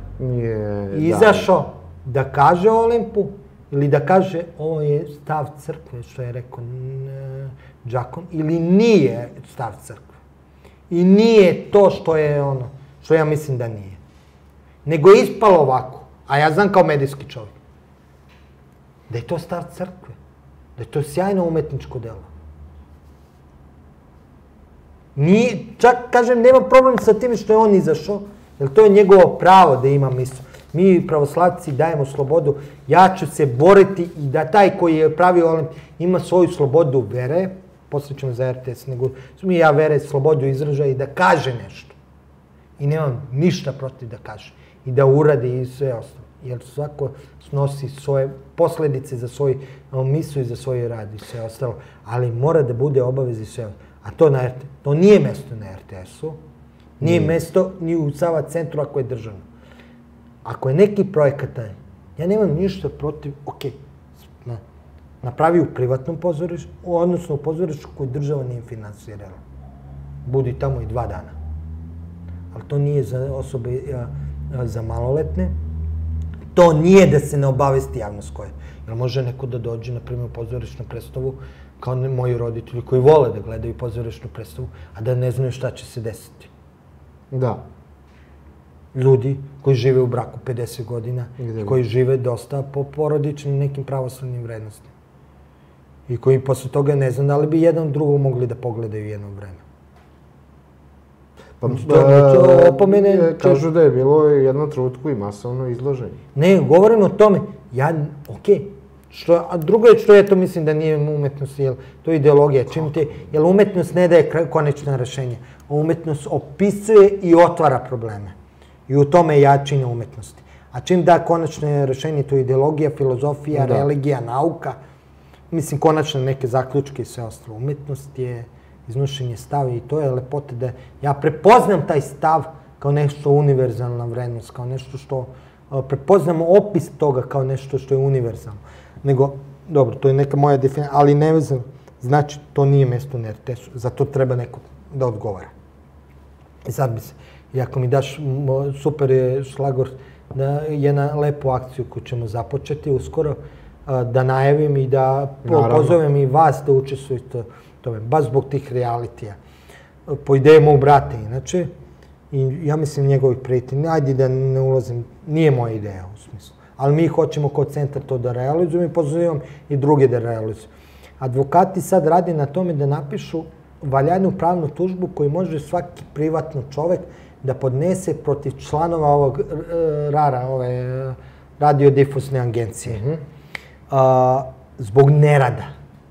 izašao da kaže Olimpu ili da kaže ovo je stav crkve, što je rekao Đakon, ili nije stav crkve. I nije to što je ono, što ja mislim da nije. Nego je ispalo ovako, a ja znam kao medijski čovjek, da je to stav crkve, da je to sjajno umetničko delo. Nije, čak kažem, nema problem sa tim što je on izašao, jer to je njegovo pravo da ima misao. Mi pravoslavci dajemo slobodu, ja ću se boriti i da taj koji je pravio Olimp ima svoju slobodu vere, posle ćemo za RTS, nego mi ja vere, slobodu izražaja i da kaže nešto. I nemam ništa protiv da kaže. I da uradi i sve ostalo. Jer svako snosi svoje posledice za svoj misao i za svoj rad i sve ostalo. Ali mora da bude obavezi sve. A to nije mesto na RTS-u, nije mesto ni u Sava centru ako je državno. Ako je neki projekat, ja nemam ništa protiv, napravi u privatnom pozorištu, odnosno u pozorištu koju država nije finansirala. Budi tamo i 2 dana. Ali to nije za osobe, za maloletne. To nije da se ne obavesti javnost koja. Jer može neko da dođe, na primjer, u pozorišnu predstavu, kao moji roditelji koji vole da gledaju pozorišnu predstavu, a da ne znaju šta će se desiti. Da. Ljudi koji žive u braku 50 godina, koji žive dosta po porodičnim nekim pravoslavnim vrednostima. I koji posle toga ne znam da li bi jedan drugog mogli da pogledaju jedno vreme. Kažu da je bilo jedno trenutku i masovno izloženje. Ne, govorim o tome. A drugo je što ja to mislim da nije umetnost, to je ideologija. Jer umetnost ne daje konačno rešenje. Umetnost opisuje i otvara probleme. I u tome je jačina umetnosti. A čim da konačno rešenje, to je ideologija, filozofija, religija, nauka, mislim, konačno neke zaključke i sve ostalo. Umetnost je iznošenje stava i to je lepota da ja prepoznam taj stav kao nešto univerzalna vrednost, kao nešto što prepoznamo opis toga kao nešto što je univerzalno. Nego, dobro, to je neka moja definicija, ali nevezano, znači to nije mesto na RTS-u, za to treba neko da odgovara. I sad bi se, i ako mi daš super je šlagor, jedna lepu akciju koju ćemo započeti uskoro, da najavim i da pozovem i vas da učestvujete u tome, baš zbog tih realitija. Po ideji mog brata, inače, i ja mislim njegovih prijatelja, ajde da ne ulazim, nije moja ideja u smislu, ali mi hoćemo kao centar to da realizujemo i pozivam i druge da realizuju. Advokati sad radi na tome da napišu valjanu pravnu tužbu koju može svaki privatno čovek da podnese protiv članova ovog RAR-a, ove radiodifuzne agencije, zbog nerada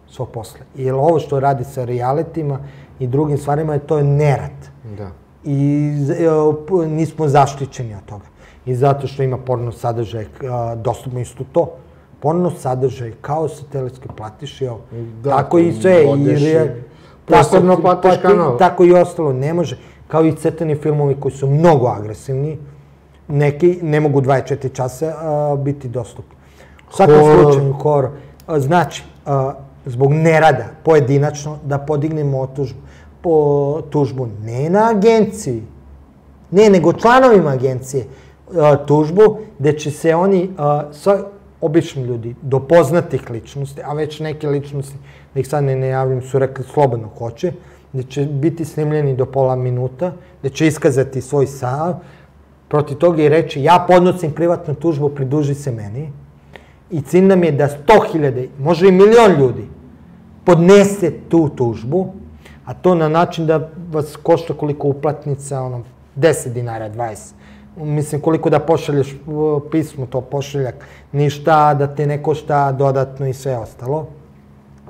svog posla. Jer ovo što radi sa realitima i drugim stvarima, to je nerad. I nismo zaštićeni od toga. I zato što ima porno sadržaj, dostupno isto to. Porno sadržaj, kao satelitski platiš, tako i sve. Posebno platiš kanal. Tako i ostalo, ne može. Kao i crtani filmovi koji su mnogo agresivni, neki ne mogu 24 časa biti dostupni. U svakom slučaju, znači, zbog nerada, pojedinačno, da podignemo tužbu ne na agenciji, ne, nego članovima agencije, tužbu gde će se oni, obični ljudi, do poznatih ličnosti, a već neke ličnosti, da ih sad ne najavljam, su rekli slobodno hoće, gde će biti snimljeni do pola minuta, gde će iskazati svoj stav, protiv toga i reći ja podnosim privatnu tužbu, pridruži se meni. I cilj nam je da 100.000, može i 1.000.000 ljudi podnese tu tužbu, a to na način da vas košta koliko uplatnica, 10 dinara, 20. Mislim, koliko da pošalješ pismo, to pošaljak, ništa, da te ne košta dodatno i sve ostalo.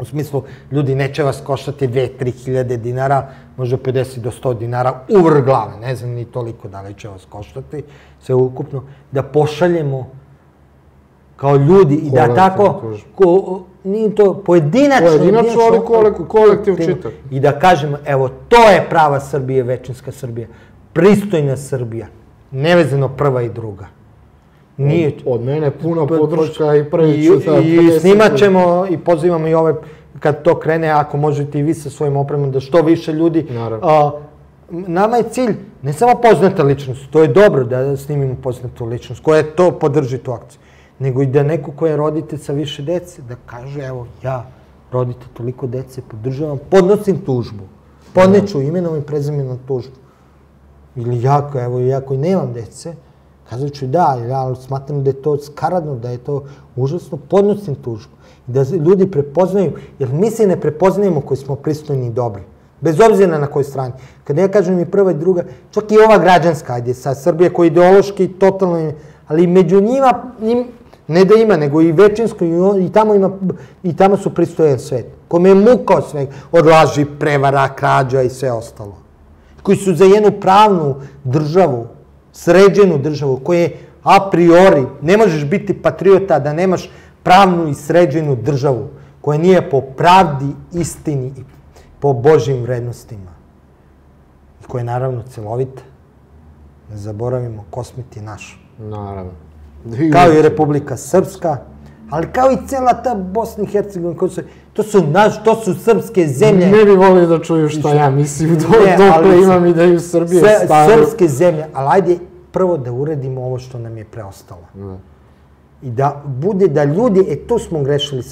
U smislu, ljudi, neće vas koštati 2-3 dinara, možda 50 do 100 dinara uvrh glave, ne znam ni toliko da li će vas koštati, sve ukupno, da pošaljemo kao ljudi i da tako, nije to pojedinačno, ali kolektiv čitav. I da kažemo, evo, to je prava Srbija, većinska Srbija, pristojna Srbija, nevezano prva i druga. Od mene puno podrška i prvi ću da... I snimat ćemo i pozivamo i ove, kad to krene, ako možete i vi sa svojim opremom, da što više ljudi... Nama je cilj, ne samo poznata ličnost, to je dobro da snimimo poznatu ličnost, koja to podrži tu akciju, nego i da neko ko je roditelj sa više dece, da kaže, evo, ja, roditelj toliko dece, podržavam, podnosim tužbu, podneću imenom i prezimenom tužbu. Ili jako, evo, ja koji nemam dece, kazat ću da, ali smatram da je to skaradno, da je to užasno, podnosim tužbu. I da ljudi prepoznaju, jer mi se ne prepoznajemo koji smo pristojni i dobri. Bez obzira na kojoj strani. Kada ja kažem i prva i druga, čak i ova građanska, ajde, sa Srbije koja je ideološki totalno, ali među njima, ne da ima, nego i većinsko, i tamo su pristojan svet. Kome je mukao sve, od laži, prevara, krađa i sve ostalo. Koji su za jednu pravnu državu, sređenu državu, koje a priori ne možeš biti patriota da nemaš pravnu i sređenu državu, koja nije po pravdi, istini i po Božjim vrednostima. I koja je naravno celovita. Ne zaboravimo, Kosmet je naš. Naravno. Kao i Republika Srpska, ali kao i cela ta Bosna i Hercegovina, to su srpske zemlje. Ne bi volio da čuju šta ja mislim, dokle imam ideju Srbije. Srpske zemlje, ali ajde prvo da uredimo ovo što nam je preostalo. I da bude da ljudi, to smo grešili,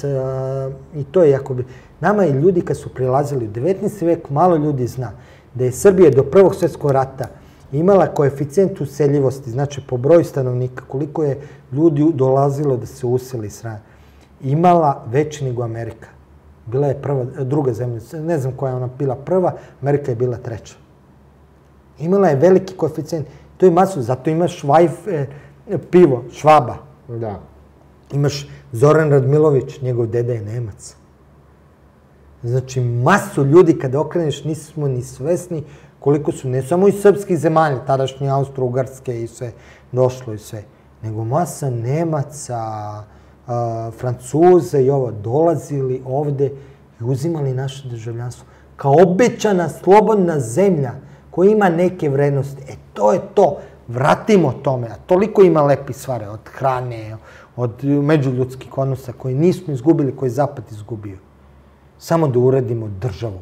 i to je jako bi... Nama i ljudi kad su prilazili u 19. vek, malo ljudi zna da je Srbija do Prvog svjetskog rata imala koeficijent useljivosti, znači po broju stanovnika, koliko je ljudi dolazilo da se useli s rana, imala veći nego Amerika. Bila je druga zemlja, ne znam koja je ona bila prva, Amerika je bila treća. Imala je veliki koeficijent, to je masu, zato imaš pivo, Švaba. Da. Imaš Zoran Radmilović, njegov deda je Nemac. Znači, masu ljudi, kada okreneš, nismo ni svesni koliko su, ne samo iz srpskih zemalja, tadašnje Austro-Ugarske i sve, došlo i sve. nego masa Nemaca, Francuza i ovo dolazili ovde i uzimali naše državljanstvo. Kao obećana slobodna zemlja koja ima neke vrednosti. To je to. Vratimo tome. A toliko ima lepi stvari od hrane, od međuljudskih odnosa koji nismo izgubili, koje je Zapad izgubio. Samo da uradimo državu.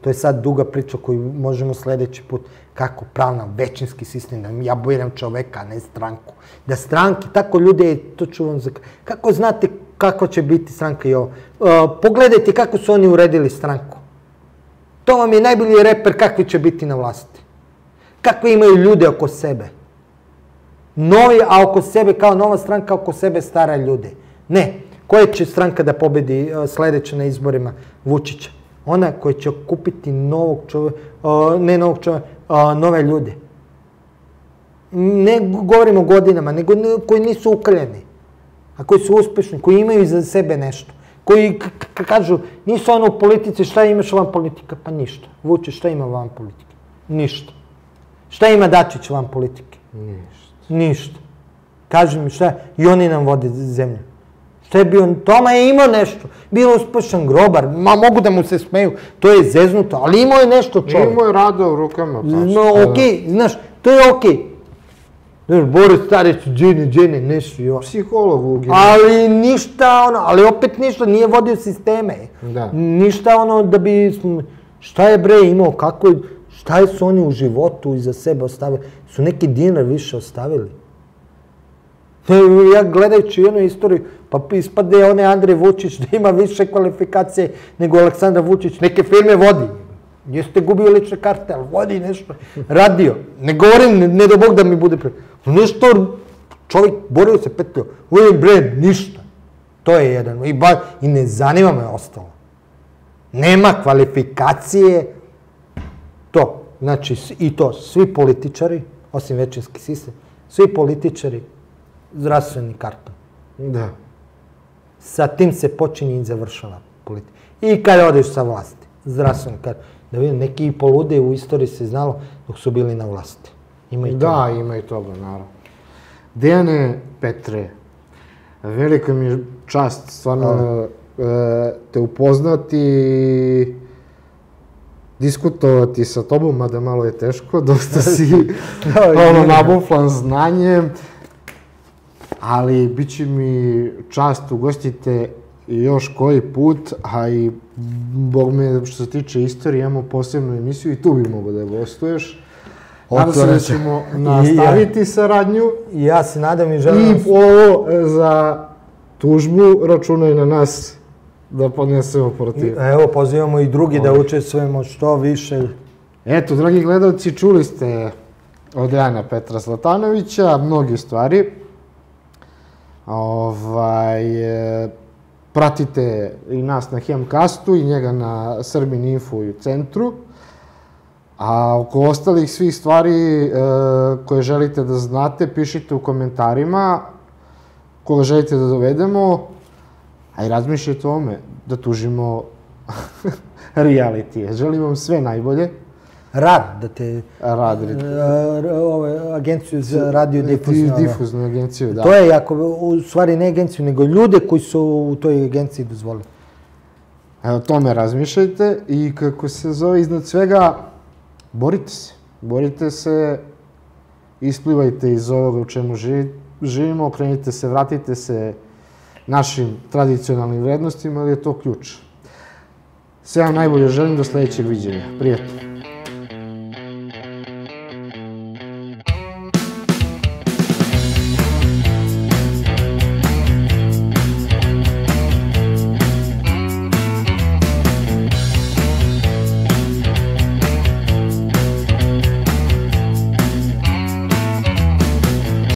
To je sad duga priča koju možemo sledeći put. Kako pravna, većinski sistem, da ja biram čoveka, a ne stranku. Da stranke, tako ljude, to ću vam kako znate kako će biti stranka i ovo? Pogledajte kako su oni uredili stranku. To vam je najbolji reper kakvi će biti na vlasti. Kakve imaju ljude oko sebe. Novi, a oko sebe kao nova stranka, oko sebe stara ljude. Ne. Koja će stranka da pobedi sledeće na izborima Vučića? Ona koja će okupiti novog čoveka, ne novog čoveka, nove ljude. Ne govorimo o godinama, nego koji nisu ukaljeni, a koji su uspešni, koji imaju iza sebe nešto. Koji kažu, nisu ono u politici, šta imaš van politika? Pa ništa. Vučić, šta ima van politike? Ništa. Šta ima Dačić van politike? Ništa. Kaži mi šta, i oni nam vode zemlju. Šta je bio, Toma je imao nešto. Bio uspešan grobar, mogu da mu se smeju, to je zeznuto, ali imao je nešto čovjek. Imao je rada u rukama. No, okej, znaš, to je okej. Znaš, Boris Starić, Džene, nešto i ovo. Psiholog u gimnaziji. Ali ništa, ali opet ništa, nije vodio sisteme. Ništa da bi, šta je bre imao, kako, šta su oni u životu iza sebe ostavili? Su neki dinar više ostavili? Ja gledajući jednu istoriju, pa ispade onaj Andrej Vučić da ima više kvalifikacije nego Aleksandar Vučić. Neke firme vodi. Jeste gubio lične karte, ali vodi nešto. Radio. Ne govorim, ne do Bog da mi bude pre. Nešto, čovjek borio se petljio. Uvijek bre, ništa. To je jedan. I ne zanima me ostalo. Nema kvalifikacije. To. Znači, i to, svi političari, osim većinski sistem, svi političari, zdravstveni karton. Da. Sa tim se počinje i završava politika. I kada odeš sa vlasti, zdravstveni karton. Da vidim, neki i polude u istoriji se znalo dok su bili na vlasti. Da, ima i toga, naravno. Dejane Petre, velika mi je čast stvarno te upoznati, diskutovati sa tobom, mada malo je teško, dosta si nabuflan znanjem. Ali bit će mi čast ugostite još koji put, a i Bog me što se tiče istorije, imamo posebnu emisiju i tu bi mogo da gostuješ. Nadam se da ćemo nastaviti saradnju. Ja se nadam i želim... I ovo za tužbu računaj na nas da podnesemo protiv. Evo, pozivamo i drugi da učestvujemo što više. Eto, dragi gledalci, čuli ste od Dejana Petra Zlatanovića mnoge stvari. Pratite i nas na Hemcastu i njega na Srbin Info i u centru. A oko ostalih svih stvari koje želite da znate, pišite u komentarima koga želite da dovedemo, a i razmišljajte o ome da tužimo realitije. Želim vam sve najbolje. Rad, da te... Rad. Agenciju za radiodifuznu. Difuznu agenciju, da. To je jako, u stvari ne agenciju, nego ljude koji su u toj agenciji dozvolili. Evo, tome razmišljajte i kako se zove iznad svega, borite se. Borite se, isplivajte iz ovoga u čemu živimo, okrenite se, vratite se našim tradicionalnim vrednostima, ali je to ključ. Sve vam najbolje želim, do sledećeg viđenja. Prijatno.